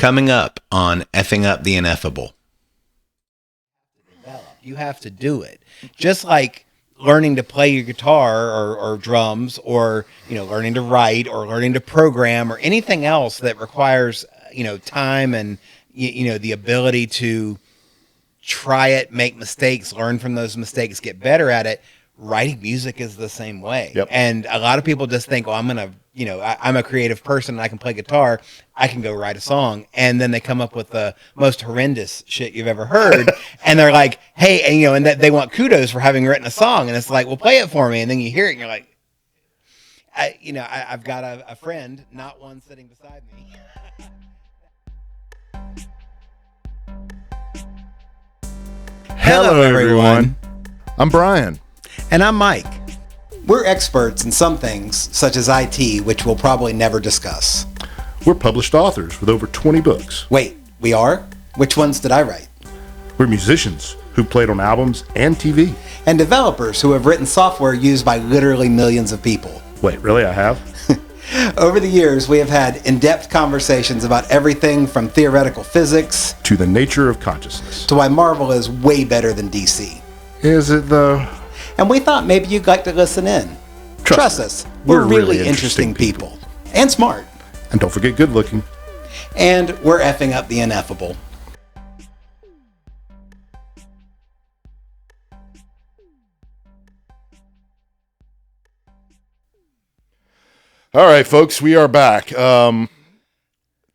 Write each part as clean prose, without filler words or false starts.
Coming up on F'ing Up the Ineffable. You have to do it. Just like learning to play your guitar or drums, or, learning to write or learning to program or anything else that requires, time and, the ability to try it, make mistakes, learn from those mistakes, get better at it. Writing music is the same way. Yep. And a lot of people just think, I'm going to, I'm a creative person and I can play guitar. I can go write a song. And then they come up with the most horrendous shit you've ever heard. And they're like, hey, and that they want kudos for having written a song. And it's like, well, play it for me. And then you hear it and you're like, I've got a friend, not one sitting beside me. Hello, everyone. I'm Brian. And I'm Mike. We're experts in some things, such as IT, which we'll probably never discuss. We're published authors with over 20 books. Wait, we are? Which ones did I write? We're musicians who played on albums and TV. And developers who have written software used by literally millions of people. Wait, really? I have? Over the years, we have had in-depth conversations about everything from theoretical physics to the nature of consciousness. To why Marvel is way better than DC. Is it though? And we thought maybe you'd like to listen in. Trust us, we're really interesting people. And smart. And don't forget good looking. And we're effing up the ineffable. All right, folks, we are back.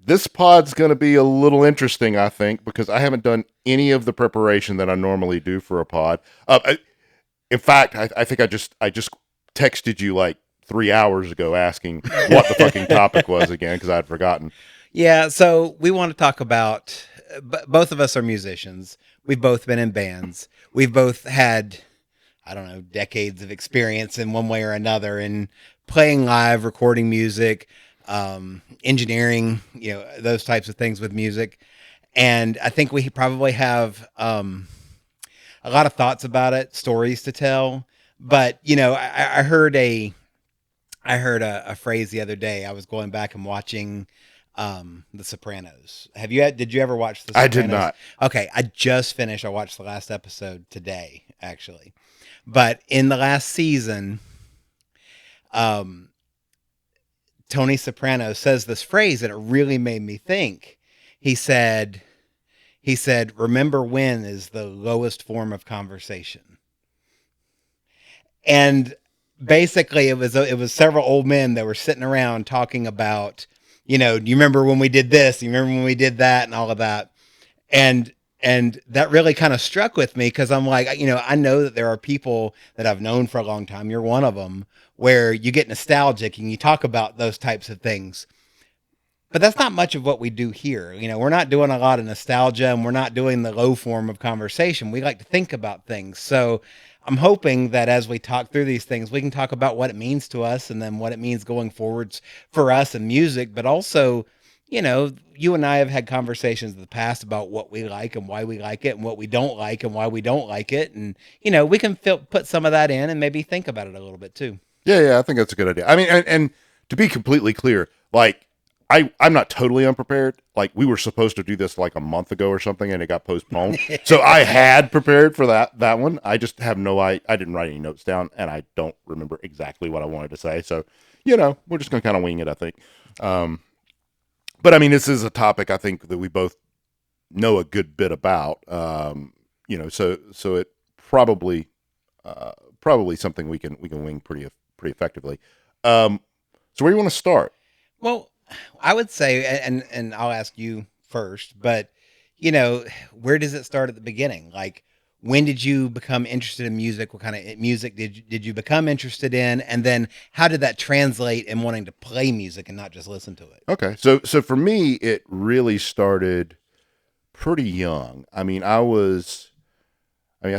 This pod's going to be a little interesting, I think, because I haven't done any of the preparation that I normally do for a pod. In fact, I think I just texted you like 3 hours ago asking what the fucking topic was again, because I'd forgotten. Yeah, so we want to talk about, both of us are musicians. We've both been in bands. We've both had, decades of experience in one way or another in playing live, recording music, engineering, those types of things with music. And I think we probably have a lot of thoughts about it, stories to tell. But, I heard a phrase the other day. I was going back and watching The Sopranos. Did you ever watch The Sopranos? I did not. Okay, I just finished. I watched the last episode today, actually. But in the last season, Tony Soprano says this phrase and it really made me think. He said, remember when is the lowest form of conversation. And basically it was several old men that were sitting around talking about, do you remember when we did this? Do you remember when we did that and all of that? And that really kind of struck with me because I'm like, I know that there are people that I've known for a long time. You're one of them, where you get nostalgic and you talk about those types of things. But that's not much of what we do here. We're not doing a lot of nostalgia and we're not doing the low form of conversation. We like to think about things. So I'm hoping that as we talk through these things, we can talk about what it means to us and then what it means going forwards for us in music, but also, you and I have had conversations in the past about what we like and why we like it and what we don't like and why we don't like it. And, we can put some of that in and maybe think about it a little bit too. Yeah, I think that's a good idea. I mean, and to be completely clear, like, I'm not totally unprepared. Like, we were supposed to do this like a month ago or something and it got postponed. So I had prepared for that one. I just have I didn't write any notes down and I don't remember exactly what I wanted to say. So, we're just going to kind of wing it, I think. But I mean, this is a topic I think that we both know a good bit about. So it probably something we can wing pretty effectively. So where do you want to start? Well, I would say, and I'll ask you first, but where does it start at the beginning? Like, when did you become interested in music? What kind of music did you become interested in? And then how did that translate in wanting to play music and not just listen to it? Okay. So for me, it really started pretty young. I mean, I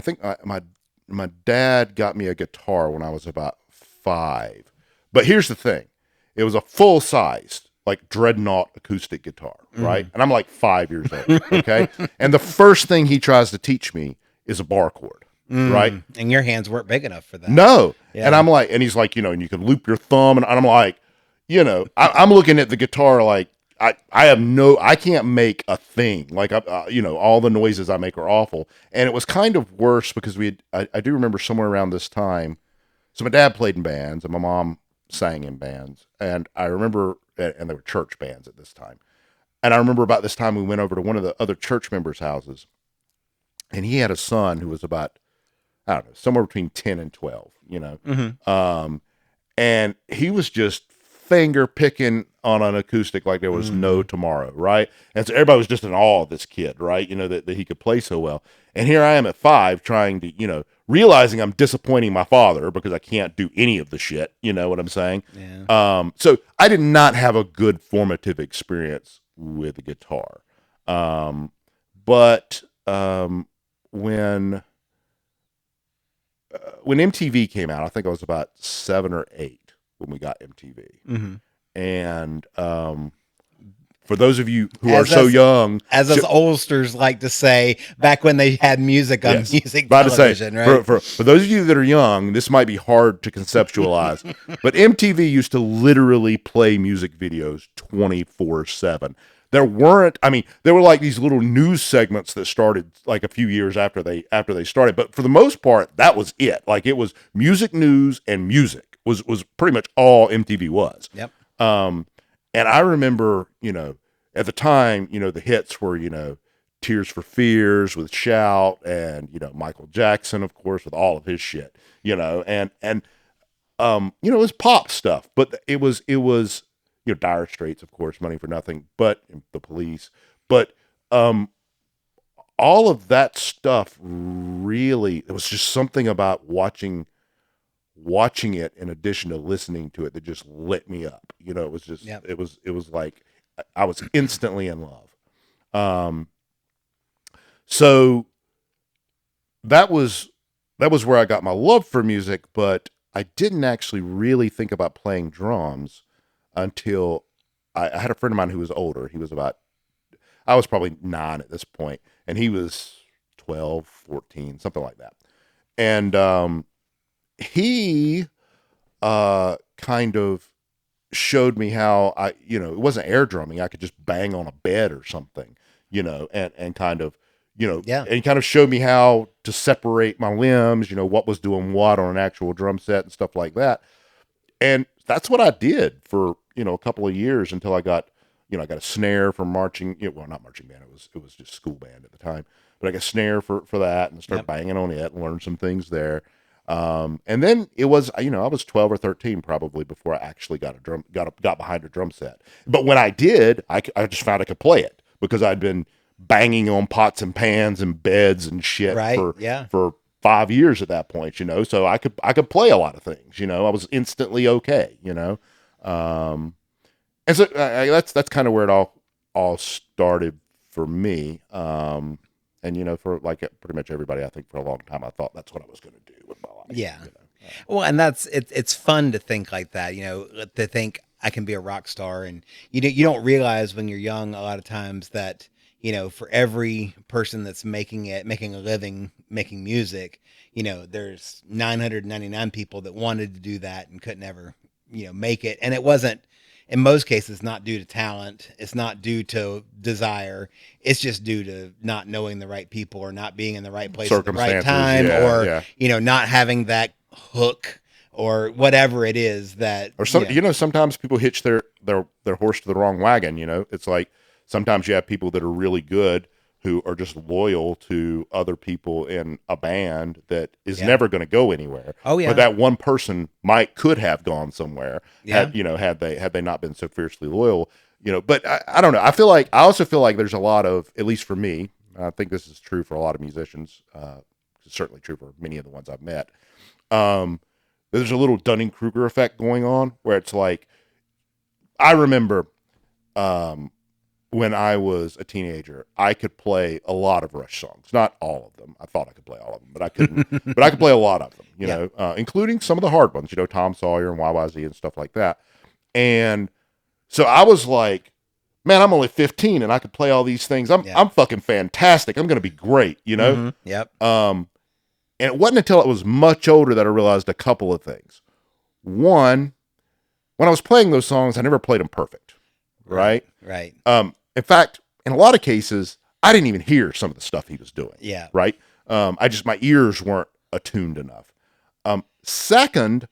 think my dad got me a guitar when I was about 5. But here's the thing. It was a full-sized, like, dreadnought acoustic guitar, right? And I'm like 5 years old, okay? And the first thing he tries to teach me is a bar chord, right? And your hands weren't big enough for that. No. Yeah. And I'm like, and he's like, and you can loop your thumb. And I'm like, I'm looking at the guitar like, I can't make a thing. Like, all the noises I make are awful. And it was kind of worse because I do remember somewhere around this time. So my dad played in bands and my mom sang in bands. And I remember, and they were church bands at this time. And I remember about this time we went over to one of the other church members' houses, and he had a son who was about, I don't know, somewhere between 10 and 12, and he was just finger picking on an acoustic like there was no tomorrow, right? And so everybody was just in awe of this kid, right? That he could play so well. And here I am at 5 trying to, realizing I'm disappointing my father because I can't do any of the shit, you know what I'm saying? Yeah. So I did not have a good formative experience with the guitar. But when MTV came out, I think I was about 7 or 8 when we got MTV. And for those of you who are so young, as us oldsters like to say, back when they had music on music television, right? For those of you that are young, this might be hard to conceptualize, but MTV used to literally play music videos 24/7. There were like these little news segments that started like a few years after they started, but for the most part, that was it. Like, it was music news, and music was pretty much all MTV was. Yep. And I remember, at the time, the hits were, Tears for Fears with Shout, and, Michael Jackson, of course, with all of his shit, and it was pop stuff, but it was, Dire Straits, of course, Money for Nothing, but The Police, but, all of that stuff really, it was just something about watching it in addition to listening to it that just lit me up. It was just, it was like I was instantly in love. So that was where I got my love for music, but I didn't actually really think about playing drums until I had a friend of mine who was older. I was probably 9 at this point, and he was 12, 14, something like that. And, he kind of showed me how it wasn't air drumming. I could just bang on a bed or something, and kind of, and he kind of showed me how to separate my limbs, what was doing what on an actual drum set and stuff like that. And that's what I did for, a couple of years until I got, I got a snare from marching, well, not marching band. It was just school band at the time, but I got a snare for that and started banging on it and learned some things there. And then it was, I was 12 or 13 probably before I actually got behind a drum set. But when I did, I just found I could play it because I'd been banging on pots and pans and beds and shit for 5 years at that point, so I could play a lot of things, I was instantly okay, and so that's kind of where it all started for me. And, for like pretty much everybody, I think for a long time, I thought that's what I was going to do with my life. Yeah. Well, and it's fun to think like that, to think I can be a rock star. And you don't realize when you're young, a lot of times that, for every person that's making a living, making music, there's 999 people that wanted to do that and couldn't ever, make it. And it wasn't, in most cases, not due to talent. It's not due to desire. It's just due to not knowing the right people or not being in the right place at the right time, or not having that hook or whatever it is that. Or sometimes people hitch their horse to the wrong wagon. It's like sometimes you have people that are really good who are just loyal to other people in a band that is never going to go anywhere. Oh yeah. But that one person could have gone somewhere had they not been so fiercely loyal, but I don't know. I also feel like there's a lot of, at least for me, I think this is true for a lot of musicians. It's certainly true for many of the ones I've met. There's a little Dunning-Kruger effect going on where it's like, I remember, when I was a teenager, I could play a lot of Rush songs. Not all of them. I thought I could play all of them, but I couldn't. But I could play a lot of them, including some of the hard ones, Tom Sawyer and YYZ and stuff like that. And so I was like, man, I'm only 15 and I could play all these things. I'm fucking fantastic. I'm going to be great, Mm-hmm. Yep. And it wasn't until I was much older that I realized a couple of things. One, when I was playing those songs, I never played them perfect. right? Right. In fact, in a lot of cases, I didn't even hear some of the stuff he was doing. Yeah. Right. My ears weren't attuned enough. Second,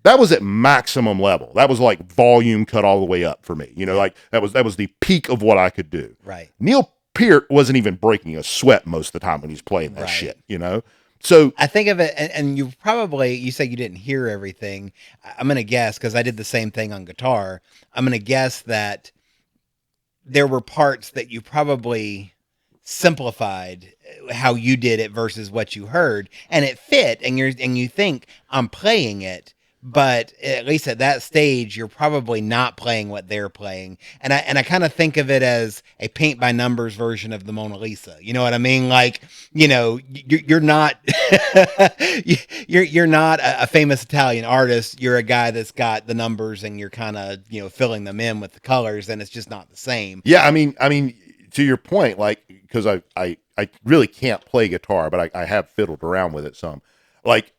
that was at maximum level. That was like volume cut all the way up for me. Like that was the peak of what I could do. Right. Neil Peart wasn't even breaking a sweat most of the time when he's playing that shit. So I think of it, and you say you didn't hear everything. I'm going to guess, because I did the same thing on guitar. I'm going to guess that there were parts that you probably simplified how you did it versus what you heard, and it fit, and you think I'm playing it, but at least at that stage you're probably not playing what they're playing, and I kind of think of it as a paint by numbers version of the Mona Lisa. You know what I mean? Like, you're not you're not a famous Italian artist. You're a guy that's got the numbers, and you're kind of filling them in with the colors, and it's just not the same. yeah, I mean, to your point, like, because I really can't play guitar, but I have fiddled around with it some. Like,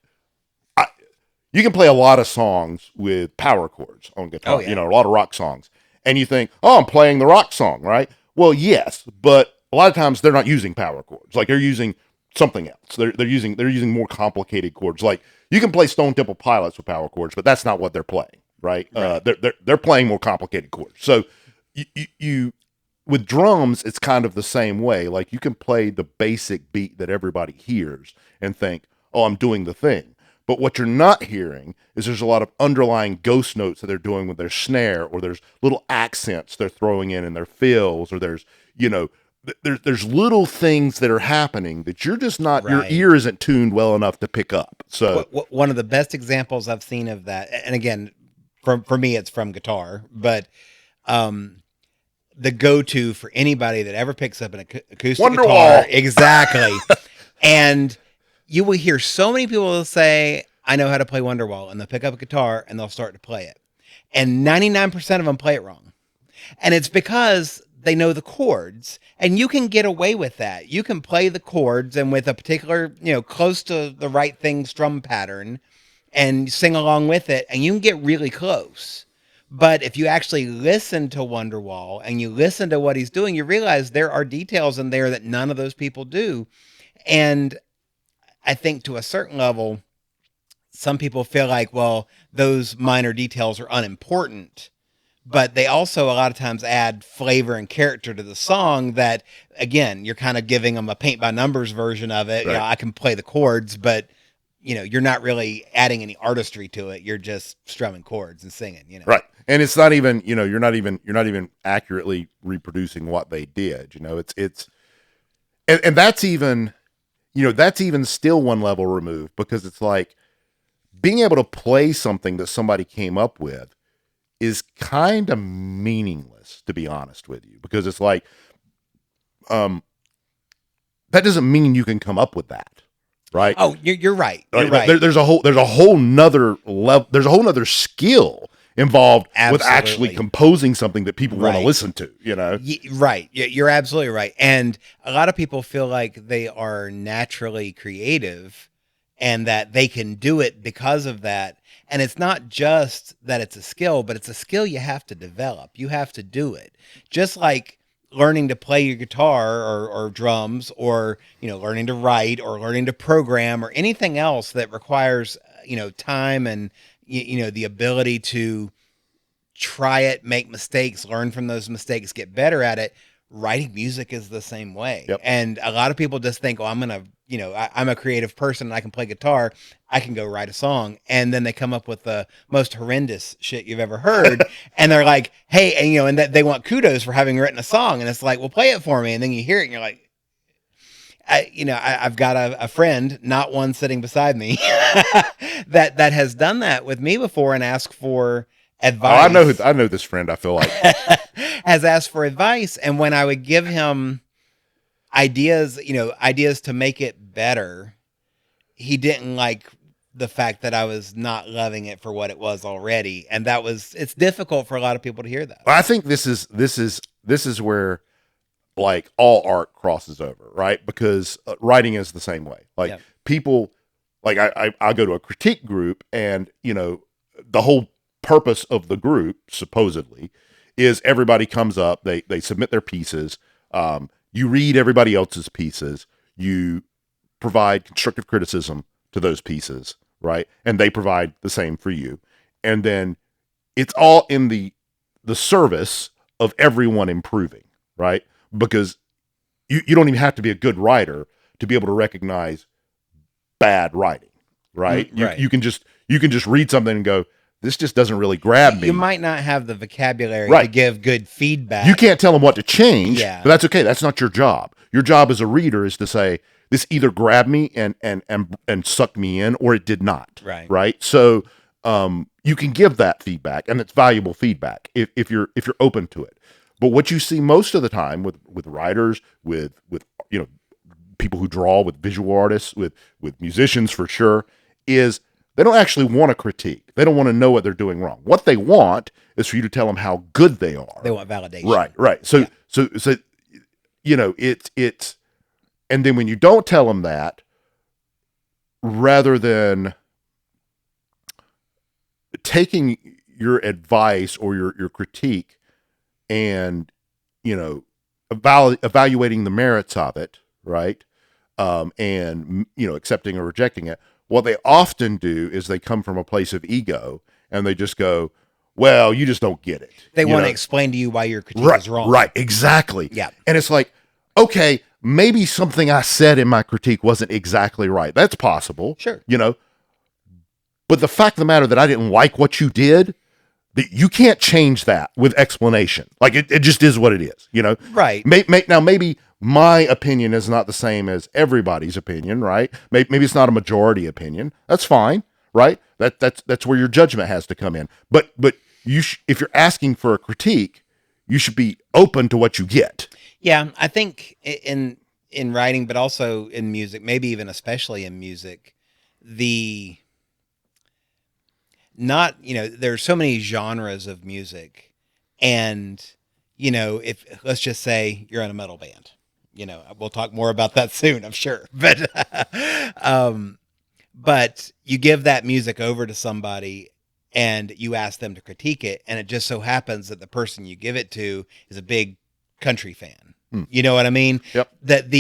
you can play a lot of songs with power chords on guitar. Oh, yeah. A lot of rock songs, and you think, oh, I'm playing the rock song, right? Well, yes, but a lot of times they're not using power chords. Like, they're using something else. They're using more complicated chords. Like, you can play Stone Temple Pilots with power chords, but that's not what they're playing, right? They're playing more complicated chords. So you with drums, it's kind of the same way. Like, you can play the basic beat that everybody hears and think, oh, I'm doing the thing. But what you're not hearing is there's a lot of underlying ghost notes that they're doing with their snare, or there's little accents they're throwing in their fills, or there's little things that are happening that you're just not, your ear isn't tuned well enough to pick up. So one of the best examples I've seen of that, and again, for me, it's from guitar, but the go-to for anybody that ever picks up an acoustic guitar, exactly, and you will hear so many people say, I know how to play Wonderwall, and they'll pick up a guitar and they'll start to play it. And 99% of them play it wrong. And it's because they know the chords, and you can get away with that. You can play the chords, and with a particular, close to the right thing strum pattern, and sing along with it, and you can get really close. But if you actually listen to Wonderwall and you listen to what he's doing, you realize there are details in there that none of those people do. And I think to a certain level, some people feel like, well, those minor details are unimportant, but they also a lot of times add flavor and character to the song that, again, you're kind of giving them a paint by numbers version of it. Right. I can play the chords, but you're not really adding any artistry to it. You're just strumming chords and singing, Right. And it's not even, you're not even accurately reproducing what they did. And that's even, that's even still one level removed, because it's like being able to play something that somebody came up with is kind of meaningless, to be honest with you, because it's like, that doesn't mean you can come up with that. Right. Oh, you're right. You're right. right. There's a whole nother level. There's a whole nother skill involved with actually composing something that people want to listen to, Right. You're absolutely right. And a lot of people feel like they are naturally creative and that they can do it because of that. And it's not just that it's a skill, but it's a skill you have to develop. You have to do it. Just like learning to play your guitar or drums, or, learning to write or learning to program or anything else that requires, time and, the ability to try it, make mistakes, learn from those mistakes, get better at it. Writing music is the same way. Yep. And a lot of people just think, oh, I'm going to, I'm a creative person and I can play guitar. I can go write a song. And then they come up with the most horrendous shit you've ever heard. And they're like, hey, and, and that they want kudos for having written a song. And it's like, well, play it for me. And then you hear it and you're like, I've got a friend, not one sitting beside me, that has done that with me before and asked for advice. Oh, I know this friend. I feel like has asked for advice, and when I would give him ideas to make it better, he didn't like the fact that I was not loving it for what it was already, and it's difficult for a lot of people to hear that. I think this is where, like, all art crosses over, right? Because writing is the same way. Like, people, like, I go to a critique group, and the whole purpose of the group supposedly is everybody comes up, they submit their pieces, you read everybody else's pieces, you provide constructive criticism to those pieces, right? And they provide the same for you. And then it's all in the service of everyone improving, right? Because you don't even have to be a good writer to be able to recognize bad writing, right? Right. You can just read something and go, this just doesn't really grab me. You might not have the vocabulary Right. to give good feedback. You can't tell them what to change, Yeah. but that's okay. That's not your job. Your job as a reader is to say, this either grabbed me and sucked me in, or it did not. Right. Right. So you can give that feedback, and it's valuable feedback if you're open to it. But what you see most of the time with writers, with people who draw, with visual artists, with musicians for sure, is they don't actually want to critique. They don't want to know what they're doing wrong. What they want is for you to tell them how good they are. They want validation. Right. So it's and then when you don't tell them that, rather than taking your advice or your critique and evaluating the merits of it, right, and accepting or rejecting it, what they often do is they come from a place of ego and they just go, well, you just don't get it. They want to explain to you why your critique is wrong. Right, exactly. Yeah. And it's like, okay, maybe something I said in my critique wasn't exactly right. That's possible. Sure. But the fact of the matter that I didn't like what you did, that you can't change that with explanation. Like it just is what it is, Right. Now maybe my opinion is not the same as everybody's opinion, right? Maybe it's not a majority opinion. That's fine, right? That's where your judgment has to come in. But if you're asking for a critique, you should be open to what you get. Yeah, I think in writing, but also in music, maybe even especially in music, there's so many genres of music, and if let's just say you're in a metal band, we'll talk more about that soon, I'm sure, but you give that music over to somebody and you ask them to critique it, and it just so happens that the person you give it to is a big country fan. You know what I mean? Yep. That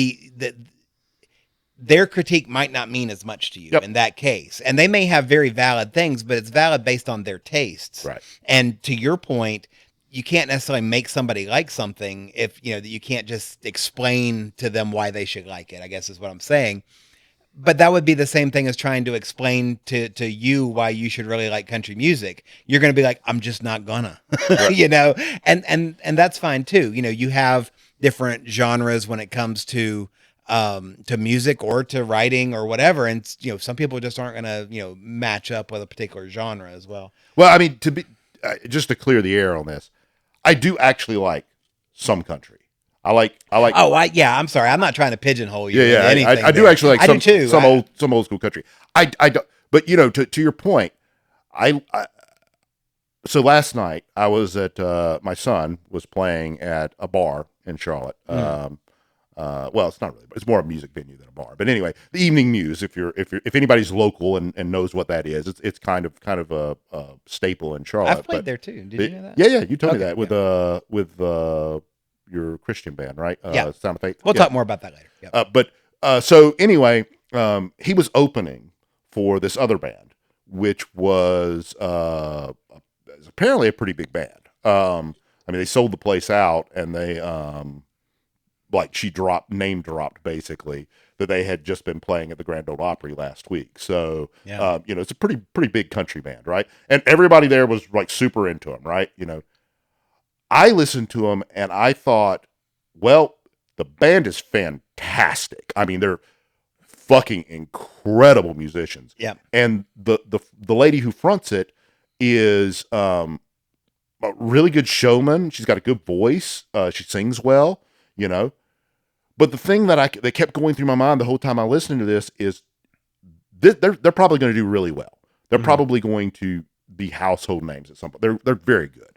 their critique might not mean as much to you in that case. And they may have very valid things, but it's valid based on their tastes. Right. And to your point, you can't necessarily make somebody like something if, that you can't just explain to them why they should like it, I guess is what I'm saying. But that would be the same thing as trying to explain to you why you should really like country music. You're going to be like, I'm just not gonna, Right. and that's fine too. You have different genres when it comes to music or to writing or whatever. And, some people just aren't going to, match up with a particular genre as well. Well, I mean, just to clear the air on this, I do actually like some country. I like. I'm sorry. I'm not trying to pigeonhole you. Yeah. Anything I do actually like do too. some old school country. I don't. But to your point, so last night I was at my son was playing at a bar in Charlotte. Well, it's not really, it's more a music venue than a bar. But anyway, the Evening Muse. If anybody's local and knows what that is, it's kind of a staple in Charlotte. I've played there too. Did you know that? Yeah. You told me Okay, that with your Christian band, right? Sound of Faith. We'll talk more about that later. Yep. But so anyway, he was opening for this other band, which was apparently a pretty big band. I mean, they sold the place out, and they name dropped basically that they had just been playing at the Grand Ole Opry last week. So it's a pretty big country band, right? And everybody there was like super into them, right? I listened to them and I thought, well, the band is fantastic. I mean, they're fucking incredible musicians. Yeah. And the lady who fronts it is a really good showman. She's got a good voice. She sings well, But the thing that kept going through my mind the whole time I listened to this is they're probably going to do really well. They're probably going to be household names at some point. They're very good.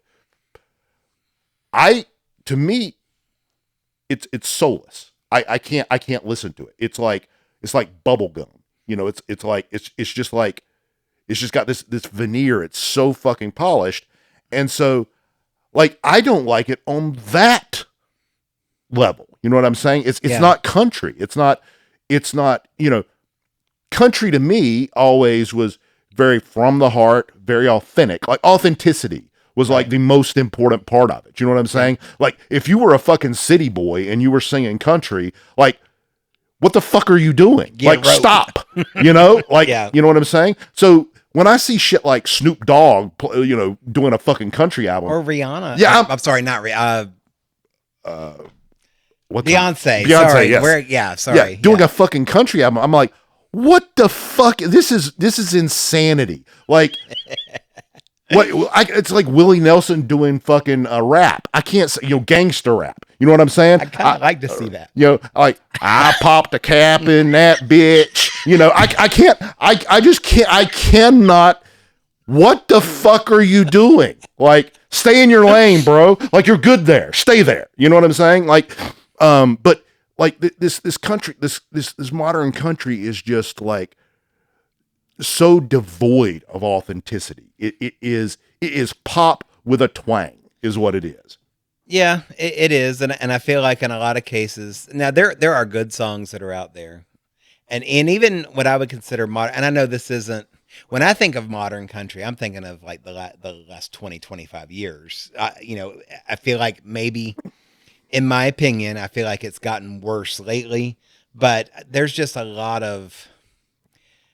To me, it's soulless. I can't listen to it. It's like bubble gum. It's just got this veneer. It's so fucking polished. And so like, I don't like it on that level. You know what I'm saying? It's not country. It's not, country to me always was very from the heart, very authentic. Like, authenticity was like the most important part of it. You know what I'm saying? Like, if you were a fucking city boy and you were singing country, like, what the fuck are you doing? Like, stop. You know? Like, you know what I'm saying? So when I see shit like Snoop Dogg, doing a fucking country album, or Rihanna. Yeah, I'm sorry, not Rihanna. Beyonce. Sorry, Yes. sorry. Doing a fucking country album. I'm like, what the fuck? This is insanity. Like, it's like Willie Nelson doing fucking rap. I can't say, gangster rap. You know what I'm saying? I kind of like to see that. Like, I popped a cap in that bitch. I cannot. What the fuck are you doing? Like, stay in your lane, bro. Like, you're good there. Stay there. You know what I'm saying? Like, but like this country, this modern country is just like so devoid of authenticity. It is pop with a twang, is what it is. Yeah, it is, and I feel like in a lot of cases, now there are good songs that are out there, and even what I would consider modern. And I know this isn't. When I think of modern country, I'm thinking of like the last 20, 25 years. I feel like maybe, in my opinion, I feel like it's gotten worse lately. But there's just a lot of.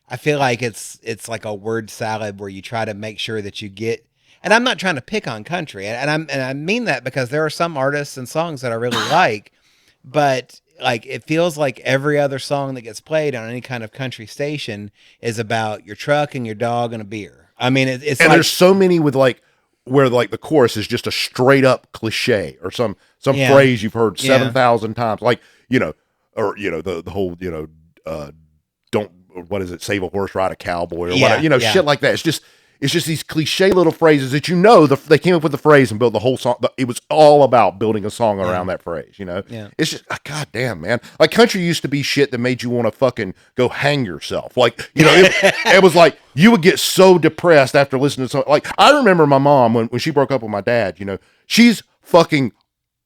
I feel like it's like a word salad where you try to make sure that you get. And I'm not trying to pick on country, and I mean that because there are some artists and songs that I really like, but like it feels like every other song that gets played on any kind of country station is about your truck and your dog and a beer. I mean, it's and like, there's so many with like where like the chorus is just a straight up cliche or some phrase you've heard 7,000 times, like or the whole don't, what is it, save a horse, ride a cowboy, or whatever, shit like that. It's just these cliche little phrases that they came up with the phrase and built the whole song. It was all about building a song around that phrase, Yeah. It's just, goddamn, man. Like, country used to be shit that made you want to fucking go hang yourself. Like, it was like, you would get so depressed after listening to something. Like, I remember my mom, when she broke up with my dad, she's fucking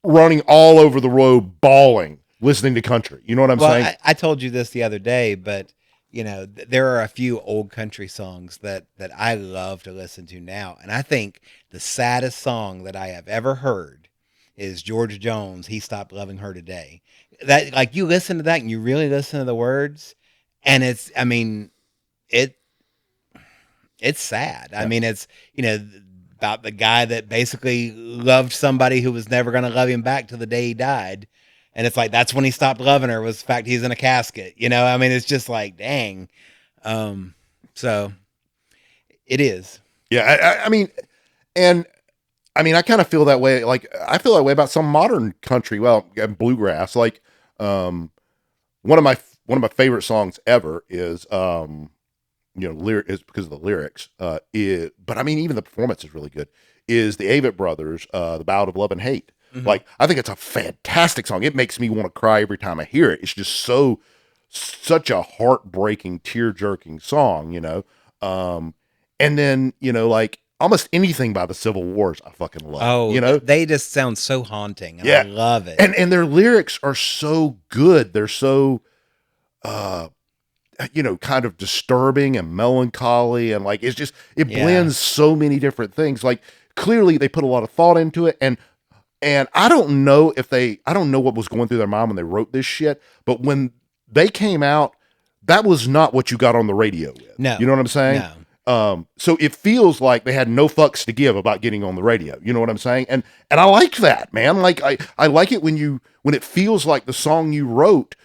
running all over the road bawling, listening to country. You know what I'm saying? I told you this the other day, but there are a few old country songs that I love to listen to now. And I think the saddest song that I have ever heard is George Jones, He Stopped Loving Her Today. That, like, you listen to that and you really listen to the words, and it's sad. Yeah. I mean, it's, about the guy that basically loved somebody who was never going to love him back till the day he died. And it's like, that's when he stopped loving her, was the fact he's in a casket. I mean, it's just like, dang. So it is. Yeah. I mean, I kind of feel that way. Like, I feel that way about some modern country. Well, bluegrass. Like, one of my favorite songs ever is, is because of the lyrics. But I mean, even the performance is really good. Is the Avett Brothers, The Ballad of Love and Hate. Mm-hmm. Like, I think it's a fantastic song. It makes me want to cry every time I hear it. It's just such a heartbreaking, tear-jerking song, and then, like, almost anything by the Civil Wars I fucking love. Oh, they just sound so haunting. And I love it. And their lyrics are so good. They're so, kind of disturbing and melancholy, and like, it blends so many different things. Like, clearly they put a lot of thought into it, and I don't know what was going through their mind when they wrote this shit, but when they came out, that was not what you got on the radio with. No. You know what I'm saying? No. So it feels like they had no fucks to give about getting on the radio. You know what I'm saying? And I like that, man. Like, I like it when it feels like the song you wrote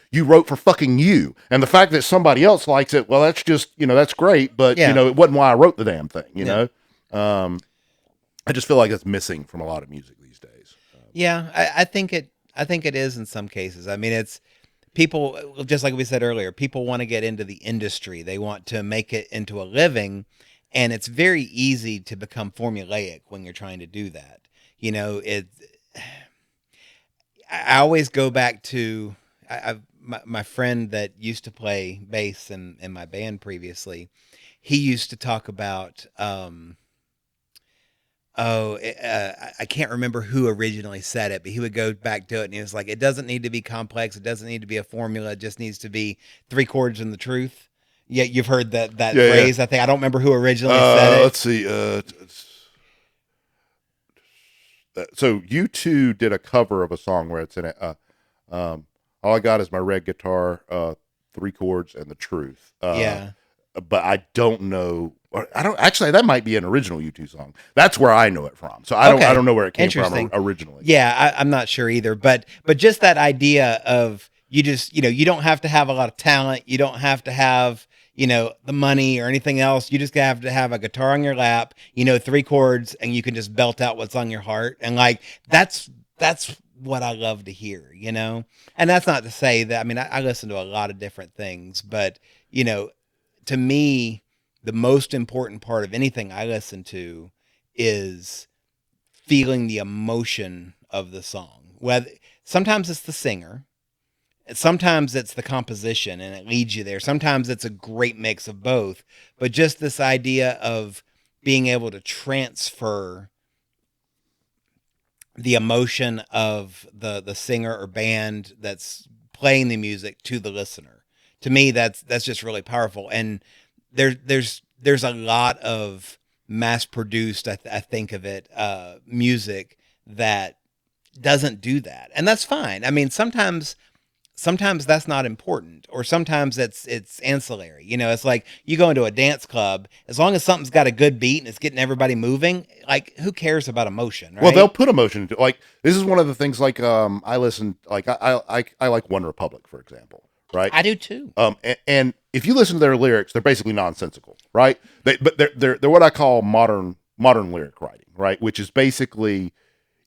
for fucking you. And the fact that somebody else likes it, well, that's just, that's great, but it wasn't why I wrote the damn thing, you know? I just feel like it's missing from a lot of music these days. Yeah, I think it is in some cases. I mean, it's people, just like we said earlier, people want to get into the industry. They want to make it into a living, and it's very easy to become formulaic when you're trying to do that. I always go back to my friend that used to play bass in my band previously. He used to talk about I can't remember who originally said it, but he would go back to it and he was like, it doesn't need to be complex. It doesn't need to be a formula. It just needs to be three chords and the truth. Yeah, you've heard that Yeah, phrase. I think I don't remember who originally said it. Let's see. So you two did a cover of a song where it's in it. All I got is my red guitar, three chords, and the truth. Yeah. But I don't know. I don't actually. That might be an original U2 song. That's where I know it from. So Okay. I don't know where it came from Interesting. originally. Yeah, I'm not sure either. But just that idea of you just, you don't have to have a lot of talent. You don't have to have, the money or anything else. You just have to have a guitar on your lap, three chords, and you can just belt out what's on your heart. And like that's what I love to hear, And that's not to say that, I mean, I listen to a lot of different things, but to me, the most important part of anything I listen to is feeling the emotion of the song. Whether sometimes it's the singer, sometimes it's the composition and it leads you there. Sometimes it's a great mix of both, but just this idea of being able to transfer the emotion of the singer or band that's playing the music to the listener. To me, that's just really powerful. And there's a lot of mass produced, I think of it, music that doesn't do that. And that's fine. I mean, sometimes that's not important, or sometimes it's ancillary. It's like you go into a dance club, as long as something's got a good beat and it's getting everybody moving, like who cares about emotion, right? Well, they'll put emotion into like this is one of the things like I listen like I like One Republic, for example, right? I do too. And if you listen to their lyrics, they're basically nonsensical, right? But they're what I call modern lyric writing, right? Which is basically,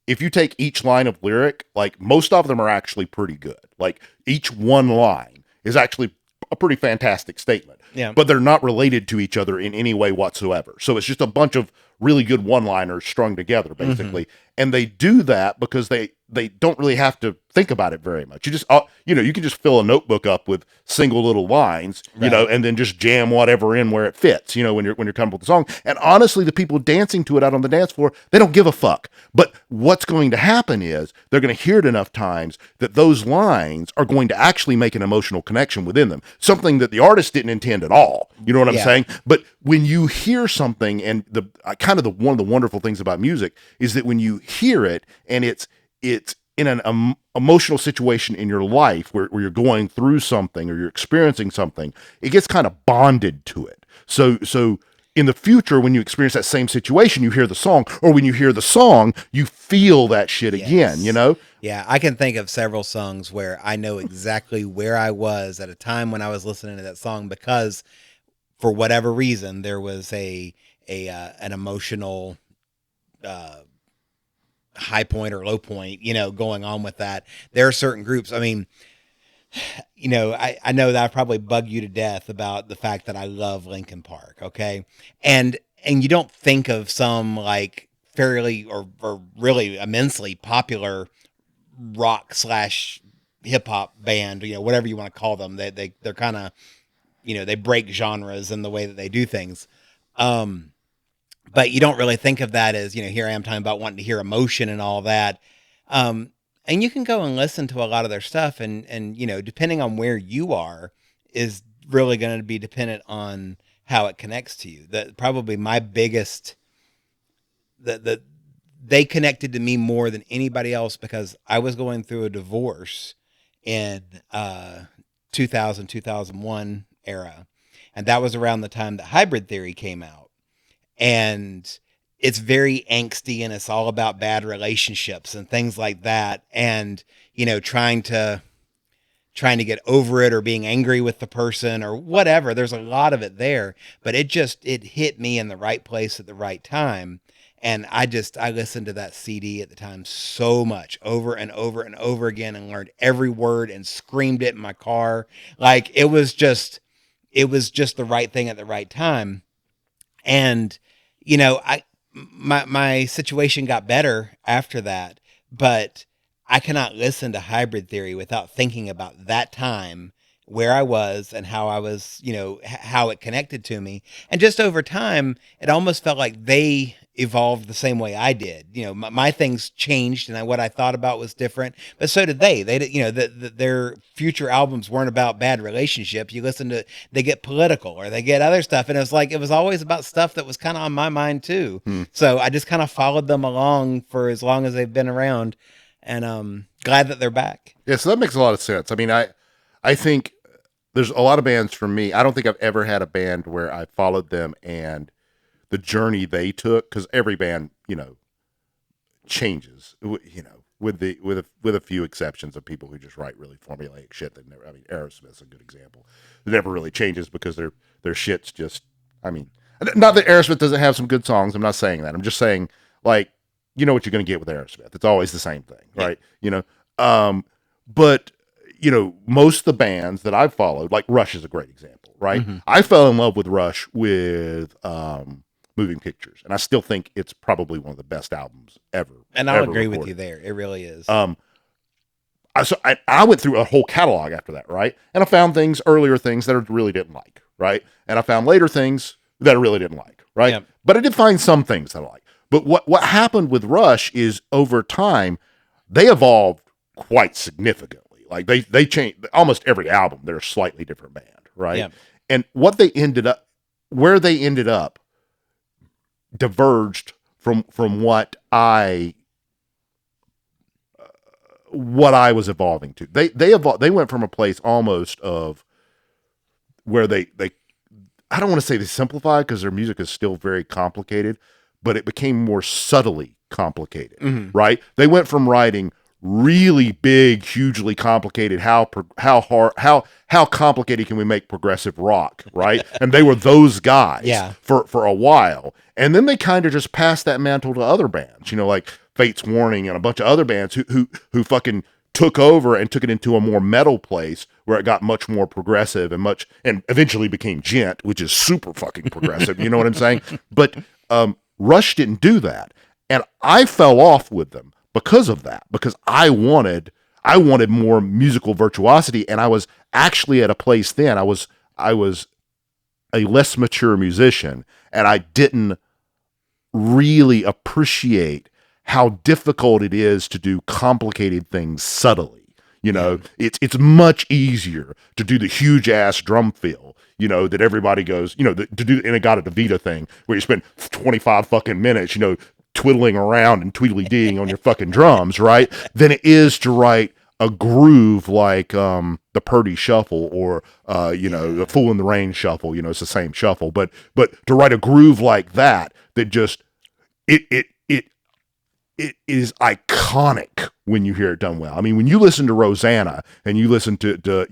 if you take each line of lyric, like most of them are actually pretty good. Like each one line is actually a pretty fantastic statement. Yeah. But they're not related to each other in any way whatsoever. So it's just a bunch of really good one-liners strung together, basically. Mm-hmm. And they do that because they don't really have to think about it very much. You just, you can just fill a notebook up with single little lines, right, and then just jam whatever in where it fits, when you're coming up with the song. And honestly, the people dancing to it out on the dance floor, they don't give a fuck. But what's going to happen is they're going to hear it enough times that those lines are going to actually make an emotional connection within them. Something that the artist didn't intend at all. You know what I'm saying? But when you hear something, and one of the wonderful things about music is that when you hear it and it's in an emotional situation in your life where you're going through something or you're experiencing something, it gets kind of bonded to it. So in the future, when you experience that same situation, you hear the song, or when you hear the song, you feel that shit again, Yeah, I can think of several songs where I know exactly where I was at a time when I was listening to that song, because for whatever reason, there was an emotional high point or low point, going on with that. There are certain groups. I mean, I know that I probably bug you to death about the fact that I love Linkin Park. Okay. And you don't think of some like fairly or really immensely popular rock / hip hop band, whatever you want to call them. They're kind of, they break genres in the way that they do things. But you don't really think of that as, here I am talking about wanting to hear emotion and all that. And you can go and listen to a lot of their stuff, and depending on where you are is really going to be dependent on how it connects to you. That probably my biggest, they connected to me more than anybody else because I was going through a divorce in 2001 era. And that was around the time that Hybrid Theory came out. And it's very angsty, and it's all about bad relationships and things like that. And, trying to get over it or being angry with the person or whatever. There's a lot of it there, but it hit me in the right place at the right time. And I listened to that CD at the time so much, over and over and over again, and learned every word and screamed it in my car. Like it was just the right thing at the right time. And, my situation got better after that, but I cannot listen to Hybrid Theory without thinking about that time, where I was and how I was, how it connected to me. And just over time, it almost felt like they evolved the same way I did. My things changed, and what I thought about was different, but so did they. They did, their future albums weren't about bad relationships. You listen to, they get political or they get other stuff, and it was always about stuff that was kind of on my mind too. So I just kind of followed them along for as long as they've been around, and glad that they're back. Yeah, so that makes a lot of sense. I mean, I think there's a lot of bands for me. I don't think I've ever had a band where I followed them and the journey they took, because every band, changes, with a few exceptions of people who just write really formulaic shit that never. I mean, Aerosmith's a good example. It never really changes because their shit's just. I mean, not that Aerosmith doesn't have some good songs. I'm not saying that. I'm just saying, like, you know what you're going to get with Aerosmith. It's always the same thing, right? Yeah. But most of the bands that I've followed, like Rush is a great example, right? Mm-hmm. I fell in love with Rush with Moving Pictures, and I still think it's probably one of the best albums ever. And I'll agree with you there. It really is. I went through a whole catalog after that, right? And I found earlier things that I really didn't like, right? And I found later things that I really didn't like, right? Yep. But I did find some things that I like. But what happened with Rush is over time, they evolved quite significantly. Like they changed almost every album. They're a slightly different band, right? Yep. And where they ended up diverged from what I was evolving to. They went from a place almost of where they I don't want to say they simplified, because their music is still very complicated, but it became more subtly complicated, right? They went from writing really big, hugely complicated, how complicated can we make progressive rock, right? And they were those guys for a while. And then they kind of just passed that mantle to other bands, like Fate's Warning and a bunch of other bands who fucking took over and took it into a more metal place where it got much more progressive and eventually became gent, which is super fucking progressive. You know what I'm saying? But Rush didn't do that. And I fell off with them because of that, because I wanted more musical virtuosity, and I was actually at a place then. I was a less mature musician, and I didn't really appreciate how difficult it is to do complicated things subtly. It's much easier to do the huge ass drum fill, that everybody goes, to do the Inagata-DeVita thing where you spend 25 fucking minutes, twiddling around and tweedly-deeing on your fucking drums, right? Than it is to write a groove like the Purdy Shuffle or the Fool in the Rain Shuffle. It's the same shuffle, but to write a groove like that just it is iconic when you hear it done well. I mean, when you listen to Rosanna and you listen to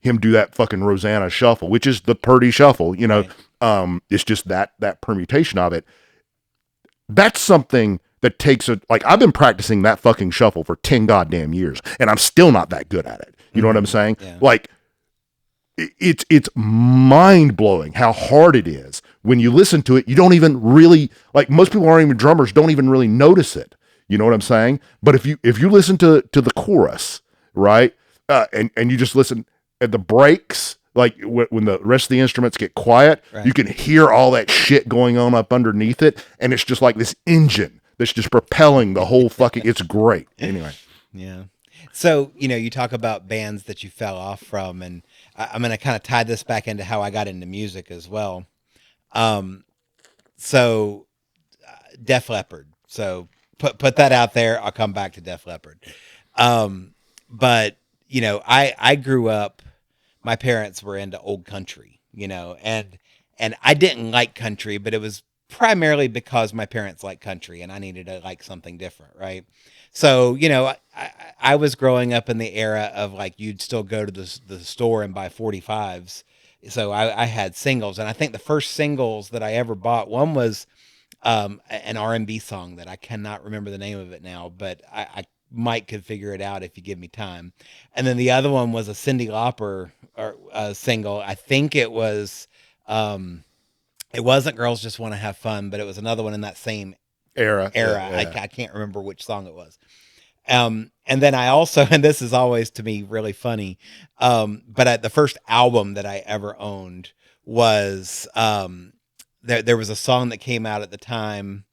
him do that fucking Rosanna Shuffle, which is the Purdy Shuffle, right. It's just that permutation of it. That's something that takes I've been practicing that fucking shuffle for 10 goddamn years, and I'm still not that good at it. You know what I'm saying? Yeah. It's mind blowing how hard it is. When you listen to it, you don't even really, most people aren't even drummers, don't even really notice it. You know what I'm saying? But if you listen to the chorus, right, and you just listen at the breaks, when the rest of the instruments get quiet, right, you can hear all that shit going on up underneath it, and it's just like this engine that's just propelling the whole fucking. It's great. Anyway. Yeah. So you talk about bands that you fell off from, and I'm going to kind of tie this back into how I got into music as well. So Def Leppard. So put that out there. I'll come back to Def Leppard. But I grew up. My parents were into old country, and I didn't like country, but it was primarily because my parents liked country and I needed to like something different. Right. So, I was growing up in the era of you'd still go to the store and buy 45s. So I had singles, and I think the first singles that I ever bought, one was an R&B song that I cannot remember the name of it now, but I Mike could figure it out if you give me time. And then the other one was a Cyndi Lauper single. I think it was, it wasn't Girls Just Want to Have Fun, but it was another one in that same era. Yeah. I can't remember which song it was. And then I also, and this is always to me really funny, but the first album that I ever owned was, there was a song that came out at the time,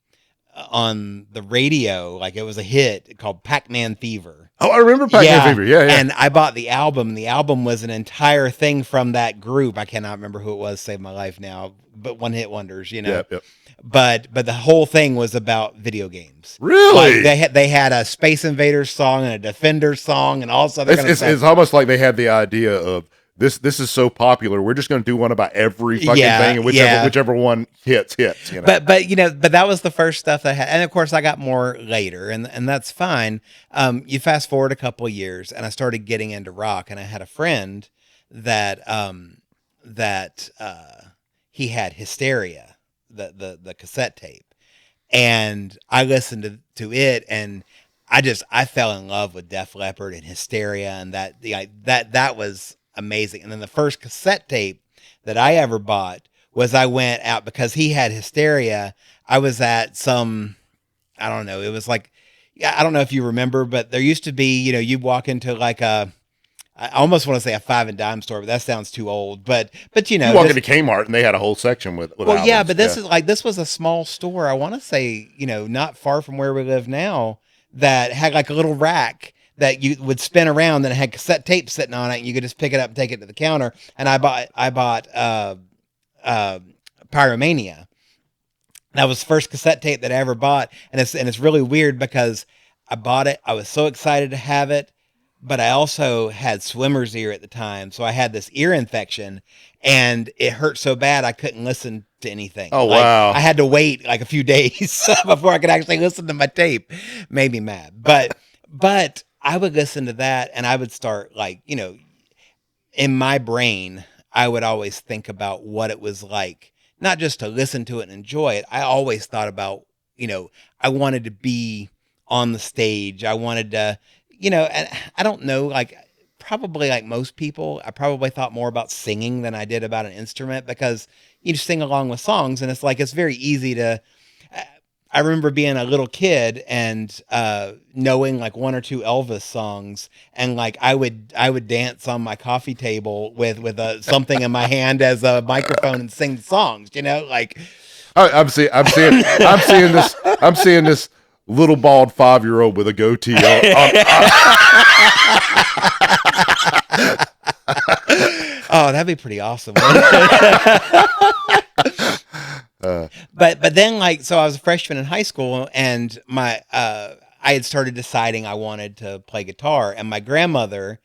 on the radio, like it was a hit called Pac-Man Fever. Oh, I remember Pac-Man Fever. Yeah, yeah. And I bought the album. The album was an entire thing from that group. I cannot remember who it was. Save my life now. But one hit wonders, you know. Yep, yep. But the whole thing was about video games. Really? Like they had a Space Invaders song and a Defenders song and all this other kind of stuff. It's almost like they had the idea of this is so popular, we're just going to do one about every fucking thing, and whichever one hits. You know? But that was the first stuff that I had, and of course I got more later, and that's fine. You fast forward a couple of years, and I started getting into rock, and I had a friend that he had Hysteria, the cassette tape, and I listened to it, and I fell in love with Def Leppard and Hysteria, and that was amazing. And then the first cassette tape that I ever bought was I went out because he had Hysteria. I was at some, I don't know. It was like, I don't know if you remember, but there used to be, you'd walk into like I almost want to say a 5 and dime store, but that sounds too old. But you walk into Kmart and they had a whole section with albums. Yeah, but this was a small store. I want to say, not far from where we live now, that had like a little rack that you would spin around and it had cassette tape sitting on it, and you could just pick it up and take it to the counter. And I bought Pyromania. That was the first cassette tape that I ever bought, and it's really weird because I bought it. I was so excited to have it, but I also had swimmer's ear at the time, so I had this ear infection, and it hurt so bad I couldn't listen to anything. Oh, wow. I had to wait like a few days before I could actually listen to my tape. Made me mad, but I would listen to that, and I would start in my brain, I would always think about what it was like, not just to listen to it and enjoy it. I always thought about, I wanted to be on the stage. I wanted to, and I don't know, probably like most people, I probably thought more about singing than I did about an instrument, because you just sing along with songs, and it's very easy to. I remember being a little kid and knowing like one or two Elvis songs, and like I would dance on my coffee table with something in my hand as a microphone and sing songs. I'm seeing this little bald 5-year-old with a goatee. Oh, that'd be pretty awesome. But then so I was a freshman in high school, and I had started deciding I wanted to play guitar, and my grandmother,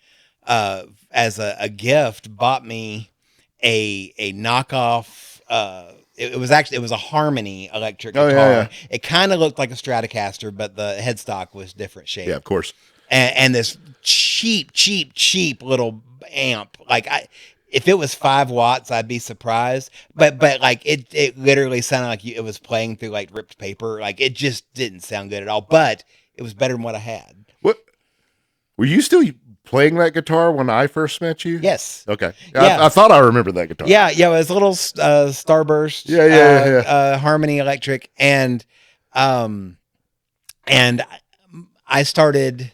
as a gift, bought me a knockoff. It was a Harmony electric guitar. Yeah. It kind of looked like a Stratocaster, but the headstock was different shape. Yeah, of course. And this cheap little amp. If it was 5 watts, I'd be surprised. But it literally sounded like it was playing through like ripped paper. It just didn't sound good at all. But it was better than what I had. What? Were you still playing that guitar when I first met you? Yes. Okay. Yeah. I thought I remembered that guitar. Yeah. It was a little Starburst. Yeah. Harmony electric, and I started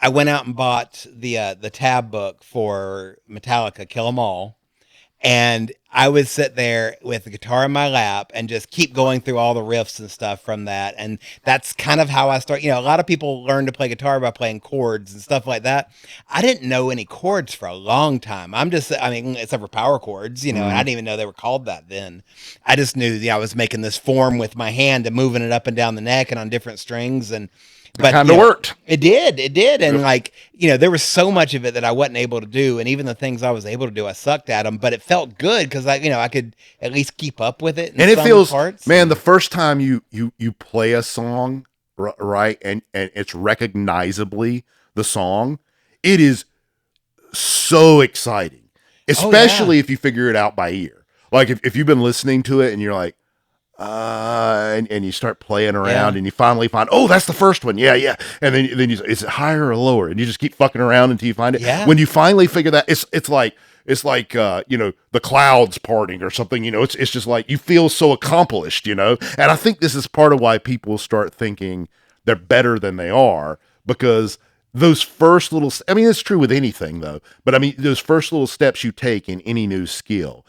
I went out and bought the tab book for Metallica, Kill 'Em All, and I would sit there with the guitar in my lap and just keep going through all the riffs and stuff from that. And that's kind of how I start. A lot of people learn to play guitar by playing chords and stuff like that. I didn't know any chords for a long time. Except for power chords, and I didn't even know they were called that then. I just knew I was making this form with my hand and moving it up and down the neck and on different strings, but it kind of worked. It did. And there was so much of it that I wasn't able to do. And even the things I was able to do, I sucked at them, but it felt good because I could at least keep up with it. And it feels, parts. Man, the first time you play a song, right. And it's recognizably the song, it is so exciting, especially if you figure it out by ear. Like if you've been listening to it and you're like, and you start playing around and you finally find, oh, that's the first one. Yeah. And then you say, is it higher or lower? And you just keep fucking around until you find it. Yeah. When you finally figure that, it's like the clouds parting or something, it's just like, you feel so accomplished, and I think this is part of why people start thinking they're better than they are, because those first little, it's true with anything though, but those first little steps you take in any new skill,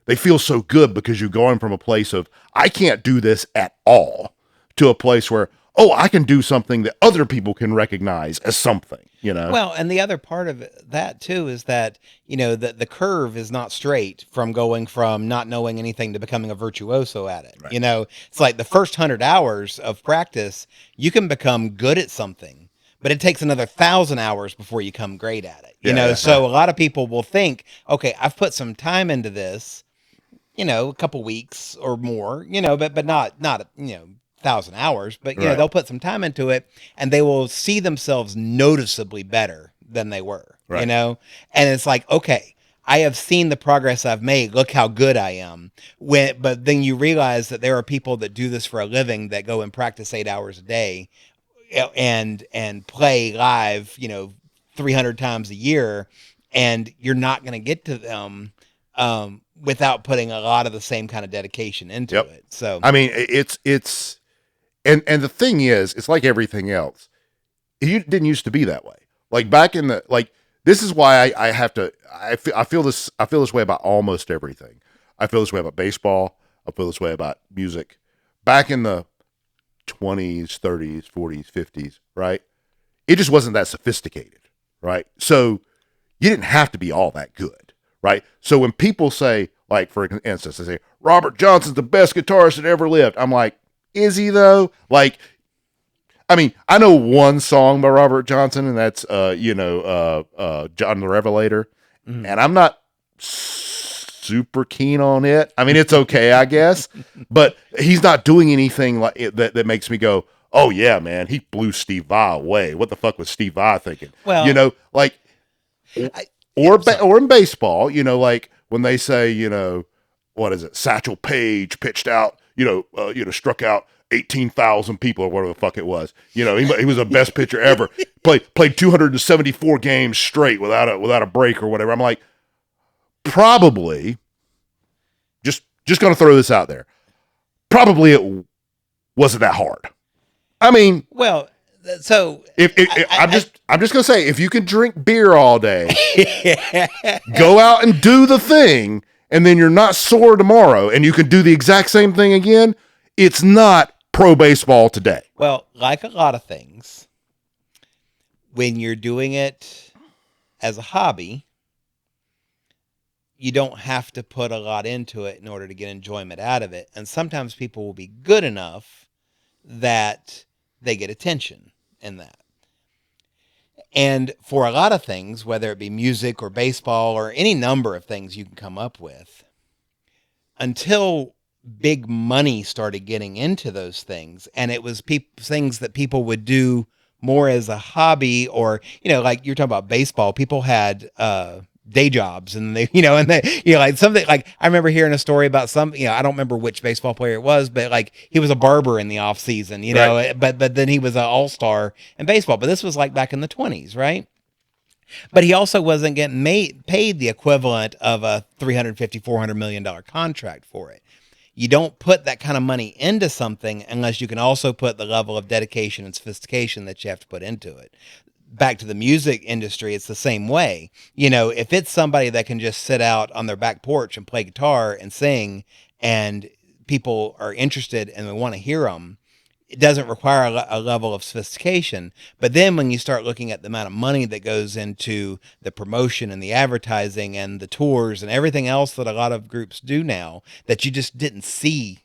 they feel so good because you're going from a place of, I can't do this at all, to a place where, oh, I can do something that other people can recognize as something, you know? Well, and the other part of that too is that, the curve is not straight from going from not knowing anything to becoming a virtuoso at it. Right. It's like the first 100 hours of practice, you can become good at something, but it takes another 1,000 hours before you become great at it. So a lot of people will think, okay, I've put some time into this, a couple weeks or more, but not 1,000 hours, but Right. they'll put some time into it and they will see themselves noticeably better than they were, Right. and it's like, okay, I have seen the progress I've made. Look how good I am. But then you realize that there are people that do this for a living that go and practice 8 hours a day and play live, 300 times a year, and you're not going to get to them without putting a lot of the same kind of dedication into Yep. it. So I mean, it's and the thing is, it's like everything else. It didn't used to be that way. Like back in the, like, this is why I have to, I feel this way about almost everything. I feel this way about baseball. I feel this way about music. Back in the 20s, 30s, 40s, 50s, right? It just wasn't that sophisticated, right? So you didn't have to be all that good, right? So when people say, like, for instance, they say, Robert Johnson's the best guitarist that ever lived. I'm like, is he though? Like, I mean, I know one song by Robert Johnson, and that's, John the Revelator. Mhm. And I'm not super keen on it. I mean, it's okay, I guess, but he's not doing anything like it, that makes me go, oh yeah, man, he blew Steve Vai away. What the fuck was Steve Vai thinking? Well, like, I- or in baseball, like when they say, what is it? Satchel Paige pitched out, struck out 18,000 people or whatever the fuck it was. He was the best pitcher ever. Played 274 games straight without a break or whatever. I'm like, probably, just going to throw this out there. Probably it wasn't that hard. I mean, well, so I'm just going to say, if you can drink beer all day, go out and do the thing, and then you're not sore tomorrow, and you can do the exact same thing again, it's not pro baseball today. Well, like a lot of things, when you're doing it as a hobby, you don't have to put a lot into it in order to get enjoyment out of it. And sometimes people will be good enough that they get attention in that. And for a lot of things, whether it be music or baseball or any number of things you can come up with, until big money started getting into those things, and it was things that people would do more as a hobby, or like you're talking about baseball, people had day jobs, and they like something, like I remember hearing a story about some, I don't remember which baseball player it was, but like he was a barber in the off season, Right. but then he was an all-star in baseball, but this was like back in the 20s, right? But he also wasn't getting paid the equivalent of a $350, $400 million contract for it. You don't put that kind of money into something unless you can also put the level of dedication and sophistication that you have to put into it. Back to the music industry, it's the same way. If it's somebody that can just sit out on their back porch and play guitar and sing, and people are interested and they want to hear them, it doesn't require a level of sophistication. But then when you start looking at the amount of money that goes into the promotion and the advertising and the tours and everything else that a lot of groups do now that you just didn't see,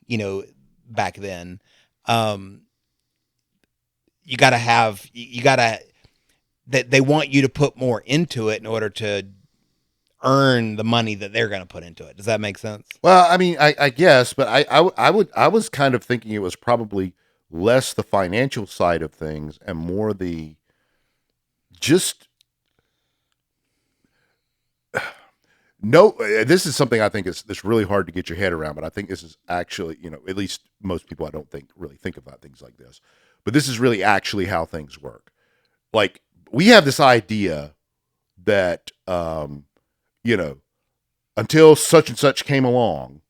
back then, you got to, that they want you to put more into it in order to earn the money that they're going to put into it. Does that make sense? Well, I mean, I guess, but I was kind of thinking it was probably less the financial side of things and more the just no. This is something I think it's really hard to get your head around, but I think this is actually, at least most people I don't think really think about things like this, but this is really actually how things work. Like, we have this idea that until such and such came along,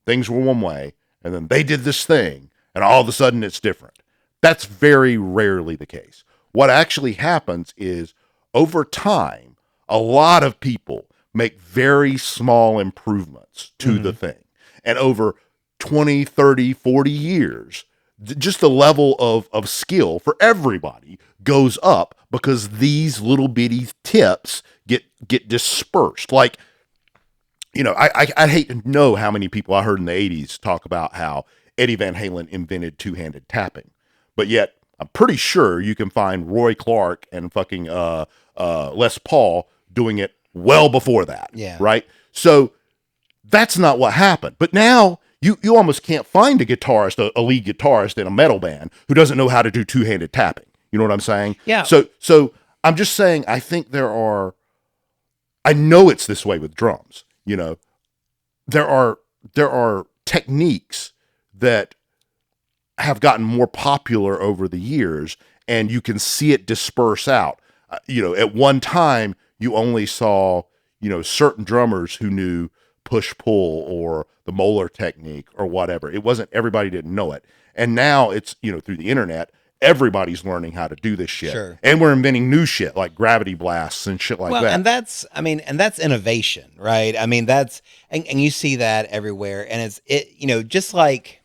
things were one way, and then they did this thing, and all of a sudden it's different. That's very rarely the case. What actually happens is, over time, a lot of people make very small improvements to the thing. And over 20, 30, 40 years, just the level of skill for everybody goes up because these little bitty tips get dispersed. Like, I hate to know how many people I heard in the 80s talk about how Eddie Van Halen invented two-handed tapping. But yet, I'm pretty sure you can find Roy Clark and fucking Les Paul doing it well before that. Yeah. Right? So that's not what happened. But now you almost can't find a guitarist, a lead guitarist in a metal band who doesn't know how to do two-handed tapping. You know what I'm saying? Yeah. So I'm just saying, I think I know it's this way with drums. There are techniques that have gotten more popular over the years, and you can see it disperse out. At one time, you only saw, certain drummers who knew push-pull or the Moeller technique or whatever. It wasn't, everybody didn't know it. And now it's, through the internet, everybody's learning how to do this shit. Sure. And we're inventing new shit like gravity blasts and shit like that. And that's innovation, right? I mean, and you see that everywhere. And just like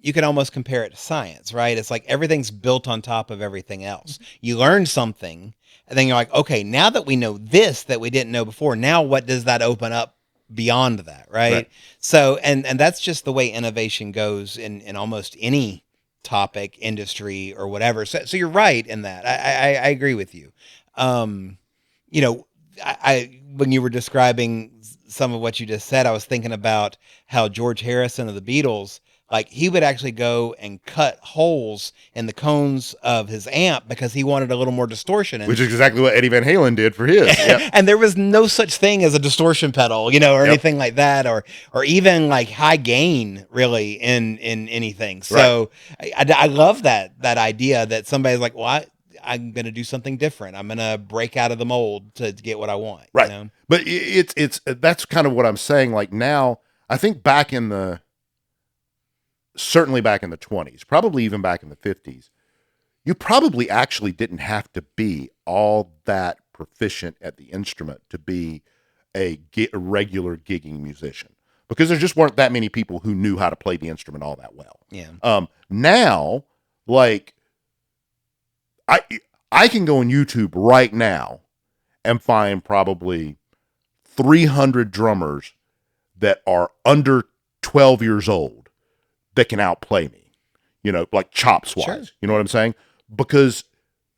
you can almost compare it to science, right? It's like everything's built on top of everything else. You learn something and then you're like, okay, now that we know this that we didn't know before, now what does that open up beyond that, right? So, and that's just the way innovation goes in almost any topic, industry, or whatever. So you're right in that. I agree with you. When you were describing some of what you just said, I was thinking about how George Harrison of the Beatles, like he would actually go and cut holes in the cones of his amp because he wanted a little more distortion. Which is exactly what Eddie Van Halen did for his. Yep. And there was no such thing as a distortion pedal, or anything like that, or even like high gain really in anything. So I love that idea that somebody's like, well, I'm going to do something different. I'm going to break out of the mold to get what I want. Right. But that's kind of what I'm saying. Like now, I think certainly back in the 20s, probably even back in the 50s, you probably actually didn't have to be all that proficient at the instrument to be a regular gigging musician, because there just weren't that many people who knew how to play the instrument all that well. Yeah. Now, like, I can go on YouTube right now and find probably 300 drummers that are under 12 years old that can outplay me, like chops wise. Sure. You know what I'm saying? Because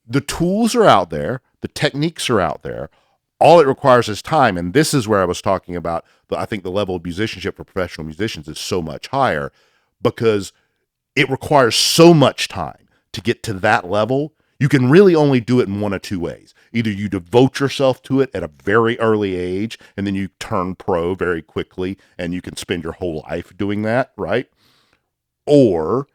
the tools are out there, the techniques are out there. All it requires is time. And this is where I was talking about, I think the level of musicianship for professional musicians is so much higher because it requires so much time to get to that level. You can really only do it in one of two ways. Either you devote yourself to it at a very early age, and then you turn pro very quickly, and you can spend your whole life doing that, right? Or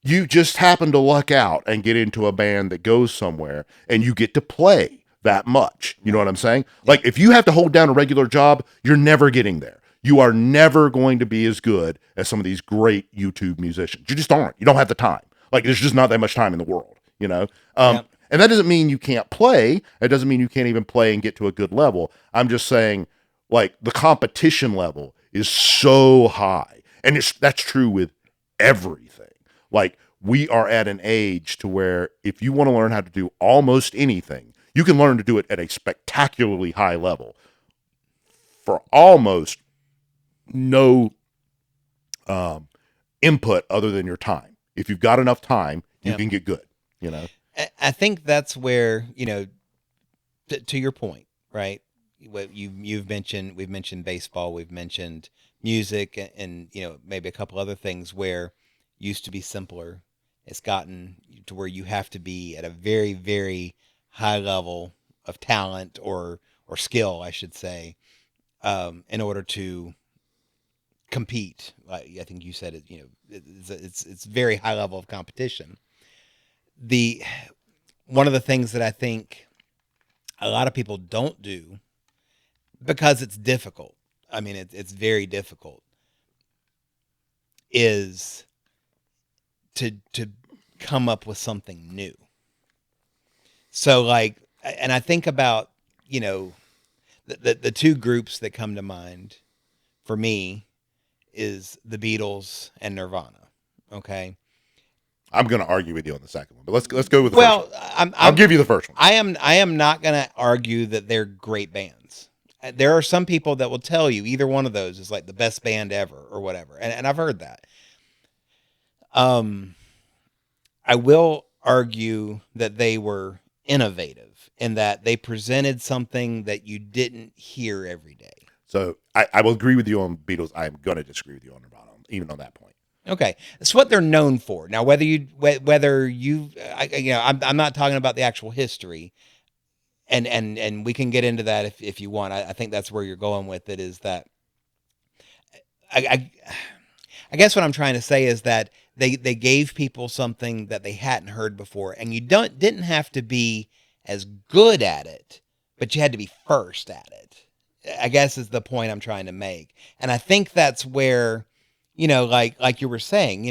you just happen to luck out and get into a band that goes somewhere and you get to play that much. You know what I'm saying? Like if you have to hold down a regular job, you're never getting there. You are never going to be as good as some of these great YouTube musicians. You just aren't. You don't have the time. Like there's just not that much time in the world, And that doesn't mean you can't play. It doesn't mean you can't even play and get to a good level. I'm just saying, like, the competition level is so high. And that's true with everything. Like, we are at an age to where if you want to learn how to do almost anything, you can learn to do it at a spectacularly high level for almost no input other than your time. If you've got enough time, you can get good, I think that's where, to your point, right? What we've mentioned baseball, we've mentioned music, and maybe a couple other things where used to be simpler. It's gotten to where you have to be at a very, very high level of talent or skill, I should say, in order to compete. I think you said it. It's very high level of competition. One of the things that I think a lot of people don't do because it's difficult. I mean, it's very difficult. Is to come up with something new. So like, and I think about the two groups that come to mind for me is the Beatles and Nirvana. Okay. I'm going to argue with you on the second one, but let's go with the first one. I'll give you the first one. I am not going to argue that they're great bands. There are some people that will tell you either one of those is like the best band ever or whatever. And I've heard that. I will argue that they were innovative in that they presented something that you didn't hear every day. So I will agree with you on Beatles. I am going to disagree with you on Nirvana, even on that point. Okay, that's what they're known for. Now, I'm not talking about the actual history, and we can get into that if you want. I think that's where you're going with it. Is that I guess what I'm trying to say is that they gave people something that they hadn't heard before, and you didn't have to be as good at it, but you had to be first at it. I guess is the point I'm trying to make, and I think that's where. Like you were saying,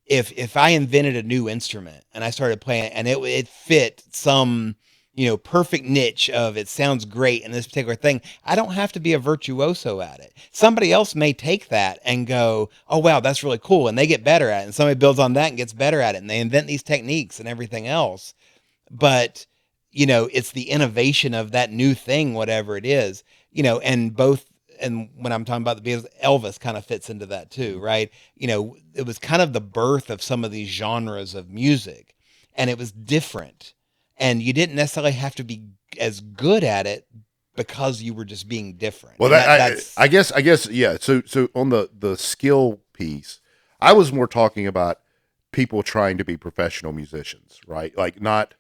if I invented a new instrument and I started playing and it fit some, perfect niche of it sounds great in this particular thing, I don't have to be a virtuoso at it. Somebody else may take that and go, oh, wow, that's really cool. And they get better at it. And somebody builds on that and gets better at it. And they invent these techniques and everything else. But, it's the innovation of that new thing, whatever it is, and when I'm talking about the Beatles, Elvis kind of fits into that too, right? It was kind of the birth of some of these genres of music, and it was different. And you didn't necessarily have to be as good at it because you were just being different. Well, I guess, yeah. So on the skill piece, I was more talking about people trying to be professional musicians, right? Like not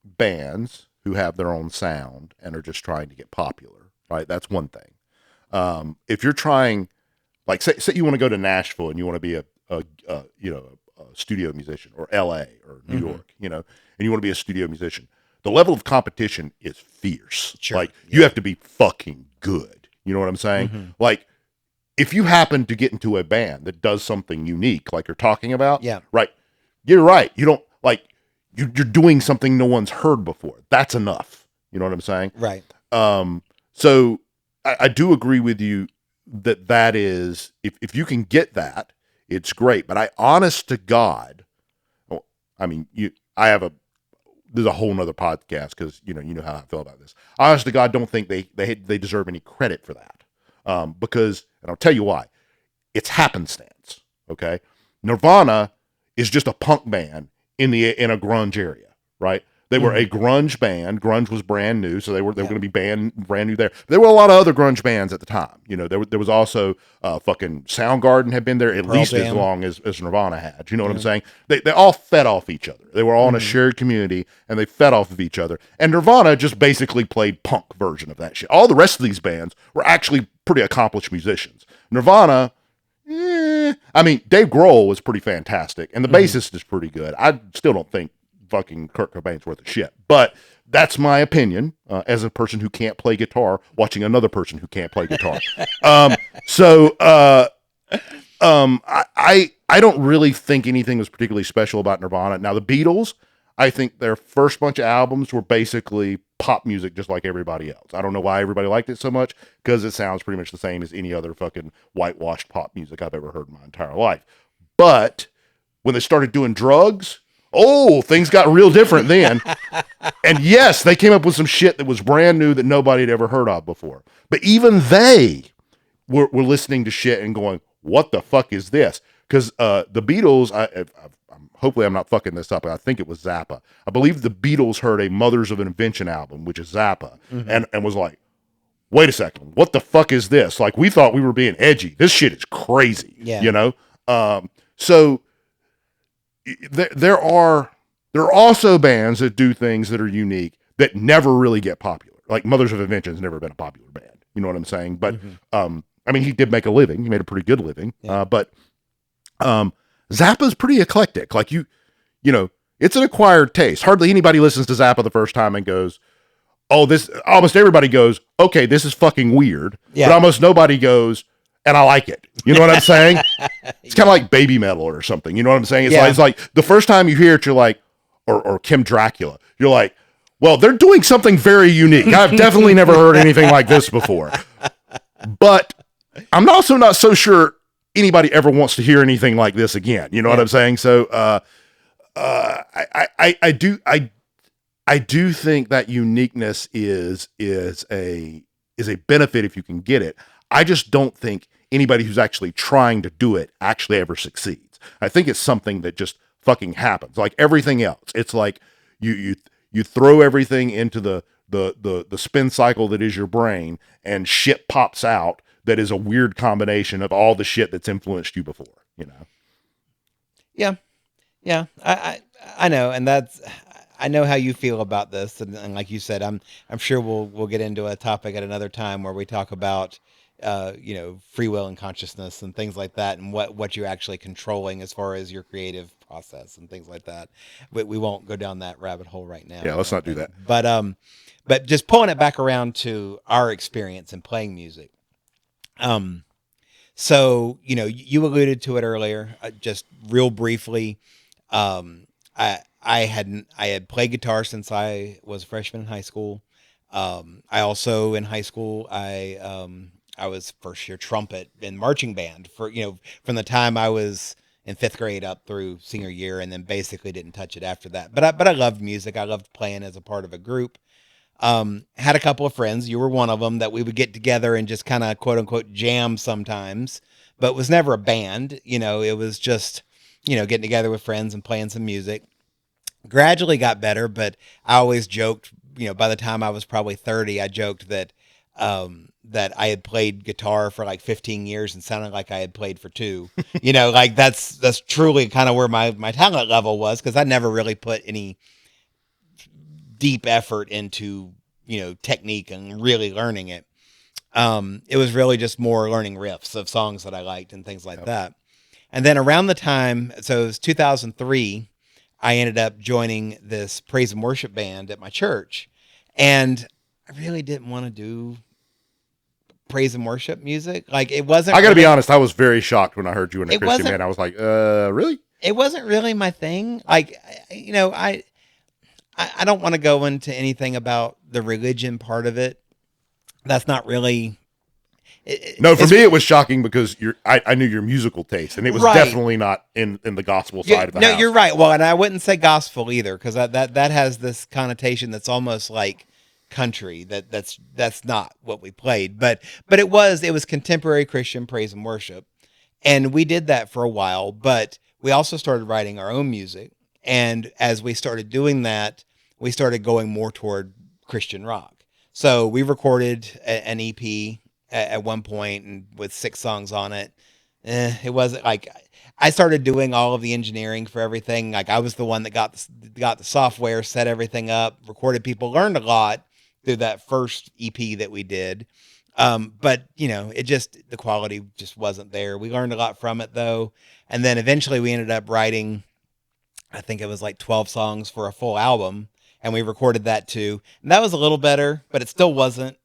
bands who have their own sound and are just trying to get popular. Right, that's one thing. If you're trying, like, say you want to go to Nashville and you want to be a studio musician, or L.A. or New York, and you want to be a studio musician, the level of competition is fierce. Sure. Like, you have to be fucking good. You know what I'm saying? Mm-hmm. Like, if you happen to get into a band that does something unique, like you're talking about, yeah, right, you're right. You don't like you're doing something no one's heard before. That's enough. You know what I'm saying? Right. So I do agree with you that is, if you can get that, it's great. But I, honest to God, there's a whole nother podcast because you know how I feel about this. Honest to God, don't think they deserve any credit for that, because, and I'll tell you why. It's happenstance. Okay, Nirvana is just a punk band in a grunge area, right? They were a grunge band. Grunge was brand new, so they were going to be brand new there. There were a lot of other grunge bands at the time. There was also fucking Soundgarden had been there at least as long as Nirvana had. You know what I'm saying? They all fed off each other. They were all in a shared community, and they fed off of each other. And Nirvana just basically played punk version of that shit. All the rest of these bands were actually pretty accomplished musicians. Nirvana, Dave Grohl was pretty fantastic, and the bassist is pretty good. I still don't think fucking Kurt Cobain's worth of shit, but that's my opinion as a person who can't play guitar watching another person who can't play guitar. I don't really think anything was particularly special about Nirvana. Now the Beatles, I think their first bunch of albums were basically pop music just like everybody else. I don't know why everybody liked it so much, because it sounds pretty much the same as any other fucking whitewashed pop music I've ever heard in my entire life. But when they started doing drugs, things got real different then. And yes, they came up with some shit that was brand new that nobody had ever heard of before. But even they were listening to shit and going, what the fuck is this? Because the Beatles, hopefully I'm not fucking this up, I think it was Zappa. I believe the Beatles heard a Mothers of Invention album, which is Zappa, and was like, wait a second, what the fuck is this? Like, we thought we were being edgy. This shit is crazy. Yeah. So there are also bands that do things that are unique that never really get popular. Like Mothers of Invention has never been a popular band. You know what I'm saying? But he did make a living. He made a pretty good living. Yeah. But Zappa's pretty eclectic. Like it's an acquired taste. Hardly anybody listens to Zappa the first time and goes, almost everybody goes, okay, this is fucking weird. Yeah. But almost nobody goes, and I like it. You know what I'm saying? It's kind of like baby metal or something. You know what I'm saying? It's like the first time you hear it, you're like, or Kim Dracula, you're like, Well, they're doing something very unique. I've definitely never heard anything like this before. But I'm also not so sure anybody ever wants to hear anything like this again. You know what I'm saying? So I do think that uniqueness is a benefit if you can get it. I just don't think anybody who's actually trying to do it actually ever succeeds. I think it's something that just fucking happens. Like everything else. It's like you throw everything into the spin cycle that is your brain, and shit pops out that is a weird combination of all the shit that's influenced you before, you know? Yeah. I know. And I know how you feel about this. And like you said, I'm sure we'll get into a topic at another time where we talk about, free will and consciousness and things like that, and what you're actually controlling as far as your creative process and things like that. We won't go down that rabbit hole right now. Yeah, let's not do that. But just pulling it back around to our experience in playing music. So, you alluded to it earlier, just real briefly. I had played guitar since I was a freshman in high school. I also in high school, I was first year trumpet in marching band for, from the time I was in fifth grade up through senior year, and then basically didn't touch it after that. But I loved music. I loved playing as a part of a group. Had a couple of friends, you were one of them, that we would get together and just kind of quote unquote jam sometimes, but it was never a band. It was just, getting together with friends and playing some music. Gradually got better, but I always joked, by the time I was probably 30, I joked that I had played guitar for like 15 years and sounded like I had played for 2. Like that's truly kind of where my talent level was, because I never really put any deep effort into, technique and really learning it. It was really just more learning riffs of songs that I liked and things like that. And then around the time, so it was 2003, I ended up joining this praise and worship band at my church. And I really didn't want to do praise and worship music. Like it wasn't. I got to be honest, I was very shocked when I heard you in a Christian band. I was like, really? It wasn't really my thing. Like, I don't want to go into anything about the religion part of it. That's not really. For me, it was shocking because I knew your musical taste, and it was definitely not in the gospel side of the house. No, you're right. Well, and I wouldn't say gospel either, because that has this connotation that's almost like country. That's not what we played, but it was contemporary Christian praise and worship, and we did that for a while. But we also started writing our own music, and as we started doing that, we started going more toward Christian rock. So we recorded an EP at one point, and with 6 songs on it. It wasn't like I started doing all of the engineering for everything. Like I was the one that got the software, set everything up, recorded people, learned a lot through that first EP that we did. But the quality just wasn't there. We learned a lot from it though. And then eventually we ended up writing, I think it was like 12 songs for a full album, and we recorded that too. And that was a little better, but it still wasn't,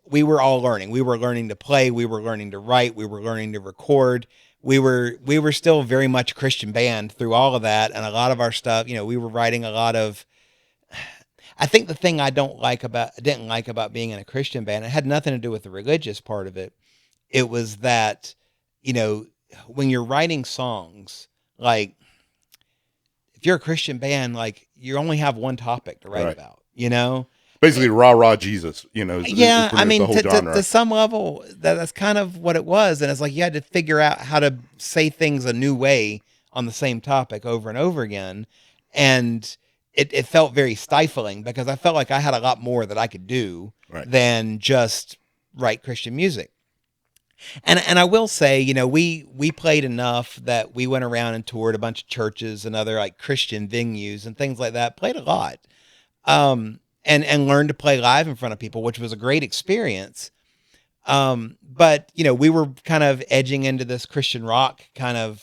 we were all learning. We were learning to play. We were learning to write. We were learning to record. We were still very much a Christian band through all of that. And a lot of our stuff, we were writing a lot of, I think the thing I didn't like about being in a Christian band, it had nothing to do with the religious part of it. It was that, when you're writing songs, like if you're a Christian band, like you only have one topic to write about, Basically, rah Jesus, Yeah, I mean, the whole genre. To some level, that's kind of what it was, and it's like you had to figure out how to say things a new way on the same topic over and over again, and it felt very stifling because I felt like I had a lot more that I could do than just write Christian music. And I will say, we played enough that we went around and toured a bunch of churches and other like Christian venues and things like that. Played a lot. And learned to play live in front of people, which was a great experience. But, we were kind of edging into this Christian rock kind of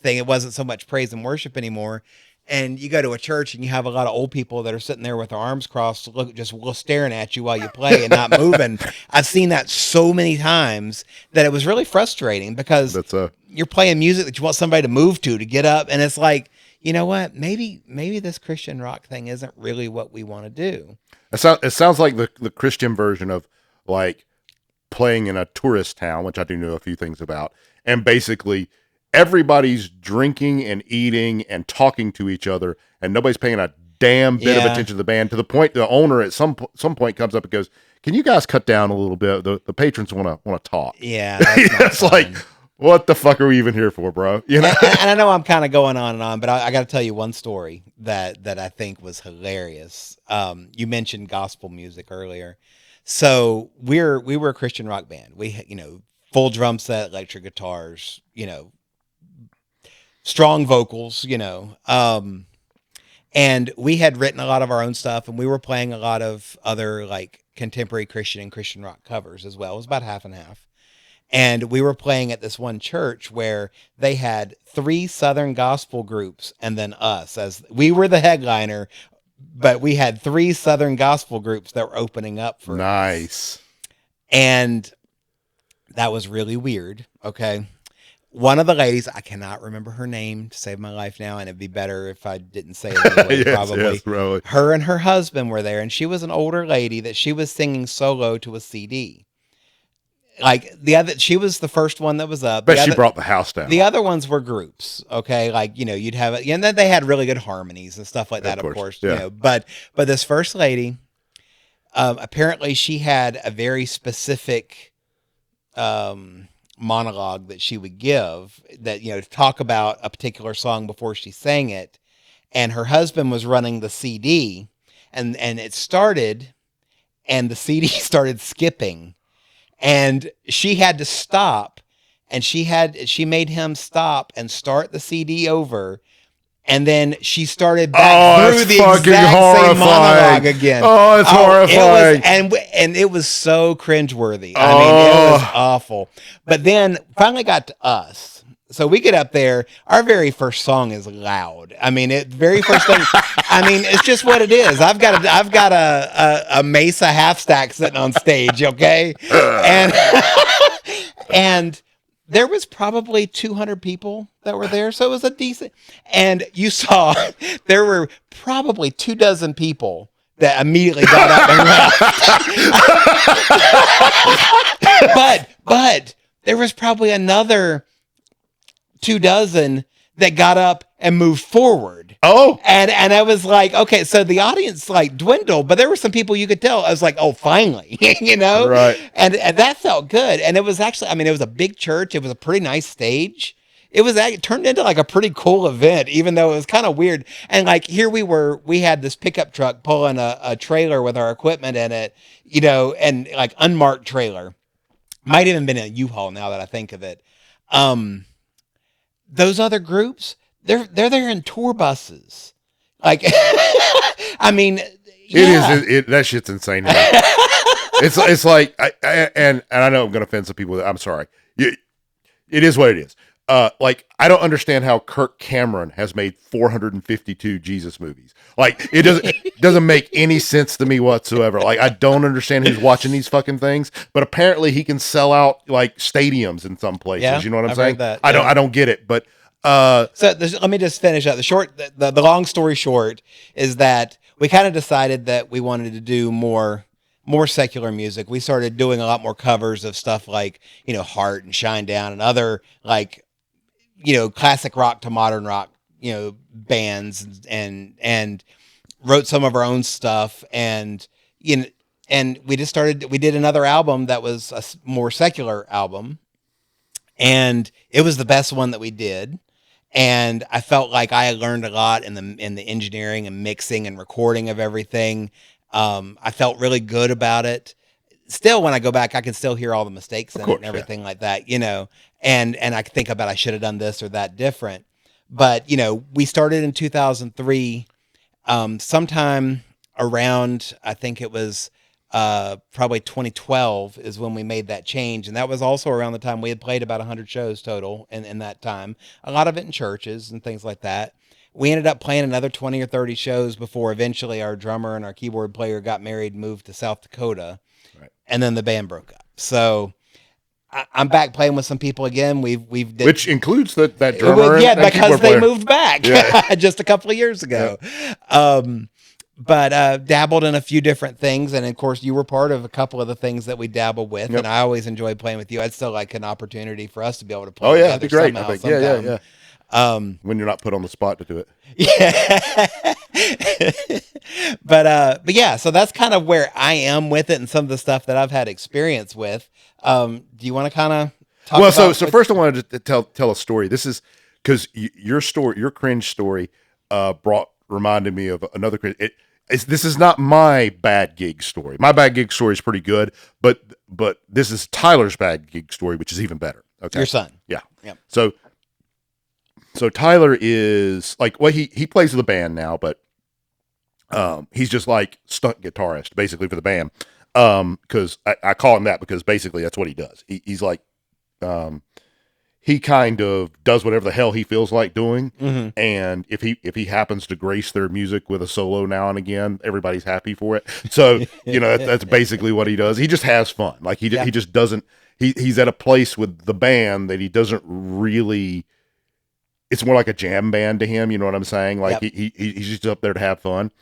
thing. It wasn't so much praise and worship anymore. And you go to a church and you have a lot of old people that are sitting there with their arms crossed, just staring at you while you play and not moving. I've seen that so many times that it was really frustrating because you're playing music that you want somebody to move to get up. And it's like, you know what? Maybe this Christian rock thing isn't really what we want to do. It sounds like the Christian version of like playing in a tourist town, which I do know a few things about, and basically everybody's drinking and eating and talking to each other, and nobody's paying a damn bit of attention to the band, to the point the owner at some point comes up and goes, "Can you guys cut down a little bit? The patrons want to talk." Yeah, that's it's like, what the fuck are we even here for, bro? You know. And I know I'm kind of going on and on, but I got to tell you one story that I think was hilarious. You mentioned gospel music earlier, so we were a Christian rock band. We full drum set, electric guitars, strong vocals, and we had written a lot of our own stuff, and we were playing a lot of other like contemporary Christian and Christian rock covers as well. It was about half and half. And we were playing at this one church where they had 3 Southern gospel groups and then us, as we were the headliner, but we had 3 Southern gospel groups that were opening up for us. Nice. And that was really weird. Okay. One of the ladies, I cannot remember her name to save my life now, and it'd be better if I didn't say it anyway, yes, probably. Her and her husband were there, and she was an older lady that she was singing solo to a CD. Like she was the first one that was up. But she brought the house down. The other ones were groups. Okay. Like, you'd have it. And then they had really good harmonies and stuff like that, of course. Yeah. But this first lady, apparently she had a very specific, monologue that she would give that, to talk about a particular song before she sang it. And her husband was running the CD and it started and the CD started skipping. And she had to stop, and she made him stop and start the CD over, and then she started back through the exact same monologue again. Oh, it's horrifying. And it was so cringeworthy. I mean, it was awful. But then finally got to us. So we get up there. Our very first song is loud. I mean, very first thing. I mean, it's just what it is. I've got a Mesa half stack sitting on stage. Okay, and there was probably 200 people that were there, so it was a decent. And you saw there were probably 24 people that immediately got up and left. but there was probably another 24 that got up and moved forward. Oh. And I was like, okay, so the audience like dwindled, but there were some people you could tell. I was like, oh, finally, Right. And that felt good. And it was actually, I mean, it was a big church. It was a pretty nice stage. It turned into like a pretty cool event, even though it was kind of weird. And like here we had this pickup truck pulling a trailer with our equipment in it, and like unmarked trailer. Might even been a U-Haul now that I think of it. Those other groups, they're there in tour buses. Like, I mean, yeah. It is. That shit's insane. It's like, and I know I'm going to offend some people. I'm sorry. It is what it is. Like, I don't understand how Kirk Cameron has made 452 Jesus movies. Like, it doesn't make any sense to me whatsoever. Like, I don't understand who's watching these fucking things, but apparently he can sell out like stadiums in some places. Yeah, you know what I'm I've saying? heard that, I don't get it, but let me just finish up. The long story short is that we kind of decided that we wanted to do more secular music. We started doing a lot more covers of stuff like, Heart and Shine Down and other like, classic rock to modern rock, bands and wrote some of our own stuff. And, and we did another album that was a more secular album. And it was the best one that we did. And I felt like I had learned a lot in the engineering and mixing and recording of everything. I felt really good about it. Still, when I go back, I can still hear all the mistakes in it and everything like that, and I think about I should have done this or that different. But, we started in 2003, sometime around, I think it was probably 2012 is when we made that change. And that was also around the time we had played about 100 shows total in that time, a lot of it in churches and things like that. We ended up playing another 20 or 30 shows before eventually our drummer and our keyboard player got married and moved to South Dakota. Right. And then the band broke up. So I'm back playing with some people again. Which includes that drummer. Yeah, and because keyboard they player. moved back just a couple of years ago. But dabbled in a few different things, and of course, you were part of a couple of the things that we dabbled with. Yep. And I always enjoyed playing with you. I'd still like an opportunity for us to be able to play. Oh yeah, together it'd be great. somehow, I think. Yeah. sometime. When you're not put on the spot to do it. Yeah. But yeah, so that's kind of where I am with it and some of the stuff that I've had experience with. Do you want to kind of talk Well, about so first I wanted to tell a story. This is because your story, your cringe story, reminded me of another cringe. This is not my bad gig story. My bad gig story is pretty good, but this is Tyler's bad gig story, which is even better. Okay, your son? Yeah. Yep. So Tyler is like, well, he plays with the band now, but he's just like stunt guitarist basically for the band. Because I call him that because basically that's what he does. He's like, he kind of does whatever the hell he feels like doing, and if he happens to grace their music with a solo now and again, everybody's happy for it. So that's basically what he does. He just has fun. Like he just doesn't. He's at a place with the band that he doesn't really. It's more like a jam band to him. You know what I'm saying? Like he's just up there to have fun.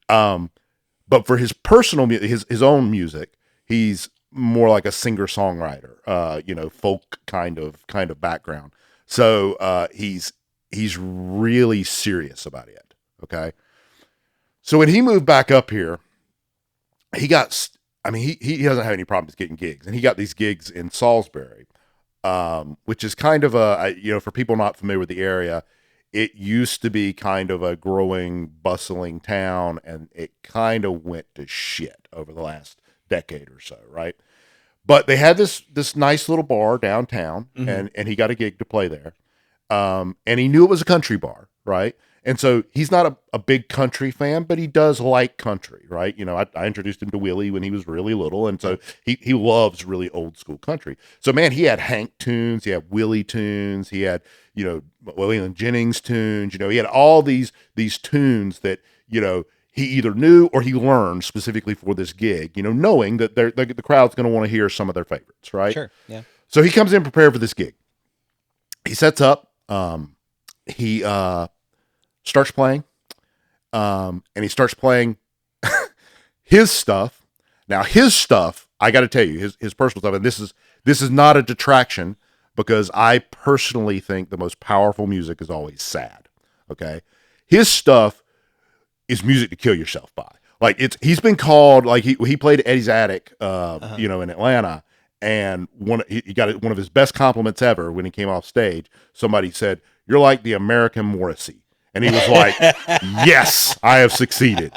But for his personal his own music, he's more like a singer-songwriter, folk kind of background. So he's really serious about it. Okay. So when he moved back up here, he doesn't have any problems getting gigs, and he got these gigs in Salisbury, which is kind of for people not familiar with the area, it used to be kind of a growing, bustling town, and it kind of went to shit over the last decade or so, right? But they had this nice little bar downtown, and he got a gig to play there. And he knew it was a country bar, right? And so he's not a big country fan, but he does like country, right? I introduced him to Willie when he was really little, and so he loves really old school country. So man, he had Hank tunes, he had Willie tunes, he had Waylon Jennings tunes. He had all these tunes that he either knew or he learned specifically for this gig. Knowing that the crowd's going to want to hear some of their favorites, right? Sure. Yeah. So he comes in prepared for this gig. He sets up. He starts playing, and he starts playing his stuff. Now, his stuff, I got to tell you, his personal stuff, and this is not a detraction, because I personally think the most powerful music is always sad. Okay, his stuff is music to kill yourself by. Like he's been called, like he played at Eddie's Attic, in Atlanta, and he got one of his best compliments ever when he came off stage. Somebody said, "You're like the American Morrissey." And he was like, "Yes, I have succeeded."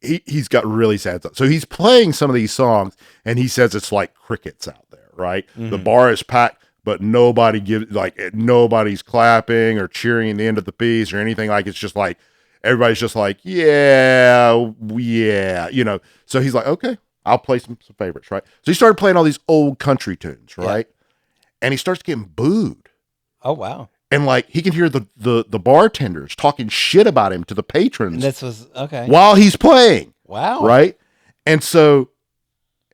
He's got really sad stuff. So he's playing some of these songs, and he says it's like crickets out there, right? The bar is packed, but nobody's clapping or cheering the end of the piece or anything. Like it's just like everybody's just like, yeah. So he's like, okay, I'll play some favorites, right? So he started playing all these old country tunes, right? And he starts getting booed. Oh, wow. And like he can hear the bartenders talking shit about him to the patrons. This was okay while he's playing. Wow. Right. And so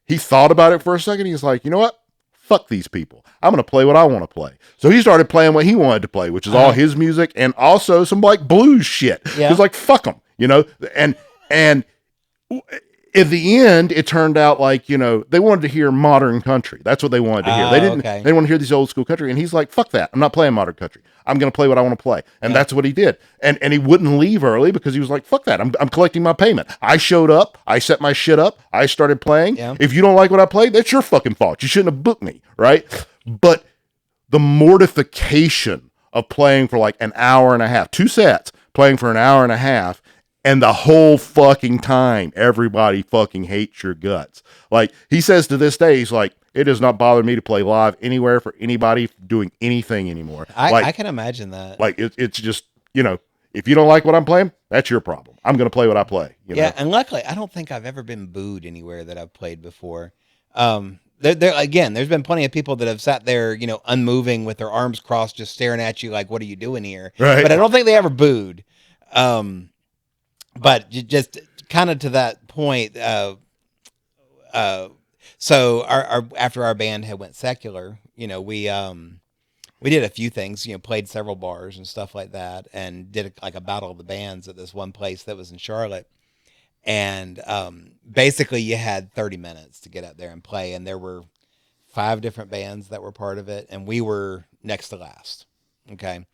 he thought about it for a second. He's like, you know what? Fuck these people. I'm going to play what I want to play. So he started playing what he wanted to play, which is all his music and also some like blues shit. He was like, fuck them, and at the end, it turned out like, they wanted to hear modern country. That's what they wanted to hear. They didn't want to hear these old school country. And he's like, fuck that. I'm not playing modern country. I'm going to play what I want to play. And that's what he did. And he wouldn't leave early because he was like, fuck that. I'm collecting my payment. I showed up. I set my shit up. I started playing. Yeah. If you don't like what I played, that's your fucking fault. You shouldn't have booked me. Right. But the mortification of playing for like an hour and a half, 2 sets, playing for an hour and a half, and the whole fucking time, everybody fucking hates your guts. Like, he says to this day, he's like, it does not bother me to play live anywhere for anybody doing anything anymore. I can imagine that. Like, it's just, if you don't like what I'm playing, that's your problem. I'm going to play what I play. And luckily, I don't think I've ever been booed anywhere that I've played before. There's been plenty of people that have sat there, unmoving with their arms crossed, just staring at you like, what are you doing here? Right. But I don't think they ever booed. But just kind of to that point, So our after our band had went secular, we did a few things, played several bars and stuff like that, and did like a battle of the bands at this one place that was in Charlotte. And basically, you had 30 minutes to get up there and play, and there were 5 different bands that were part of it, and we were next to last. Okay.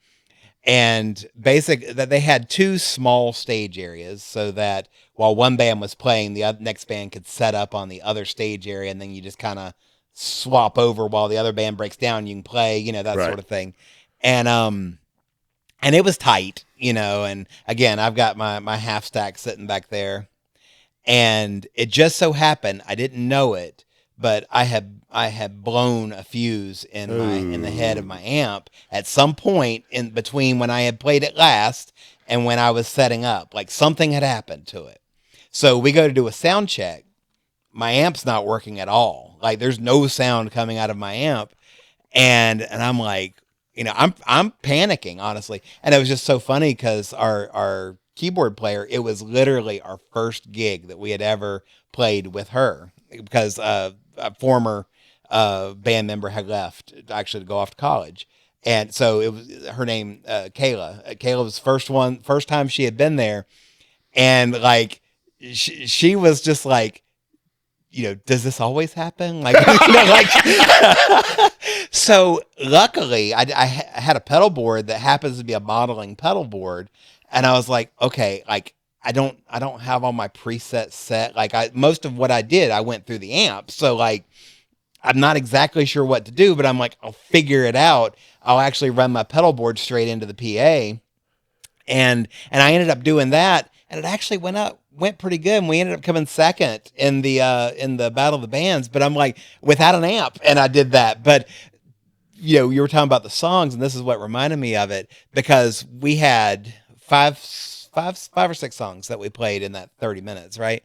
And that they had 2 small stage areas so that while one band was playing, the next band could set up on the other stage area, and then you just kind of swap over while the other band breaks down. You can play, that Right. sort of thing. And it was tight, and again, I've got my half stack sitting back there, and it just so happened, I didn't know it, but I had blown a fuse in the head of my amp at some point in between when I had played it last and when I was setting up. Like something had happened to it. So we go to do a sound check. My amp's not working at all. Like there's no sound coming out of my amp. And I'm like, I'm panicking, honestly. And it was just so funny because our keyboard player, it was literally our first gig that we had ever played with her because a former band member had left actually to go off to college. And so it was her name, Kayla. Kayla was first time she had been there. And like, she was just like, does this always happen? Like, so luckily I had a pedal board that happens to be a modeling pedal board. And I was like, okay, like I don't have all my presets set. Like most of what I did, I went through the amp. So like, I'm not exactly sure what to do, but I'm like, I'll figure it out. I'll actually run my pedal board straight into the PA. And I ended up doing that, and it actually went pretty good. And we ended up coming second in the Battle of the Bands, but I'm like without an amp, and I did that. But you were talking about the songs, and this is what reminded me of it, because we had five or six songs that we played in that 30 minutes, right?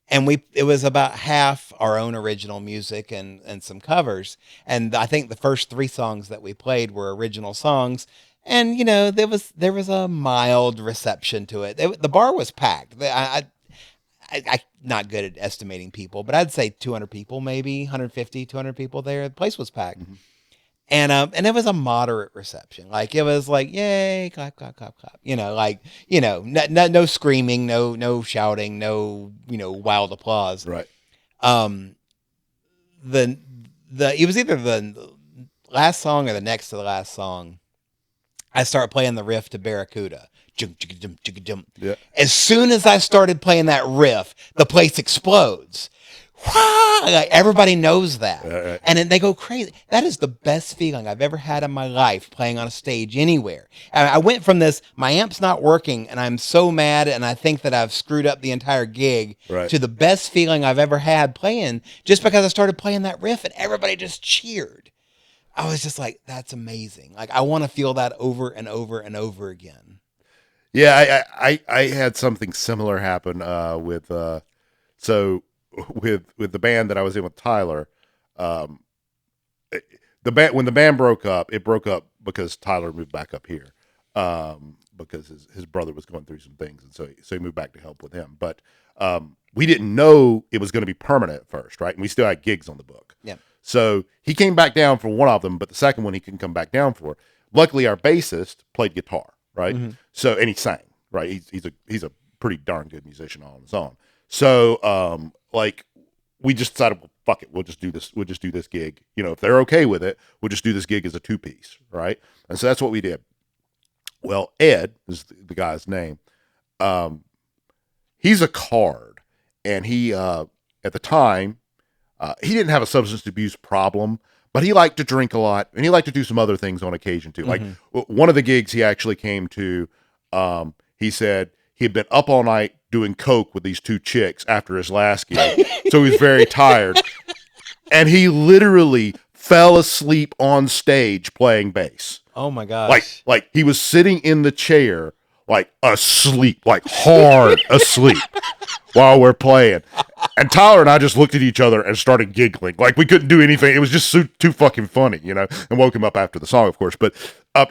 And it was about half our own original music and some covers. And I think the first 3 songs that we played were original songs. And there was a mild reception to it. The bar was packed. I'm not good at estimating people, but I'd say 200 people, maybe 150, 200 people there. The place was packed. Mm-hmm. And it was a moderate reception. Like it was like, yay, clap, clap, clap, clap. No screaming, no shouting, no, wild applause. Right. It was either the last song or the next to the last song. I start playing the riff to Barracuda. Yeah. As soon as I started playing that riff, the place explodes. Like everybody knows that. Right. And then they go crazy. That is the best feeling I've ever had in my life playing on a stage anywhere. I went from this, my amp's not working, and I'm so mad, and I think that I've screwed up the entire gig, right, to the best feeling I've ever had playing, just because I started playing that riff and everybody just cheered. I was just like, that's amazing. Like, I want to feel that over and over and over again. Yeah, I had something similar happen with the band that I was in with Tyler. The band, when the band broke up, it broke up because Tyler moved back up here because his brother was going through some things, and so he moved back to help with him. But we didn't know it was going to be permanent at first, right? And we still had gigs on the book. Yeah. So he came back down for one of them, but the second one he couldn't come back down for. Luckily, our bassist played guitar, right? Mm-hmm. So, and he sang, right? He's a pretty darn good musician on his own. So, we just decided, well, fuck it, we'll just do this. We'll just do this gig. If they're okay with it, we'll just do this gig as a 2-piece, right? And so that's what we did. Well, Ed is the guy's name. He's a card, and he at the time. He didn't have a substance abuse problem, but he liked to drink a lot, and he liked to do some other things on occasion too. Mm-hmm. Like one of the gigs he actually came to, he said he had been up all night doing coke with these 2 chicks after his last gig, so he was very tired, and he literally fell asleep on stage playing bass. Oh my gosh! Like he was sitting in the chair, like asleep, like hard asleep, while we're playing. And Tyler and I just looked at each other and started giggling. Like we couldn't do anything. It was just too fucking funny, and woke him up after the song, of course. But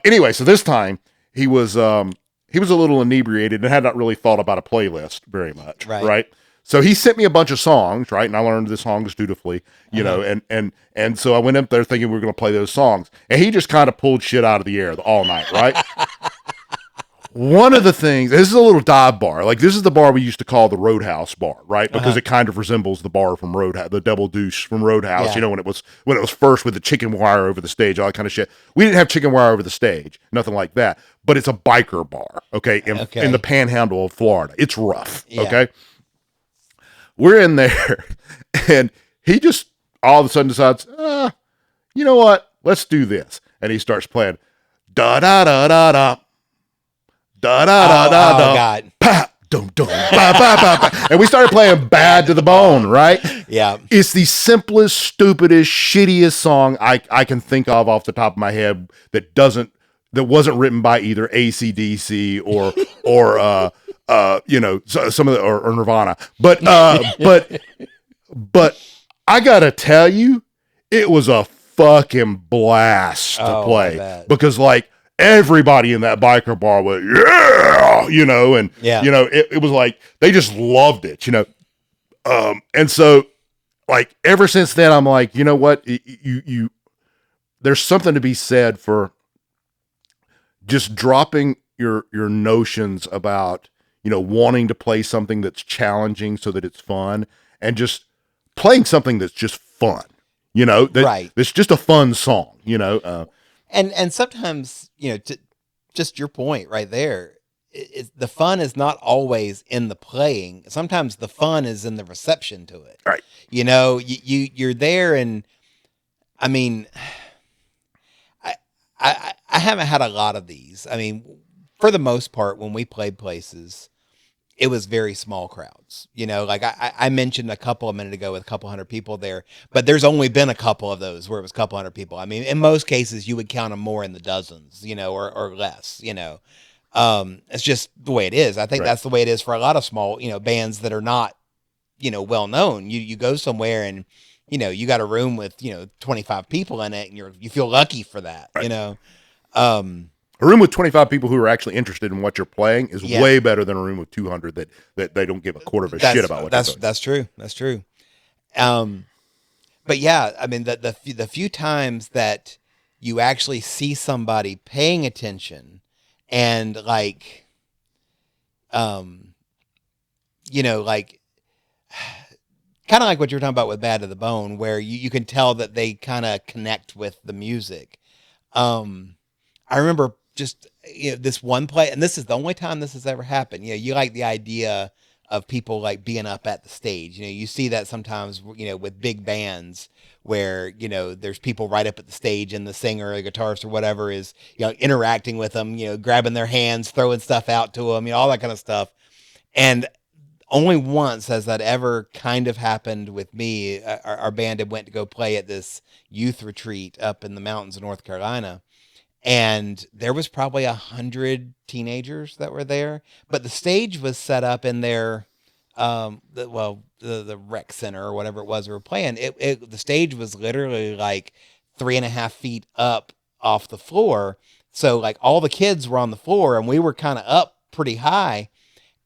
anyway, so this time he was a little inebriated and had not really thought about a playlist very much. Right? So he sent me a bunch of songs, right? And I learned the songs dutifully, you know, and so I went up there thinking we were going to play those songs. And he just kind of pulled shit out of the air all night, right? One of the things, this is a little dive bar. Like, this is the bar we used to call the Roadhouse bar, right? Because it kind of resembles the bar from Roadhouse, the Double Deuce from Roadhouse, Yeah. you know, when it was first with the chicken wire over the stage, all that kind of shit. We didn't have chicken wire over the stage, nothing like that. But it's a biker bar, okay? In the panhandle of Florida. It's rough, okay? We're in there, and he just all of a sudden decides, you know what? Let's do this. And he starts playing da-da-da-da-da. Da-da-da-da-da. God. Pa, dum, dum, ba, ba, ba, ba. And we started playing Bad to the Bone, right? Yeah. It's the simplest, stupidest, shittiest song I can think of off the top of my head that wasn't written by either AC/DC or you know, some of the or Nirvana. But I gotta tell you, it was a fucking blast to play because like everybody in that biker bar was, yeah, you know, and you know, it was like they just loved it, you know. And so like ever since then, I'm like, you know what, you there's something to be said for just dropping your notions about, you know, wanting to play something that's challenging so that it's fun, and just playing something that's just fun, you know, that's just a fun song, you know. And sometimes, you know, just your point right there, the fun is not always in the playing. Sometimes the fun is in the reception to it. Right. You know, you're there, and I mean, I haven't had a lot of these. I mean, for the most part, when we played places, it was very small crowds. You know, like I mentioned a couple a minute ago with a couple hundred people there, but there's only been a couple of those where it was a couple hundred people. I mean, in most cases, you would count them more in the dozens, you know, or less, you know. It's just the way it is. I think that's the way it is for a lot of small, you know, bands that are not, you know, well known. You go somewhere and, you know, you got a room with, you know, 25 people in it, and you feel lucky for that, you know. A room with 25 people who are actually interested in what you're playing is way better than a room with 200 that they don't give a quarter of a shit about what you're doing. That's true. That's true. But yeah, I mean, the few times that you actually see somebody paying attention and like, you know, like kind of like what you were talking about with Bad to the Bone, where you can tell that they kind of connect with the music. I remember just, you know, this one play, and this is the only time this has ever happened. You know, you like the idea of people like being up at the stage. You know, you see that sometimes, you know, with big bands where, you know, there's people right up at the stage and the singer or the guitarist or whatever is, you know, interacting with them, you know, grabbing their hands, throwing stuff out to them, you know, all that kind of stuff. And only once has that ever kind of happened with me. Our band had went to go play at this youth retreat up in the mountains of North Carolina. And there was probably 100 teenagers that were there, but the stage was set up in their, the rec center or whatever it was we were playing. The stage was literally like 3.5 feet up off the floor. So like all the kids were on the floor and we were kind of up pretty high.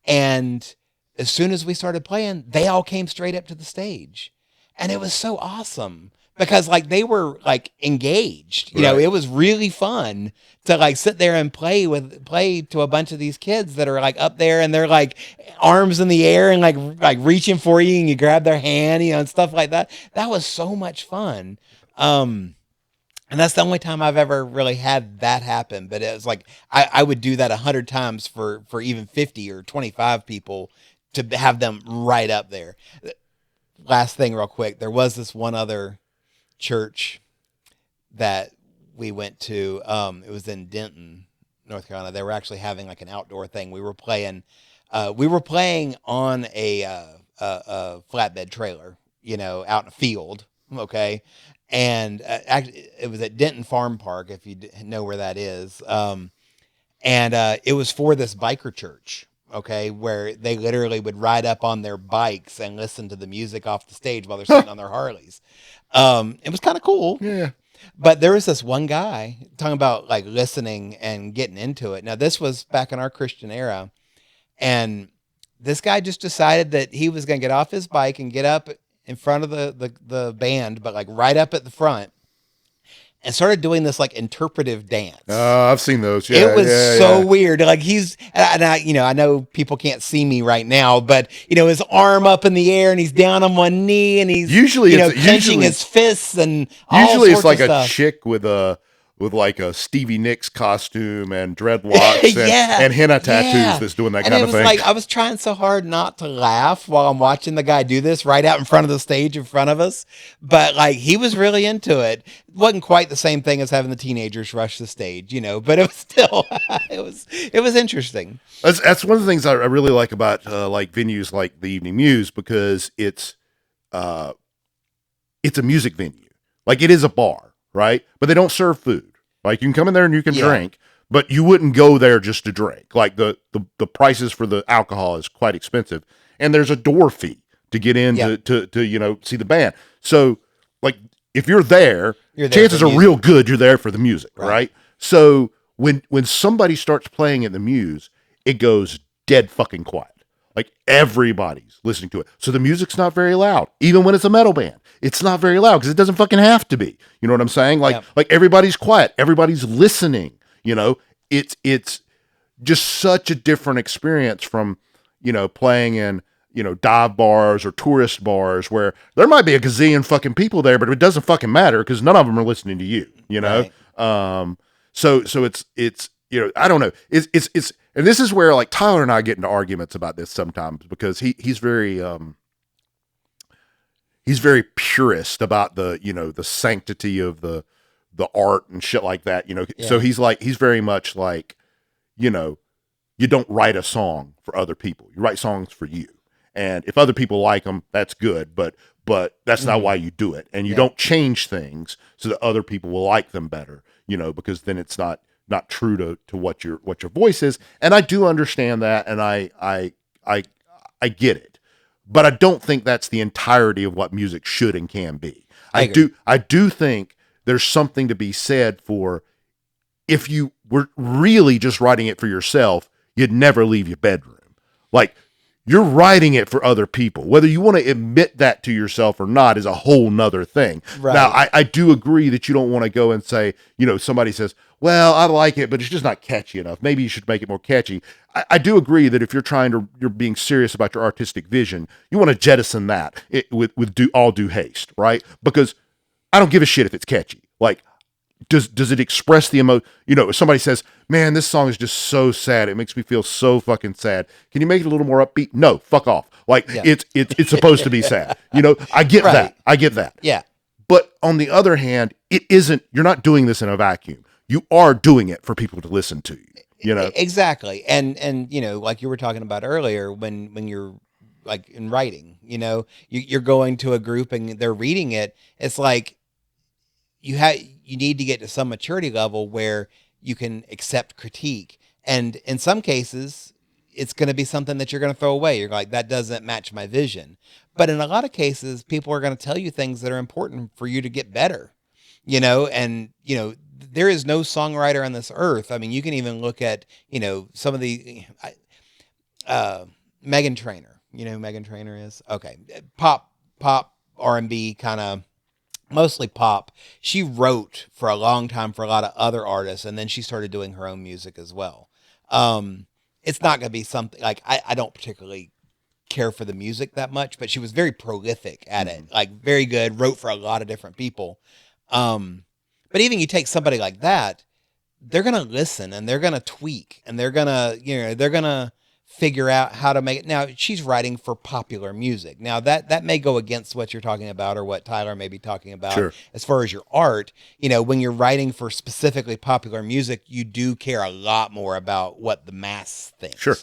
And as soon as we started playing, they all came straight up to the stage, and it was so awesome. Because like they were like engaged, you know, it was really fun to like sit there and play to a bunch of these kids that are like up there and they're like arms in the air and like reaching for you and you grab their hand, you know, and stuff like that. That was so much fun. And that's the only time I've ever really had that happen. But it was like, I would do that 100 times for even 50 or 25 people to have them right up there. Last thing real quick. There was this one other church that we went to. It was in Denton, North Carolina. They were actually having like an outdoor thing. We were playing on a flatbed trailer, you know, out in a field. Okay. And actually, it was at Denton Farm Park, if you know where that is. And it was for this biker church. Okay, where they literally would ride up on their bikes and listen to the music off the stage while they're sitting on their Harleys. It was kind of cool. Yeah. But there was this one guy talking about like listening and getting into it. Now, this was back in our Christian era, and this guy just decided that he was going to get off his bike and get up in front of the band, but like right up at the front, and started doing this like interpretive dance. I've seen those. Yeah, it was yeah, so yeah. weird. Like and I, I know people can't see me right now, but his arm up in the air and he's down on one knee and he's clenching his fists and all usually sorts it's like of a stuff. chick with like a Stevie Nicks costume and dreadlocks Yeah, and henna tattoos yeah. that's doing that And kind it of was thing. like I was trying so hard not to laugh while I'm watching the guy do this right out in front of the stage in front of us, but like he was really into it. It wasn't quite the same thing as having the teenagers rush the stage, but it was still it was interesting. That's one of the things I really like about like venues like the Evening Muse, because it's a music venue. Like it is a bar, right? But they don't serve food. Like you can come in there and you can drink, but you wouldn't go there just to drink. Like the prices for the alcohol is quite expensive, and there's a door fee to get in to see the band. So like if you're there chances are real good you're there for the music, right? So when somebody starts playing at the Muse, it goes dead fucking quiet. Like everybody's listening to it. So the music's not very loud. Even when it's a metal band, it's not very loud because it doesn't fucking have to be. You know what I'm saying? Like everybody's quiet. Everybody's listening. It's just such a different experience from, playing in, dive bars or tourist bars where there might be a gazillion fucking people there, but it doesn't fucking matter because none of them are listening to you, Right. So it's, I don't know. It's, and this is where like Tyler and I get into arguments about this sometimes because he's very purist about the sanctity of the art and shit like that, So he's very much like, you don't write a song for other people. You write songs for you. And if other people like them, that's good, but that's not why you do it. And you don't change things so that other people will like them better, because then it's not true to what your voice is. And I do understand that, and I get it. But I don't think that's the entirety of what music should and can be. I do think there's something to be said for, if you were really just writing it for yourself, you'd never leave your bedroom. Like, you're writing it for other people. Whether you want to admit that to yourself or not is a whole nother thing. Right. Now, I do agree that you don't want to go and say, somebody says, well, I like it, but it's just not catchy enough. Maybe you should make it more catchy. I do agree that if you're being serious about your artistic vision, you want to jettison that with all due haste, right? Because I don't give a shit if it's catchy. Like, does it express the emotion? If somebody says, man, this song is just so sad, it makes me feel so fucking sad, can you make it a little more upbeat? No, fuck off. Like, it's supposed to be sad. I get that. Yeah. But on the other hand, you're not doing this in a vacuum. You are doing it for people to listen to you. Exactly. And like you were talking about earlier, when you're like in writing, you're going to a group and they're reading it. It's like you need to get to some maturity level where you can accept critique. And in some cases, it's going to be something that you're going to throw away. You're like, that doesn't match my vision. But in a lot of cases, people are going to tell you things that are important for you to get better, and, there is no songwriter on this earth. I mean, you can even look at, some of the, Meghan Trainor, who Meghan Trainor is? Okay. Pop R&B kind of, mostly pop. She wrote for a long time for a lot of other artists, and then she started doing her own music as well. It's not going to be something like, I don't particularly care for the music that much, but she was very prolific at it, like very good, wrote for a lot of different people. But even you take somebody like that, they're going to listen and they're going to tweak and they're going to figure out how to make it. Now, she's writing for popular music. Now, that may go against what you're talking about or what Tyler may be talking about. Sure. As far as your art. When you're writing for specifically popular music, you do care a lot more about what the mass thinks. Sure.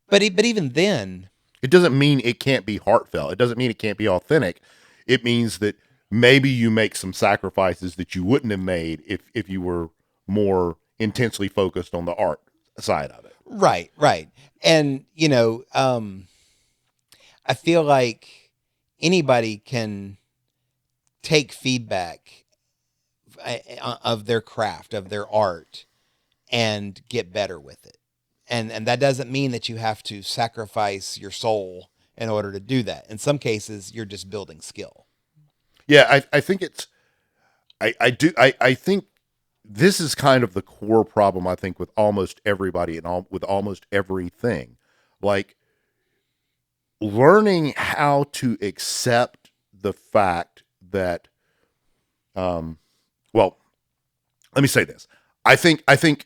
But even then, it doesn't mean it can't be heartfelt. It doesn't mean it can't be authentic. It means that maybe you make some sacrifices that you wouldn't have made if you were more intensely focused on the art side of it. Right. And, I feel like anybody can take feedback of their craft, of their art, and get better with it. And that doesn't mean that you have to sacrifice your soul in order to do that. In some cases, you're just building skill. Yeah, I think it's I think this is kind of the core problem, I think, with almost everybody and with almost everything. Like learning how to accept the fact that well, let me say this. I think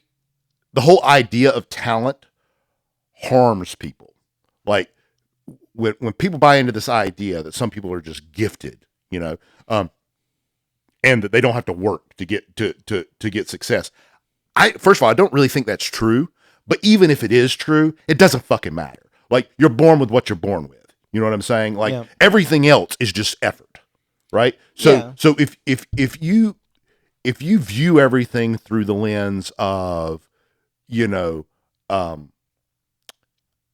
the whole idea of talent harms people. Like when people buy into this idea that some people are just gifted, and that they don't have to work to get to get success. First of all, I don't really think that's true. But even if it is true, it doesn't fucking matter. Like you're born with what you're born with. You know what I'm saying? Like everything else is just effort, right? So if you view everything through the lens of,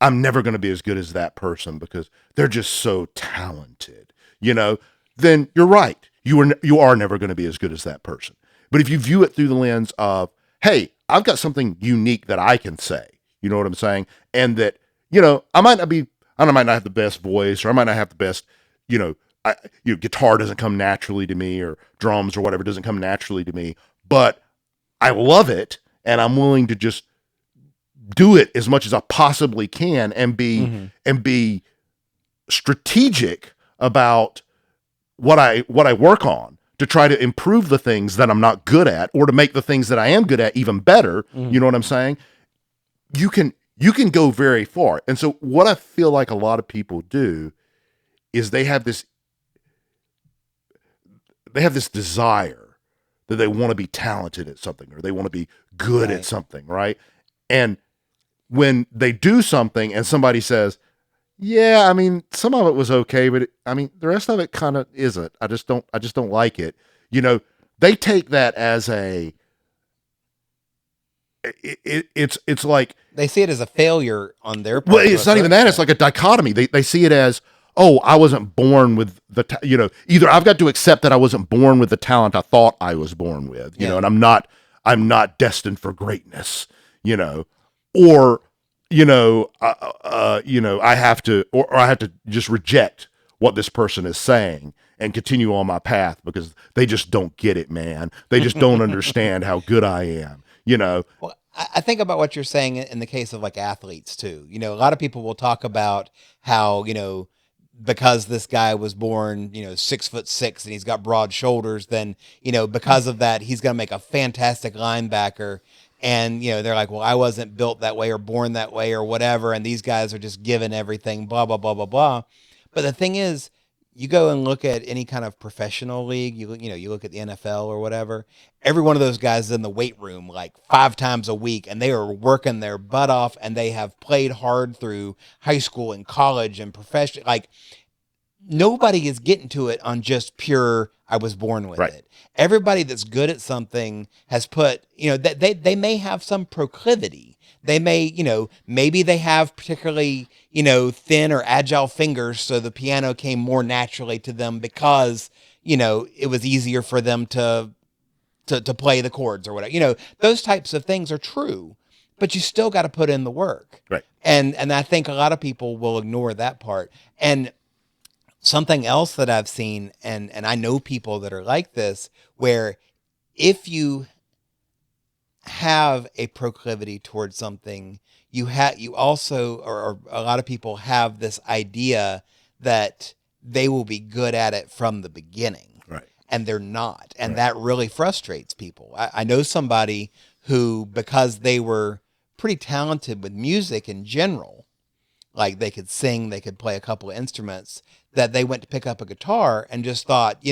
I'm never going to be as good as that person because they're just so talented, then you're right. You are never going to be as good as that person. But if you view it through the lens of, hey, I've got something unique that I can say, you know what I'm saying? And that, I might not have the best voice, or I might not have the best, guitar doesn't come naturally to me, or drums or whatever doesn't come naturally to me, but I love it. And I'm willing to just do it as much as I possibly can and be strategic about what I work on to try to improve the things that I'm not good at, or to make the things that I am good at even better. You know what I'm saying? You can go very far. And so what I feel like a lot of people do is they have this desire that they want to be talented at something, or they want to be good at something, right? And when they do something and somebody says, yeah, I mean, some of it was okay, but the rest of it kind of isn't. I just don't like it. They take that as it's like they see it as a failure on their part. Well, it's not even that. It's like a dichotomy. They see it as, oh, I wasn't born with either I've got to accept that I wasn't born with the talent I thought I was born with, and I'm not destined for greatness, or I have to, or I have to just reject what this person is saying and continue on my path because they just don't get it, man. They just don't understand how good I am, Well, I think about what you're saying in the case of like athletes too. A lot of people will talk about how, because this guy was born, 6'6" and he's got broad shoulders, then, because of that, he's going to make a fantastic linebacker. And, they're like, well, I wasn't built that way or born that way or whatever. And these guys are just given everything, blah, blah, blah, blah, blah. But the thing is, you go and look at any kind of professional league, you look at the NFL or whatever, every one of those guys is in the weight room like 5 times a week, and they are working their butt off, and they have played hard through high school and college and professional. Like, nobody is getting to it on just pure, I was born with it. Everybody that's good at something has put, that they may have some proclivity. They may, maybe they have particularly, thin or agile fingers, so the piano came more naturally to them because, it was easier for them to play the chords or whatever. Those types of things are true, but you still got to put in the work. Right. And I think a lot of people will ignore that part. And something else that I've seen, and I know people that are like this, where if you have a proclivity towards something, you also, or a lot of people have this idea that they will be good at it from the beginning. Right. And they're not. And that really frustrates people. I know somebody who, because they were pretty talented with music in general, like they could sing, they could play a couple of instruments, that they went to pick up a guitar and just thought,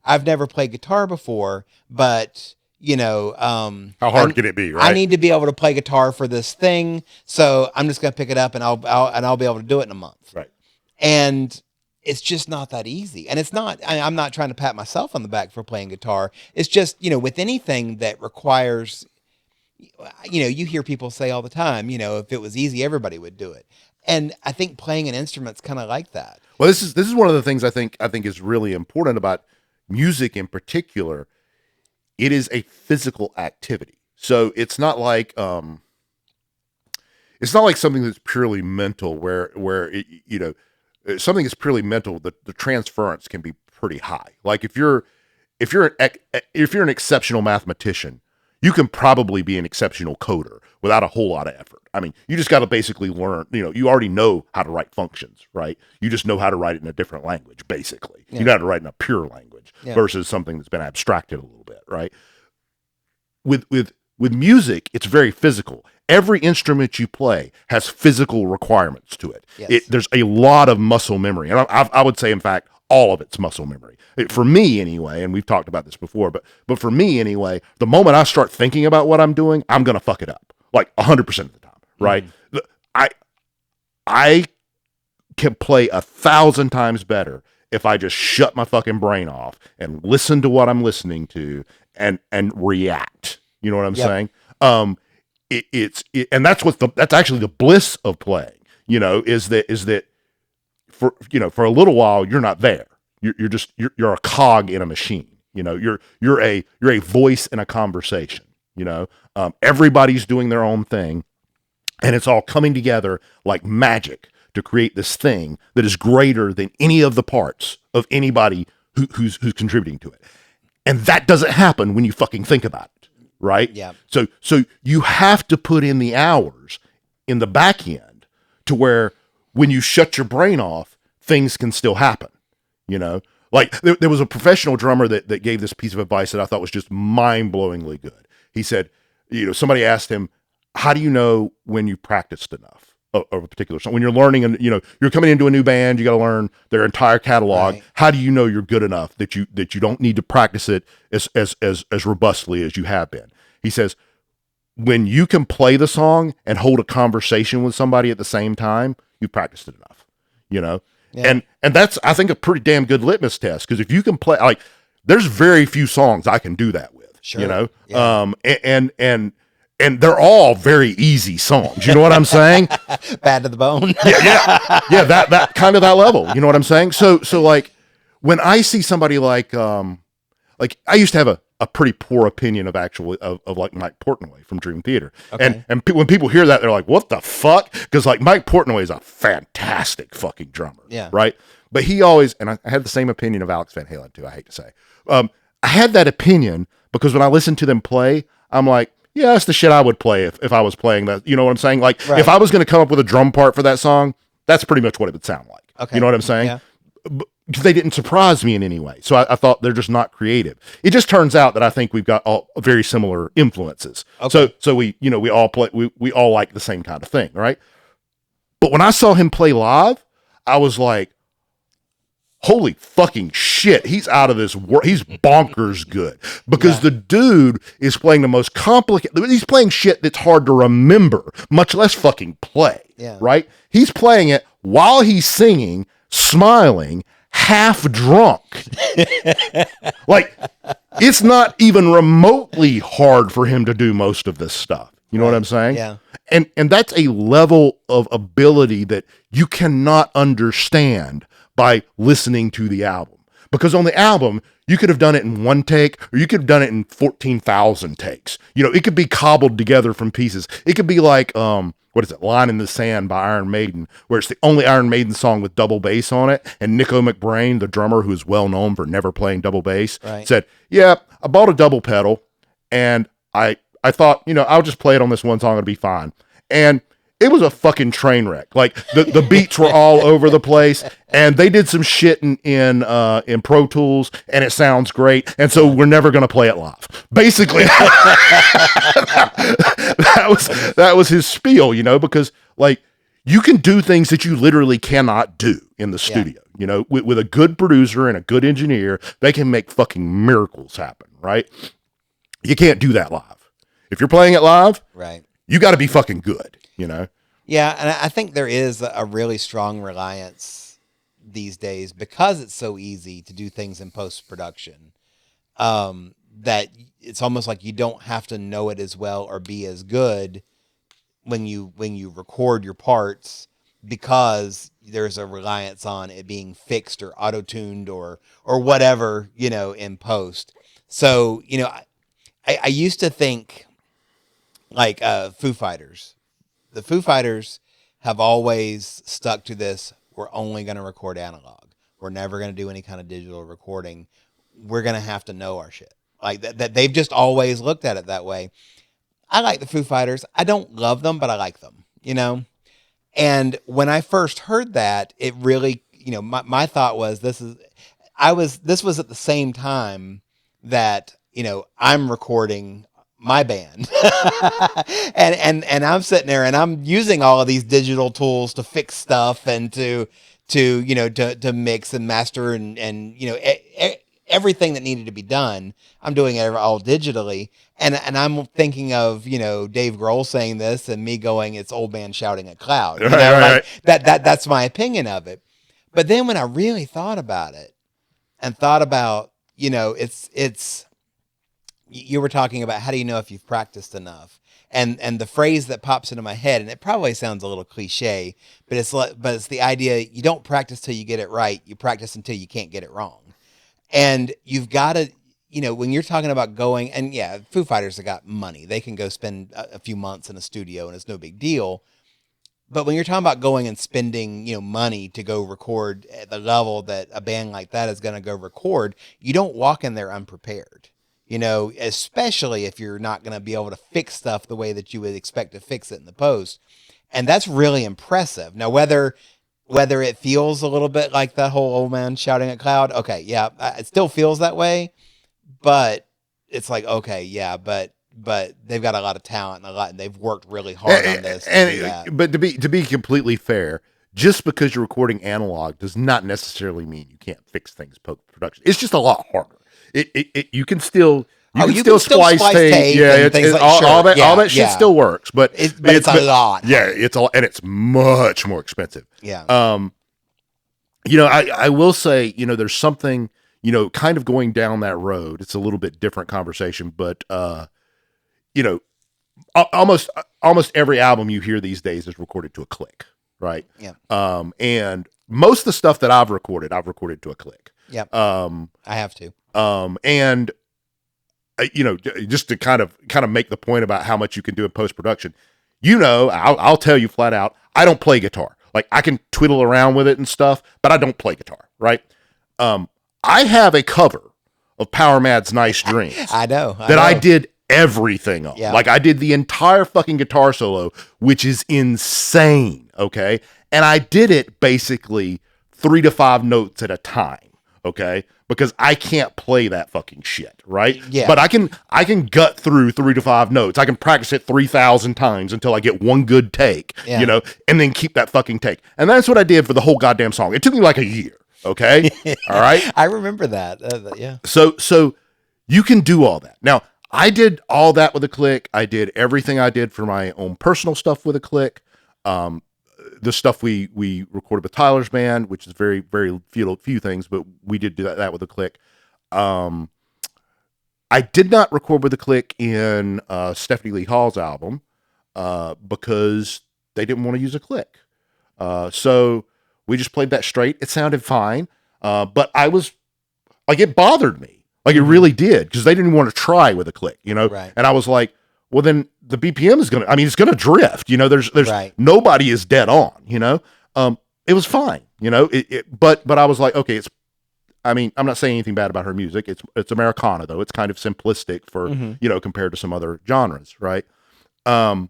I've never played guitar before, but how hard can it be, right? I need to be able to play guitar for this thing, so I'm just going to pick it up and I'll be able to do it in a month. Right. And it's just not that easy. And it's not, I'm not trying to pat myself on the back for playing guitar. It's just, with anything that requires, you hear people say all the time, if it was easy, everybody would do it. And I think playing an instrument's kind of like that. Well, this is one of the things I think is really important about music in particular. It is a physical activity. So it's not like it's not like something that's purely mental where something that's purely mental, the transference can be pretty high. Like if you're an exceptional mathematician, you can probably be an exceptional coder without a whole lot of effort. I mean, you just got to basically learn, you already know how to write functions, right? You just know how to write it in a different language, basically. You know how to write in a pure language versus something that's been abstracted a little bit, right? With music, it's very physical. Every instrument you play has physical requirements to it. Yes. There's a lot of muscle memory. And I would say, in fact, all of it's muscle memory. For me, anyway, and we've talked about this before, but for me, anyway, the moment I start thinking about what I'm doing, I'm going to fuck it up. Like 100% of the time, right? I can play 1,000 times better if I just shut my fucking brain off and listen to what I'm listening to and react. You know what I'm saying? And that's actually the bliss of playing. Is that for a little while you're not there. You're a cog in a machine. You're a voice in a conversation. Everybody's doing their own thing, and it's all coming together like magic to create this thing that is greater than any of the parts of anybody who's contributing to it. And that doesn't happen when you fucking think about it, right? Yeah. So you have to put in the hours in the back end to where when you shut your brain off, things can still happen. Like there was a professional drummer that gave this piece of advice that I thought was just mind-blowingly good. He said, somebody asked him, how do you know when you practiced enough of a particular song? When you're learning and, you're coming into a new band, you got to learn their entire catalog. Right. How do you know you're good enough that you don't need to practice it as robustly as you have been? He says, when you can play the song and hold a conversation with somebody at the same time, you practiced it enough, Yeah. And that's, I think, a pretty damn good litmus test. Because if you can play, like, there's very few songs I can do that with. Sure. Yeah. And they're all very easy songs. You know what I'm saying? Bad to the bone. Yeah. That kind of that level. You know what I'm saying? So like when I see somebody like I used to have a pretty poor opinion of like Mike Portnoy from Dream Theater. Okay. And when people hear that, they're like, what the fuck? Because like Mike Portnoy is a fantastic fucking drummer. Yeah. Right. But he always, and I had the same opinion of Alex Van Halen too, I hate to say. I had that opinion because when I listened to them play, I'm like, yeah, that's the shit I would play if I was playing that. You know what I'm saying? Like, right. If I was going to come up with a drum part for that song, that's pretty much what it would sound like. Okay. You know what I'm saying? Yeah. Because they didn't surprise me in any way. So I thought they're just not creative. It just turns out that I think we've got all very similar influences. Okay. So we all play, we all like the same kind of thing, right? But when I saw him play live, I was like, holy fucking shit, he's out of this world. He's bonkers good. Because the dude is playing the most complicated, he's playing shit that's hard to remember, much less fucking play. Yeah. Right? He's playing it while he's singing, smiling, half drunk. Like, it's not even remotely hard for him to do most of this stuff. You know what I'm saying? Yeah. And that's a level of ability that you cannot understand by listening to the album. Because on the album, you could have done it in one take, or you could have done it in 14,000 takes. It could be cobbled together from pieces. It could be like, what is it, Line in the Sand by Iron Maiden, where it's the only Iron Maiden song with double bass on it, and Nico McBrain, the drummer who is well known for never playing double bass, said, yeah, I bought a double pedal, and I thought, I'll just play it on this one song, it'll be fine. And it was a fucking train wreck. Like the beats were all over the place, and they did some shit in Pro Tools, and it sounds great. And so we're never going to play it live. Basically, that was his spiel, because like you can do things that you literally cannot do in the studio. With a good producer and a good engineer, they can make fucking miracles happen. Right? You can't do that live. If you're playing it live, right, you got to be fucking good. Yeah, and I think there is a really strong reliance these days because it's so easy to do things in post-production that it's almost like you don't have to know it as well or be as good when you record your parts because there's a reliance on it being fixed or auto-tuned or whatever, in post. So, I used to think like Foo Fighters, the Foo Fighters have always stuck to this. We're only going to record analog. We're never going to do any kind of digital recording. We're going to have to know our shit. Like that they've just always looked at it that way. I like the Foo Fighters. I don't love them, but I like them, you know? And when I first heard that, it really, you know, my thought was this was at the same time that, you know, I'm recording my band and I'm sitting there and I'm using all of these digital tools to fix stuff and to you know, to mix and master and you know, everything that needed to be done. I'm doing it all digitally. And I'm thinking of, you know, Dave Grohl saying this and me going, it's old man shouting at cloud. You know, right. That's my opinion of it. But then when I really thought about it and thought about, you know, it's you were talking about how do you know if you've practiced enough? And the phrase that pops into my head, and it probably sounds a little cliche, but it's the idea you don't practice till you get it right. You practice until you can't get it wrong. And you've got to, you know, when you're talking about going, and yeah, Foo Fighters have got money. They can go spend a few months in a studio and it's no big deal. But when you're talking about going and spending, you know, money to go record at the level that a band like that is going to go record, you don't walk in there unprepared, you know, especially if you're not going to be able to fix stuff the way that you would expect to fix it in the post. And that's really impressive. Now, whether it feels a little bit like that whole old man shouting at cloud, okay, yeah, it still feels that way, but it's like, okay, yeah, but they've got a lot of talent and they've worked really hard on this. But to be completely fair, just because you're recording analog does not necessarily mean you can't fix things post production. It's just a lot harder. You can still splice tape. Yeah, all that shit still works, but it's a lot. Yeah, and it's much more expensive. Yeah. You know, I will say, you know, there's something, you know, kind of going down that road. It's a little bit different conversation, but you know, almost every album you hear these days is recorded to a click, right? Yeah. And most of the stuff that I've recorded to a click. Yeah. I have to. And you know, just to kind of make the point about how much you can do in post production, you know, I'll tell you flat out, I don't play guitar. Like I can twiddle around with it and stuff, but I don't play guitar, right? I have a cover of Power Mad's "Nice Dreams." I know. I did everything on. Yeah. Like I did the entire fucking guitar solo, which is insane. Okay. And I did it basically 3 to 5 notes at a time. Okay. Because I can't play that fucking shit. Right. Yeah. But I can gut through 3 to 5 notes. I can practice it 3,000 times until I get one good take, you know, and then keep that fucking take. And that's what I did for the whole goddamn song. It took me like a year. Okay. All right. I remember that. Yeah. So you can do all that. Now, I did all that with a click. I did everything I did for my own personal stuff with a click. The stuff we recorded with Tyler's band, which is very, very few things, but we did do that with a click. I did not record with a click in Stephanie Lee Hall's album because they didn't want to use a click. So we just played that straight. It sounded fine, but I was like, it bothered me. Like it really did, because they didn't want to try with a click, you know? Right. And I was like, well, then the BPM is it's going to drift, you know? There's right. Nobody is dead on, you know? It was fine, you know? But I was like, okay, I'm not saying anything bad about her music. It's Americana, though. It's kind of simplistic for, you know, compared to some other genres, right? This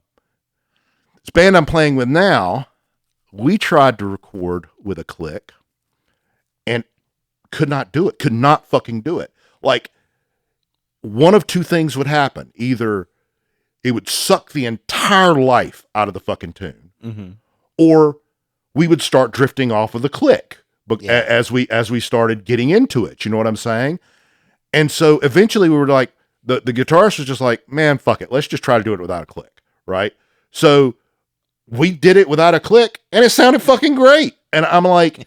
band I'm playing with now, we tried to record with a click and could not fucking do it. Like, one of two things would happen. Either it would suck the entire life out of the fucking tune, or we would start drifting off of the click as we started getting into it. You know what I'm saying? And so eventually we were like, the guitarist was just like, man, fuck it. Let's just try to do it without a click, right? So we did it without a click, and it sounded fucking great. And I'm like...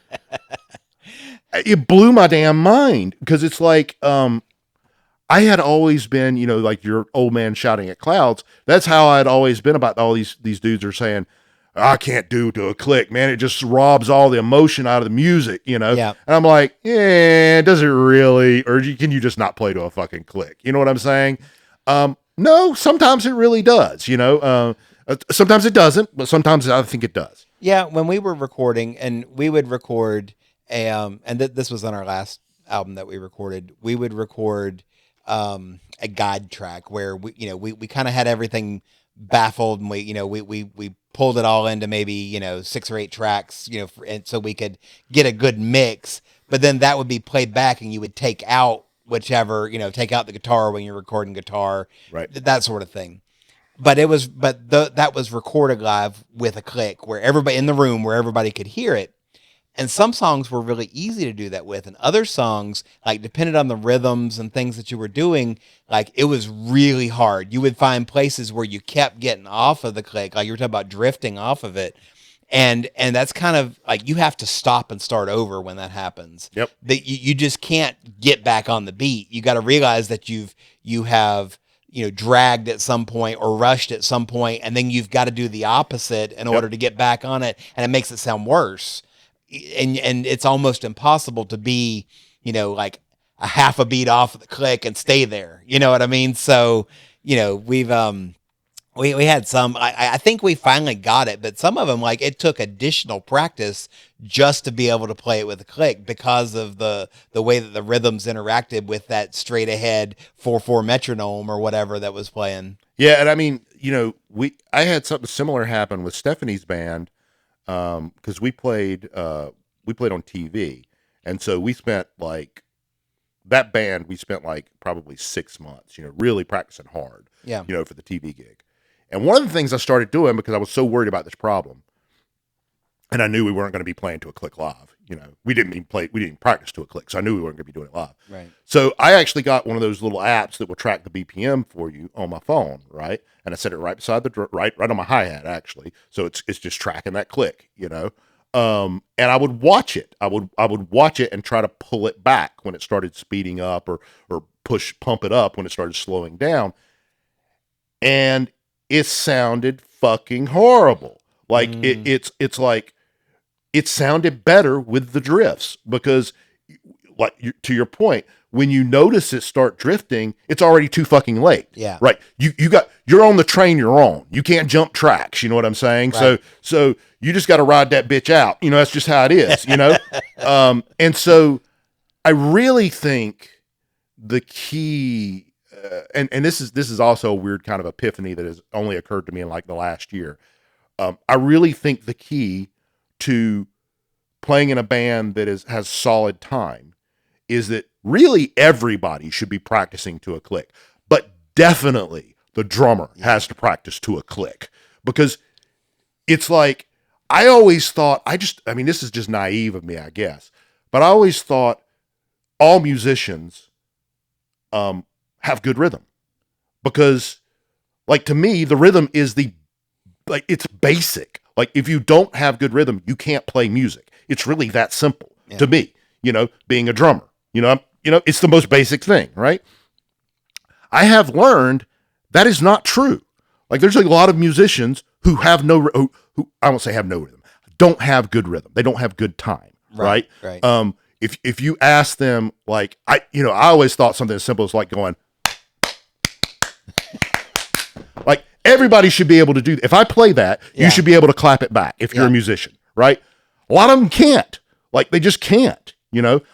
It blew my damn mind, because it's like, I had always been, you know, like your old man shouting at clouds. That's how I'd always been about all these dudes are saying, I can't do to a click, man. It just robs all the emotion out of the music, you know? Yeah. And I'm like, yeah, does it really? Or can you just not play to a fucking click? You know what I'm saying? No, sometimes it really does, you know? Sometimes it doesn't, but sometimes I think it does. Yeah, when we were recording, and we would record this was on our last album that we recorded. We would record a guide track where we kind of had everything baffled, and we pulled it all into maybe 6 or 8 tracks, and so we could get a good mix. But then that would be played back, and you would take out whichever, take out the guitar when you're recording guitar, Right. that sort of thing. But that was recorded live with a click where everybody in the room, where everybody could hear it. And some songs were really easy to do that with, and other songs, like, depended on the rhythms and things that you were doing, like, it was really hard. You would find places where you kept getting off of the click, like you were talking about drifting off of it. And that's kind of like, you have to stop and start over when that happens. Yep. That you just can't get back on the beat. You got to realize that you have dragged at some point or rushed at some point, and then you've got to do the opposite in order to get back on it, and it makes it sound worse. And it's almost impossible to be, like a half a beat off of the click and stay there. You know what I mean? So, we've we had some, I think we finally got it, but some of them, like, it took additional practice just to be able to play it with a click because of the way that the rhythms interacted with that straight ahead 4/4 metronome or whatever that was playing. Yeah. And I mean, I had something similar happen with Stephanie's band. Cause we played on TV. And so we spent like probably 6 months, really practicing hard, for the TV gig. And one of the things I started doing, because I was so worried about this problem, and I knew we weren't going to be playing to a click live, we didn't even practice to a click. So I knew we weren't going to be doing it live. Right. So I actually got one of those little apps that will track the BPM for you on my phone. Right. And I set it right beside right on my hi-hat, actually. So it's just tracking that click, and I would watch it. I would watch it and try to pull it back when it started speeding up, or pump it up when it started slowing down. And it sounded fucking horrible. Like it's like, it sounded better with the drifts, because, like, to your point, when you notice it start drifting, it's already too fucking late. Yeah. Right. You're on the train you're on. You can't jump tracks. You know what I'm saying? Right. So you just got to ride that bitch out. That's just how it is, and so I really think the key, and this is also a weird kind of epiphany that has only occurred to me in like the last year. I really think the key to playing in a band that has solid time is that really everybody should be practicing to a click, but definitely the drummer has to practice to a click, because it's like, I always thought, this is just naive of me, I guess, but I always thought all musicians have good rhythm, because, like, to me, the rhythm is it's basic. Like, if you don't have good rhythm, you can't play music. It's really that simple to me, being a drummer, it's the most basic thing, right? I have learned that is not true. Like, there's a lot of musicians who have who I won't say have no rhythm, don't have good rhythm. They don't have good time, right? Right. If you ask them, like, I always thought something as simple as like going, like, everybody should be able to do. If I play that, you should be able to clap it back if you're a musician, right? A lot of them can't. Like, they just can't.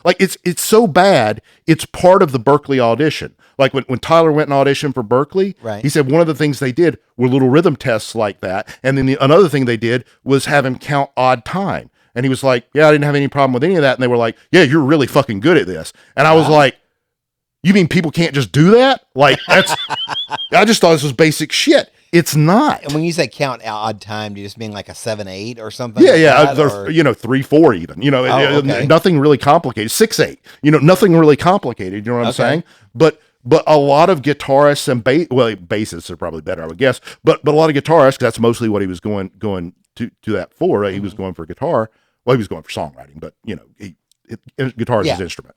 Like, it's so bad. It's part of the Berklee audition. Like, when Tyler went and auditioned for Berklee, right, he said one of the things they did were little rhythm tests like that, and then another thing they did was have him count odd time. And he was like, "Yeah, I didn't have any problem with any of that." And they were like, "Yeah, you're really fucking good at this." And I was like, "You mean people can't just do that?" Like, that's. I just thought this was basic shit. It's not. And when you say count odd time, do you just mean like a 7/8 or something? Yeah, or 3/4 even. Okay. Nothing really complicated. 6/8. Nothing really complicated. You know what I'm saying? But a lot of guitarists and bassists are probably better, I would guess. But a lot of guitarists, 'cause that's mostly what he was going to that for. Right? He was going for guitar. Well, he was going for songwriting, but guitar is his instrument.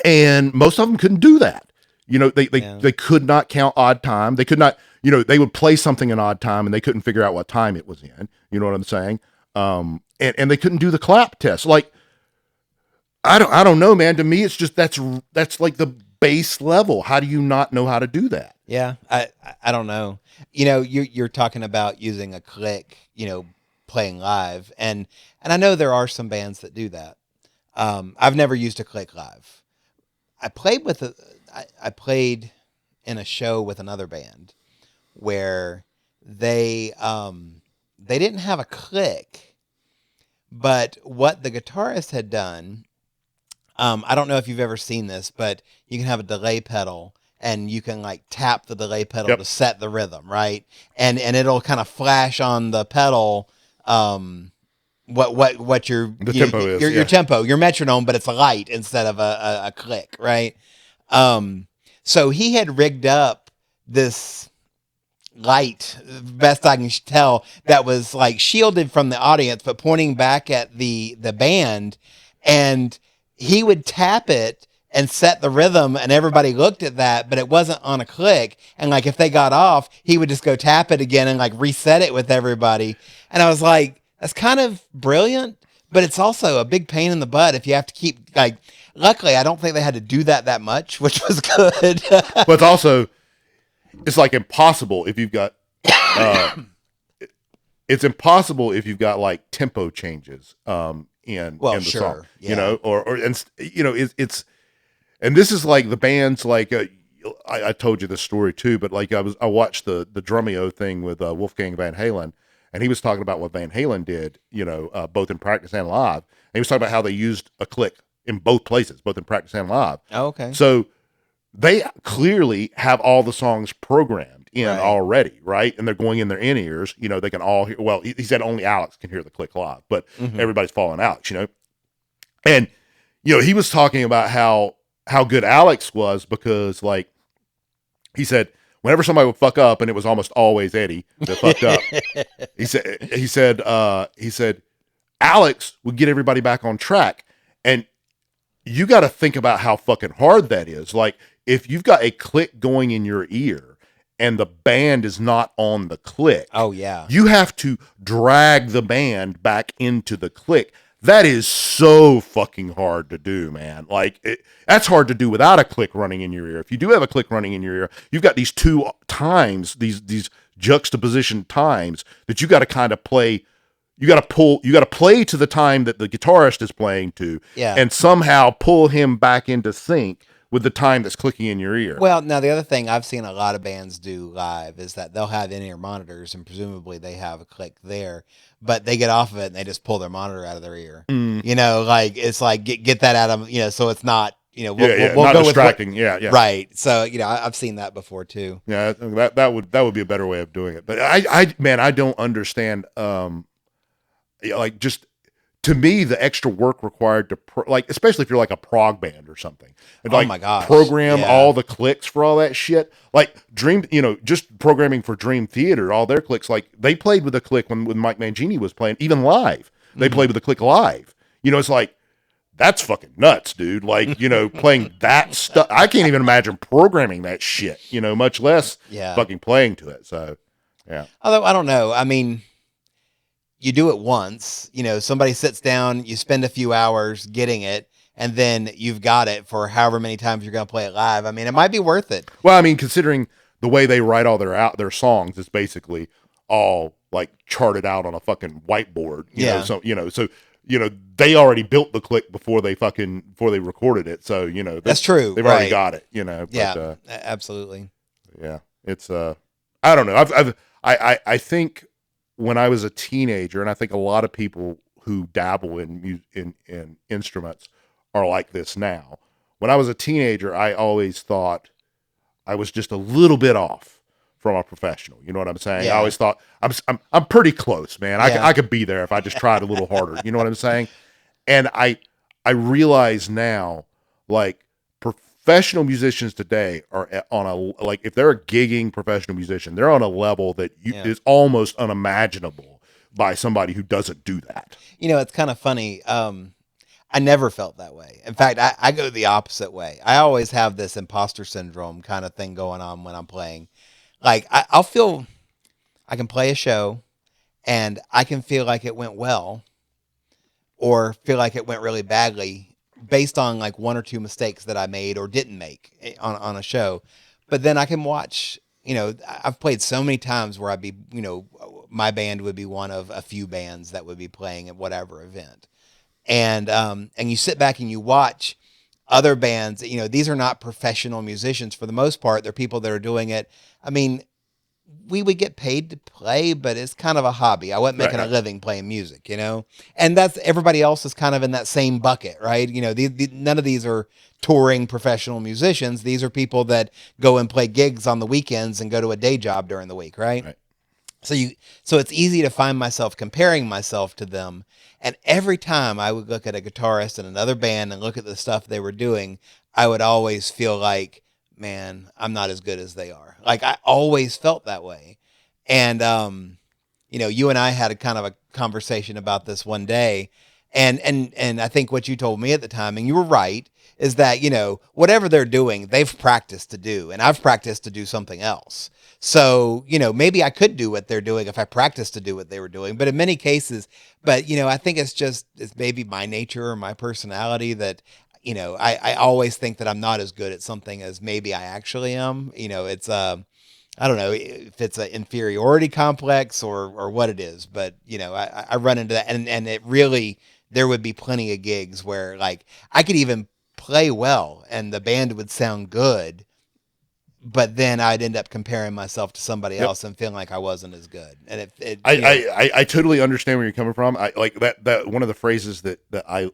And most of them couldn't do that. They could not count odd time. They could not, they would play something in odd time and they couldn't figure out what time it was in. You know what I'm saying? And they couldn't do the clap test. Like, I don't know, man. To me, it's just, that's like the base level. How do you not know how to do that? Yeah, I don't know. You know, you're talking about using a click, playing live, and I know there are some bands that do that. I've never used a click live. I played with I played in a show with another band where they didn't have a click, but what the guitarist had done, I don't know if you've ever seen this, but you can have a delay pedal and you can like tap the delay pedal Yep. to set the rhythm, right? And it'll kind of flash on the pedal what The tempo is, your yeah. tempo, your metronome, but it's a light instead of a click, right? So he had rigged up this light, best I can tell, that was like shielded from the audience, but pointing back at the band, and he would tap it and set the rhythm, and everybody looked at that, but it wasn't on a click. And like if they got off, he would just go tap it again and like reset it with everybody. And I was like, that's kind of brilliant, but it's also a big pain in the butt if you have to keep like. Luckily, I don't think they had to do that much, which was good. But it's also, it's like impossible if you've got uh it's impossible if you've got like tempo changes in Well, the sure, song, yeah. or and it's and this is like the bands like I told you this story too, but like I watched the Drumeo thing with Wolfgang Van Halen, and he was talking about what Van Halen did, both in practice and live. And he was talking about how they used a click in both places, both in practice and live. Oh, okay. So they clearly have all the songs programmed in Right. already, right? And they're going in their in-ears. They can all hear. Well, he said only Alex can hear the click live, but everybody's following Alex. And he was talking about how good Alex was because, like, he said whenever somebody would fuck up, and it was almost always Eddie that fucked up. He said Alex would get everybody back on track, and you got to think about how fucking hard that is. Like, if you've got a click going in your ear and the band is not on the click, Oh yeah. you have to drag the band back into the click. That is so fucking hard to do, man. Like, that's hard to do without a click running in your ear. If you do have a click running in your ear, you've got these two times, these juxtaposition times that you got to kind of play. You got to play to the time that the guitarist is playing to, Yeah. and somehow pull him back into sync with the time that's clicking in your ear. Well, now the other thing I've seen a lot of bands do live is that they'll have in-ear monitors, and presumably they have a click there, but they get off of it and they just pull their monitor out of their ear. Like it's like get that out of so it's not we'll not go distracting. with Yeah. right. So I've seen that before too. Yeah, that would be a better way of doing it. But I don't understand. Like, just to me, the extra work required to especially if you're like a prog band or something, and Oh like my gosh, program yeah. all the clicks for all that shit. Like just programming for Dream Theater, all their clicks, like they played with a click when Mike Mangini was playing, even live. They played with a click live. It's like, that's fucking nuts, dude. Like, playing that stuff. I can't even imagine programming that shit, much less fucking playing to it. So, yeah. Although I don't know. I mean, you do it once, somebody sits down, you spend a few hours getting it, and then you've got it for however many times you're going to play it live. I mean, it might be worth it. Well, I mean, considering the way they write all their songs, it's basically all like charted out on a fucking whiteboard. You know, so they already built the click before they recorded it. So, that's true. They've right. already got it, But, yeah, absolutely. Yeah, it's I don't know. I think when I was a teenager, and I think a lot of people who dabble in instruments are like this now. When I was a teenager, I always thought I was just a little bit off from a professional. You know what I'm saying? Yeah. I always thought I'm pretty close, man. Yeah. I could be there if I just tried a little harder. You know what I'm saying? And I realize now, like, professional musicians today are on a, if they're a gigging professional musician, they're on a level that is almost unimaginable by somebody who doesn't do that. It's kind of funny. I never felt that way. In fact, I go the opposite way. I always have this imposter syndrome kind of thing going on when I'm playing. Like, I'll feel I can play a show and I can feel like it went well or feel like it went really badly based on like one or two mistakes that I made or didn't make on a show. but then I can watch, I've played so many times where I'd be, my band would be one of a few bands that would be playing at whatever event. And you sit back and you watch other bands, these are not professional musicians for the most part. They're people that are doing it. I mean, we would get paid to play, but it's kind of a hobby. I wasn't making a living playing music, and that's everybody else is kind of in that same bucket, right? None of these are touring professional musicians. These are people that go and play gigs on the weekends and go to a day job during the week. Right. So it's easy to find myself comparing myself to them. And every time I would look at a guitarist in another band and look at the stuff they were doing, I would always feel like, man, I'm not as good as they are. Like I always felt that way. And, you and I had a kind of a conversation about this one day. And I think what you told me at the time, and you were right, is that, whatever they're doing, they've practiced to do, and I've practiced to do something else. So, maybe I could do what they're doing if I practiced to do what they were doing, but in many cases, I think it's maybe my nature or my personality that, I always think that I'm not as good at something as maybe I actually am. It's, I don't know if it's an inferiority complex or what it is, but I run into that, and it really, there would be plenty of gigs where like I could even play well and the band would sound good, but then I'd end up comparing myself to somebody else and feeling like I wasn't as good. And I totally understand where you're coming from. I like that one of the phrases that I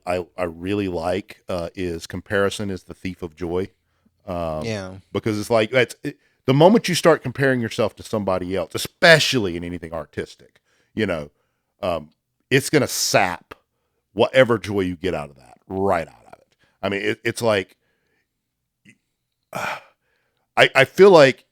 really like is comparison is the thief of joy. Because it's like the moment you start comparing yourself to somebody else, especially in anything artistic, it's going to sap whatever joy you get out of that right out of it. I mean, it's like, I feel like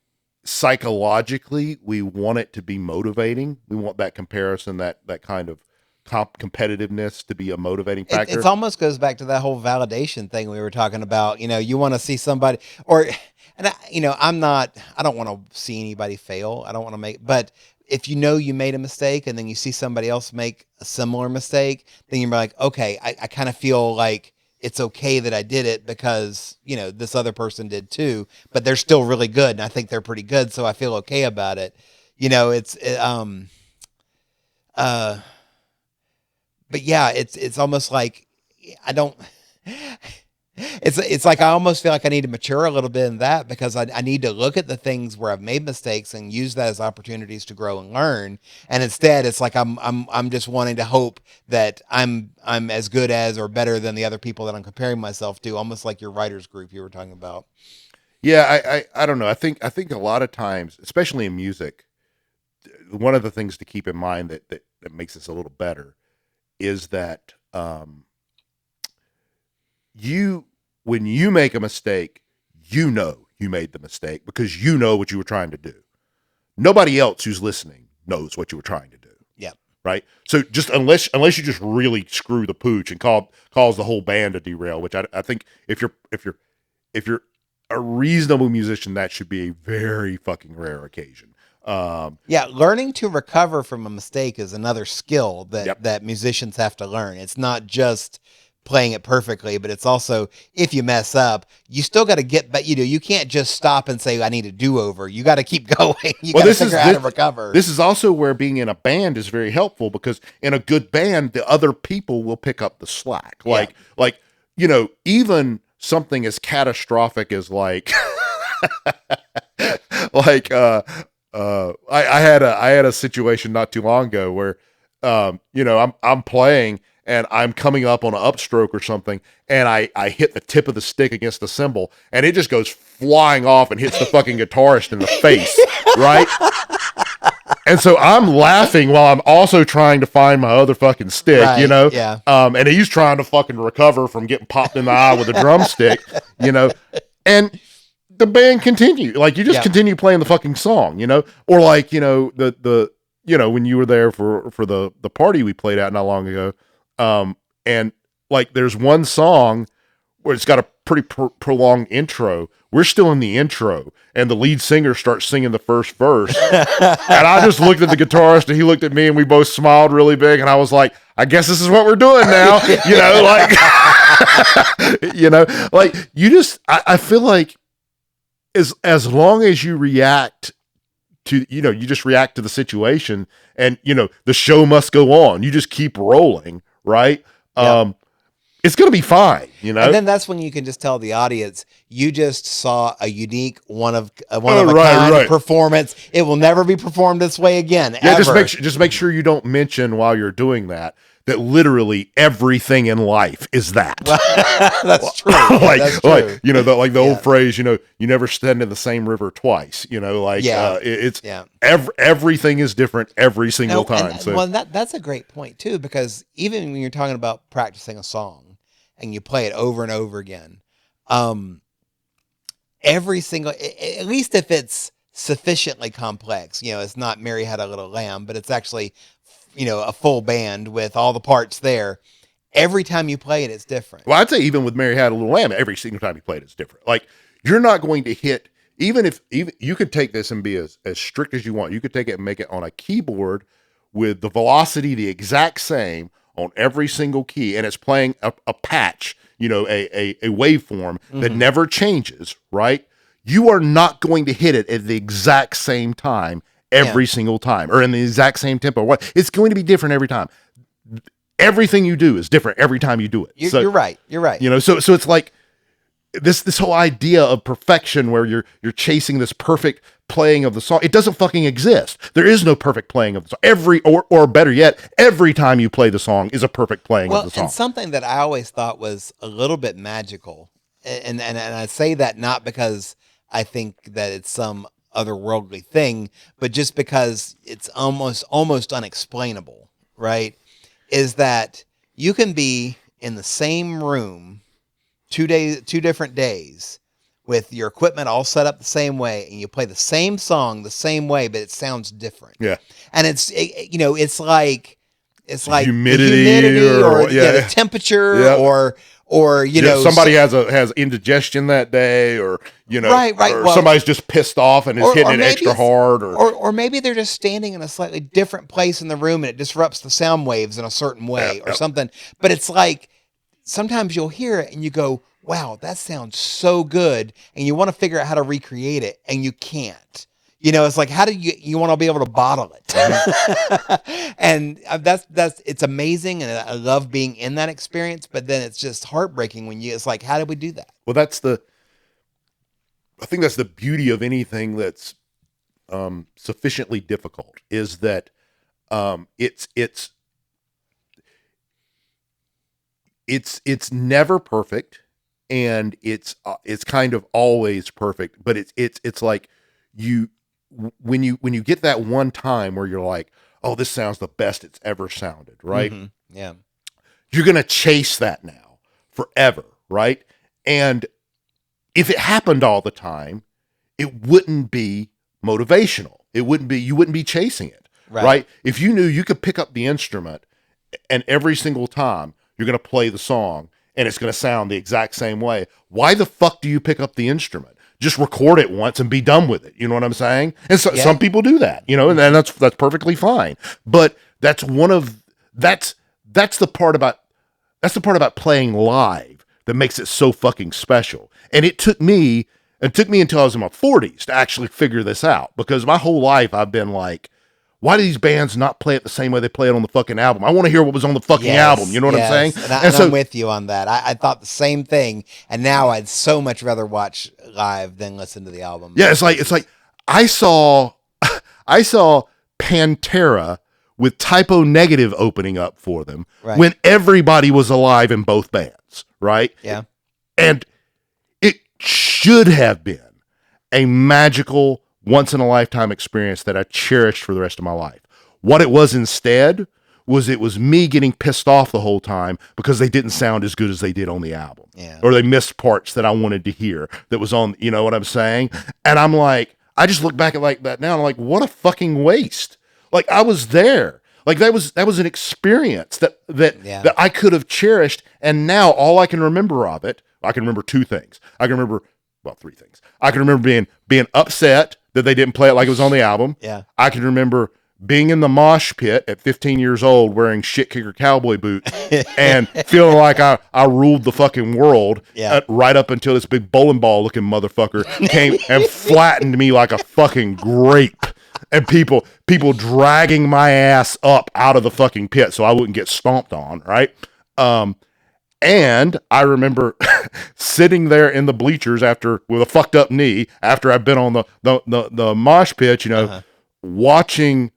psychologically we want it to be motivating. We want that comparison, that kind of competitiveness to be a motivating factor. It almost goes back to that whole validation thing we were talking about. You want to see somebody I don't want to see anybody fail. I don't want to but if you made a mistake and then you see somebody else make a similar mistake, then you're like, okay, I kind of feel like it's okay that I did it because, this other person did too, but they're still really good. And I think they're pretty good. So I feel okay about it. But yeah, it's almost like it's like I almost feel like I need to mature a little bit in that because I need to look at the things where I've made mistakes and use that as opportunities to grow and learn. And instead, it's like I'm just wanting to hope that I'm as good as or better than the other people that I'm comparing myself to, almost like your writers group you were talking about. Yeah, I don't know. I think a lot of times, especially in music, one of the things to keep in mind that makes this a little better is that when you make a mistake, you made the mistake because you know what you were trying to do. Nobody else who's listening knows what you were trying to do. Yeah. Right. So just unless you just really screw the pooch and cause the whole band to derail, which I think if you're a reasonable musician, that should be a very fucking rare occasion. Learning to recover from a mistake is another skill that musicians have to learn. It's not just playing it perfectly, but it's also, if you mess up, you still got to get, but you can't just stop and say, I need a do-over. You got to keep going. You got to figure out how to recover. This is also where being in a band is very helpful because in a good band, the other people will pick up the slack. Even something as catastrophic as I had a situation not too long ago where, I'm playing and I'm coming up on an upstroke or something, and I hit the tip of the stick against the cymbal, and it just goes flying off and hits the fucking guitarist in the face, right? And so I'm laughing while I'm also trying to find my other fucking stick, Yeah. And he's trying to fucking recover from getting popped in the eye with a drumstick, and the band continue. Like, you just continue playing the fucking song, or like, the when you were there for the party we played at not long ago, and like there's one song where it's got a pretty prolonged intro. We're still in the intro, and the lead singer starts singing the first verse. And I just looked at the guitarist, and he looked at me, and we both smiled really big. And I was like, I guess this is what we're doing now. I feel like as long as you react to, you just react to the situation, and the show must go on. You just keep rolling, right? Yeah. It's going to be fine, And then that's when you can just tell the audience you just saw a unique one of a kind performance. It will never be performed this way again. Yeah, ever. just make sure you don't mention while you're doing that literally everything in life is that. That's true. That's true. Like the old phrase, you never stand in the same river twice. Everything is different every single time. Well, that's a great point too, because even when you're talking about practicing a song and you play it over and over again, every single, at least if it's sufficiently complex, it's not Mary Had a Little Lamb, but it's actually, a full band with all the parts there. Every time you play it, it's different. Well, I'd say even with Mary Had a Little Lamb, every single time you play it, it's different. Like, you're not going to hit, even you could take this and be as strict as you want. You could take it and make it on a keyboard with the velocity the exact same on every single key, and it's playing a patch, a waveform that never changes, right? You are not going to hit it at the exact same time every single time, or in the exact same tempo. What? It's going to be different every time. Everything you do is different every time you do it. You're right. You're right. So it's like this whole idea of perfection where you're chasing this perfect playing of the song. It doesn't fucking exist. There is no perfect playing of the song. Or better yet, every time you play the song is a perfect playing of the song. And something that I always thought was a little bit magical, and I say that not because I think that it's some otherworldly thing, but just because it's almost unexplainable, right? Is that you can be in the same room 2 different days with your equipment all set up the same way, and you play the same song the same way, but it sounds different. Yeah. And it's like humidity or the temperature, yeah. or somebody has indigestion that day, or right. or well, somebody's just pissed off and is hitting it extra hard, or maybe they're just standing in a slightly different place in the room and it disrupts the sound waves in a certain way or something. But it's like sometimes you'll hear it and you go, wow, that sounds so good, and you want to figure out how to recreate it and you can't. It's like, how do you want to be able to bottle it? And that's it's amazing, and I love being in that experience. But then it's just heartbreaking when it's like, how did we do that? Well, I think that's the beauty of anything that's sufficiently difficult, is that it's never perfect, and it's kind of always perfect. But it's like when you get that one time where you're like, oh, this sounds the best it's ever sounded, right? Mm-hmm. Yeah. You're going to chase that now forever, right? And if it happened all the time, it wouldn't be motivational. You wouldn't be chasing it, right? If you knew you could pick up the instrument and every single time you're going to play the song and it's going to sound the exact same way, why the fuck do you pick up the instrument? Just record it once and be done with it. You know what I'm saying? And so, some people do that, and that's perfectly fine. But that's the part about playing live that makes it so fucking special. And it took me until I was in my 40s to actually figure this out, because my whole life I've been like, why do these bands not play it the same way they play it on the fucking album? I want to hear what was on the fucking album. You know what I'm saying? And so, I'm with you on that. I thought the same thing, and now I'd so much rather watch live than listen to the album. Yeah, it's like I saw Pantera with Typo Negative opening up for them when everybody was alive in both bands, right? Yeah. And it should have been a magical, once-in-a-lifetime experience that I cherished for the rest of my life. What it was instead was me getting pissed off the whole time because they didn't sound as good as they did on the album. Yeah. Or they missed parts that I wanted to hear that was on, you know what I'm saying? And I'm like, I just look back at like that now and I'm like, what a fucking waste. Like, I was there. Like, that was an experience that I could have cherished, and now all I can remember of it, I can remember two things. Three things. I can remember being upset that they didn't play it like it was on the album. Yeah. I can remember being in the mosh pit at 15 years old wearing shit kicker cowboy boots and feeling like I ruled the fucking world right up until this big bowling ball looking motherfucker came and flattened me like a fucking grape. And people dragging my ass up out of the fucking pit so I wouldn't get stomped on, right? And I remember sitting there in the bleachers with a fucked up knee after I've been on the mosh pit, watching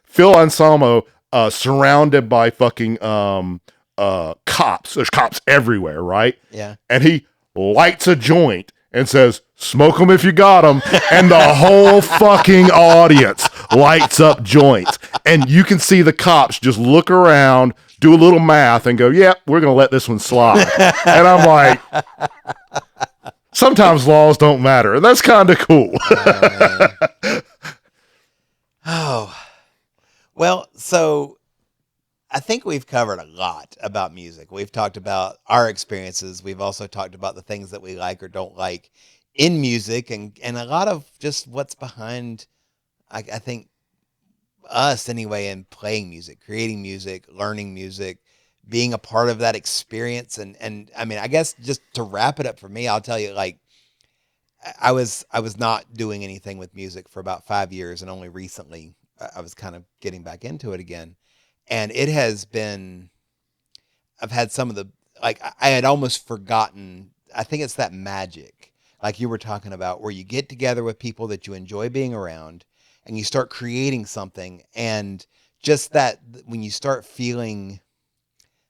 Phil Anselmo surrounded by fucking cops. There's cops everywhere, right? Yeah. And he lights a joint and says, "Smoke them if you got them." And the whole fucking audience lights up joints. And you can see the cops just look around, do a little math, and go, "Yep, we're going to let this one slide." And I'm like, sometimes laws don't matter. And that's kind of cool. Oh, well, so I think we've covered a lot about music. We've talked about our experiences. We've also talked about the things that we like or don't like in music, and a lot of just what's behind, I think, us anyway, in playing music, creating music, learning music, being a part of that experience. And I mean, I guess just to wrap it up for me, I'll tell you, like, I was not doing anything with music for about 5 years, and only recently I was kind of getting back into it again. And it has been, I've had some of the, like, I had almost forgotten, I think it's that magic, like you were talking about, where you get together with people that you enjoy being around and you start creating something. And just that, when you start feeling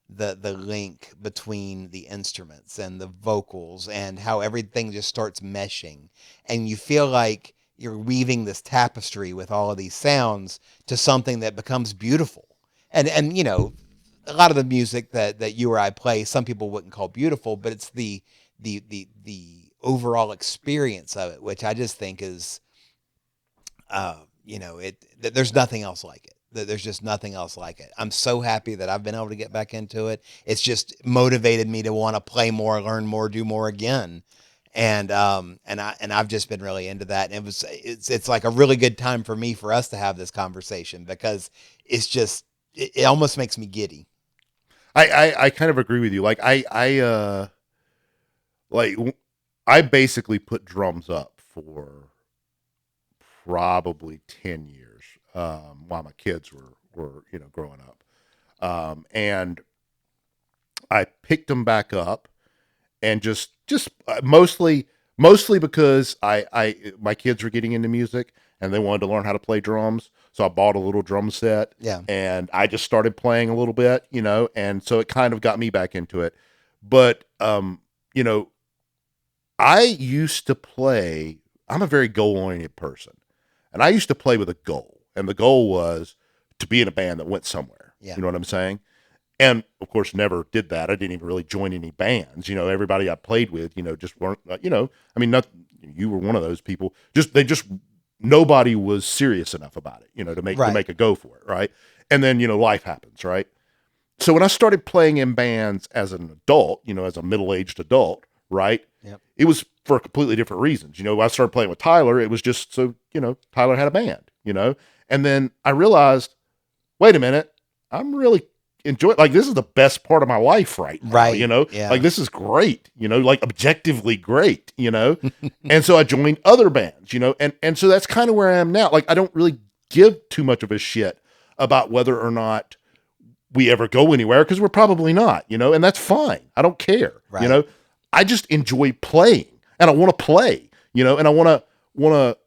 the link between the instruments and the vocals and how everything just starts meshing, and you feel like you're weaving this tapestry with all of these sounds to something that becomes beautiful. And a lot of the music that you or I play, some people wouldn't call beautiful, but it's the overall experience of it, which I just think is, there's nothing else like it. There's just nothing else like it. I'm so happy that I've been able to get back into it. It's just motivated me to want to play more, learn more, do more again. And I've just been really into that. And it's like a really good time for us to have this conversation, because it's just, it almost makes me giddy. I kind of agree with you. Like I basically put drums up for probably 10 years while my kids were growing up, and I picked them back up, and just mostly because my kids were getting into music and they wanted to learn how to play drums, so I bought a little drum set, and I just started playing a little bit, and so it kind of got me back into it. But I used to play. I'm a very goal-oriented person, and I used to play with a goal, and the goal was to be in a band that went somewhere. Yeah. You know what I'm saying? And of course, never did that. I didn't even really join any bands. Everybody I played with, just weren't. I mean, you were one of those people. Nobody was serious enough about it, to make a go for it, right? And then life happens, right? So when I started playing in bands as an adult, as a middle-aged adult, right? Yep. It was for completely different reasons. I started playing with Tyler. It was just so, Tyler had a band, and then I realized, wait a minute, I'm really enjoying, like, this is the best part of my life right now, right? Yeah. Like, this is great, like objectively great, and so I joined other bands, and so that's kind of where I am now. Like, I don't really give too much of a shit about whether or not we ever go anywhere, because we're probably not, and that's fine. I don't care, right. I just enjoy playing, and I want to play, and I want to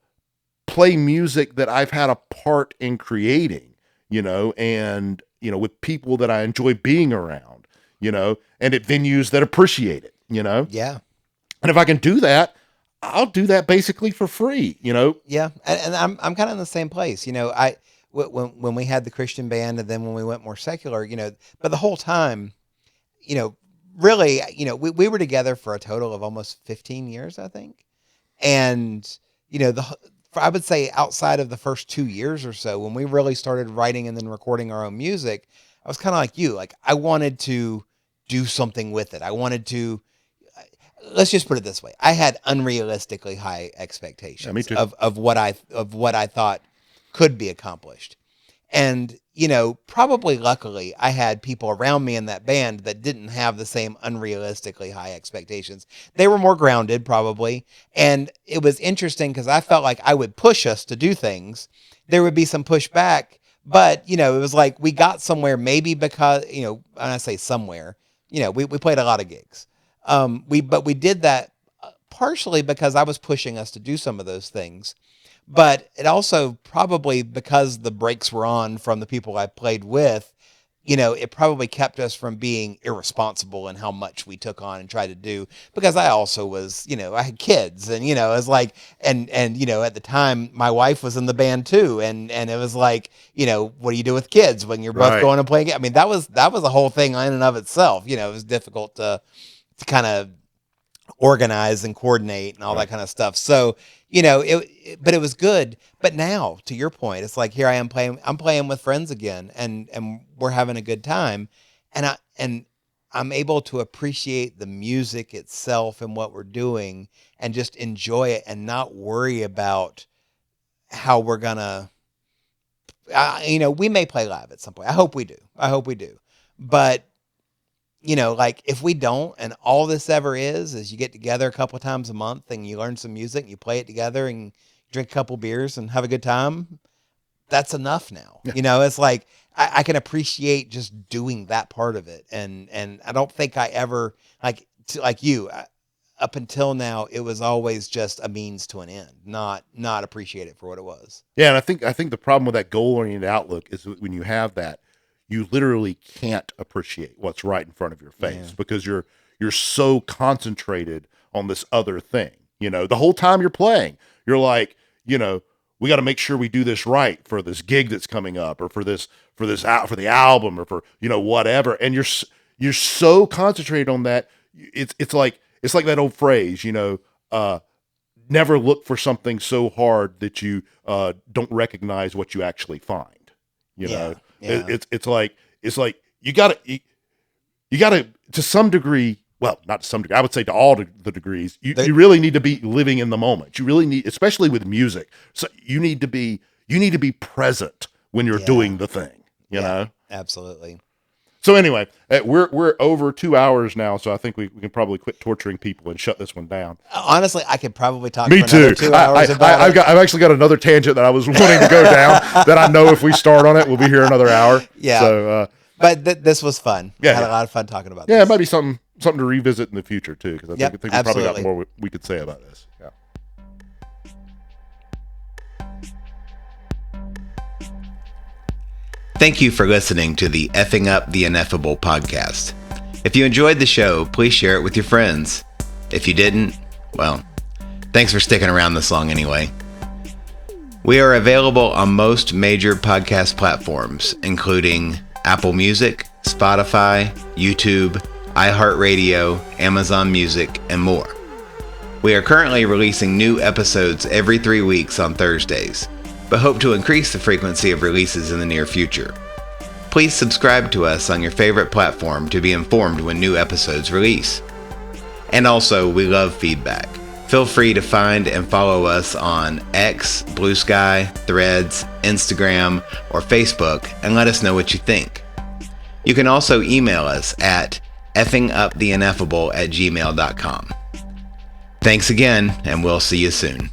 play music that I've had a part in creating, and with people that I enjoy being around, and at venues that appreciate it, Yeah. And if I can do that, I'll do that basically for free, Yeah. And I'm kind of in the same place. When we had the Christian band, and then when we went more secular, but the whole time, really, we were together for a total of almost 15 years, I think. And, I would say outside of the first 2 years or so, when we really started writing and then recording our own music, I was kind of like you. Like, I wanted to do something with it. I wanted to, let's just put it this way. I had unrealistically high expectations me too. of what I thought could be accomplished. And, you know, probably luckily I had people around me in that band that didn't have the same unrealistically high expectations. They were more grounded probably. And it was interesting because I felt like I would push us to do things. There would be some pushback, but, you know, it was like we got somewhere maybe because, you know, when I say somewhere, you know, we played a lot of gigs. But we did that partially because I was pushing us to do some of those things. But it also probably because the brakes were on from the people I played with, you know, it probably kept us from being irresponsible in how much we took on and tried to do. Because I also was, you know, I had kids and, you know, it was like, and, you know, at the time my wife was in the band too. And it was like, you know, what do you do with kids when you're both going and playing? I mean, that was a whole thing in and of itself. You know, it was difficult to kind of organize and coordinate and all that kind of stuff. So, you know, but it was good. But now, to your point, it's like here I'm playing with friends again, and we're having a good time, and I'm able to appreciate the music itself and what we're doing, and just enjoy it, and not worry about how we're gonna. You know, we may play live at some point. I hope we do. But you know, like if we don't, and all this ever is you get together a couple of times a month and you learn some music and you play it together and drink a couple beers and have a good time. That's enough now. Yeah. You know, it's like, I can appreciate just doing that part of it. And I don't think I ever like you up until now, it was always just a means to an end, not appreciate it for what it was. Yeah. And I think the problem with that goal oriented outlook is when you have that, you literally can't appreciate what's right in front of your face because you're so concentrated on this other thing. You know, the whole time you're playing, you're like, you know, we got to make sure we do this right for this gig that's coming up, or for the album, or for, you know, whatever. And you're so concentrated on that. It's like that old phrase, you know, never look for something so hard that you don't recognize what you actually find. You know. Yeah. It's like you gotta to some degree, well, not to some degree, I would say to all the degrees, you really need to be living in the moment. You really need, especially with music, so you need to be present when you're doing the thing, you know? Absolutely. So anyway, we're over 2 hours now, so I think we can probably quit torturing people and shut this one down. Honestly, I could probably talk Me for too. another 2 hours about it. I've actually got another tangent that I was wanting to go down that I know if we start on it, we'll be here another hour. Yeah. So, but this was fun. Yeah, I had a lot of fun talking about this. Yeah, it might be something to revisit in the future too, because I think we absolutely. probably got more we could say about this. Yeah. Thank you for listening to the F'ing Up the Ineffable podcast. If you enjoyed the show, please share it with your friends. If you didn't, well, thanks for sticking around this long anyway. We are available on most major podcast platforms, including Apple Music, Spotify, YouTube, iHeartRadio, Amazon Music, and more. We are currently releasing new episodes every 3 weeks on Thursdays, but hope to increase the frequency of releases in the near future. Please subscribe to us on your favorite platform to be informed when new episodes release. And also, we love feedback. Feel free to find and follow us on X, Blue Sky, Threads, Instagram, or Facebook and let us know what you think. You can also email us at effinguptheineffable@gmail.com. Thanks again, and we'll see you soon.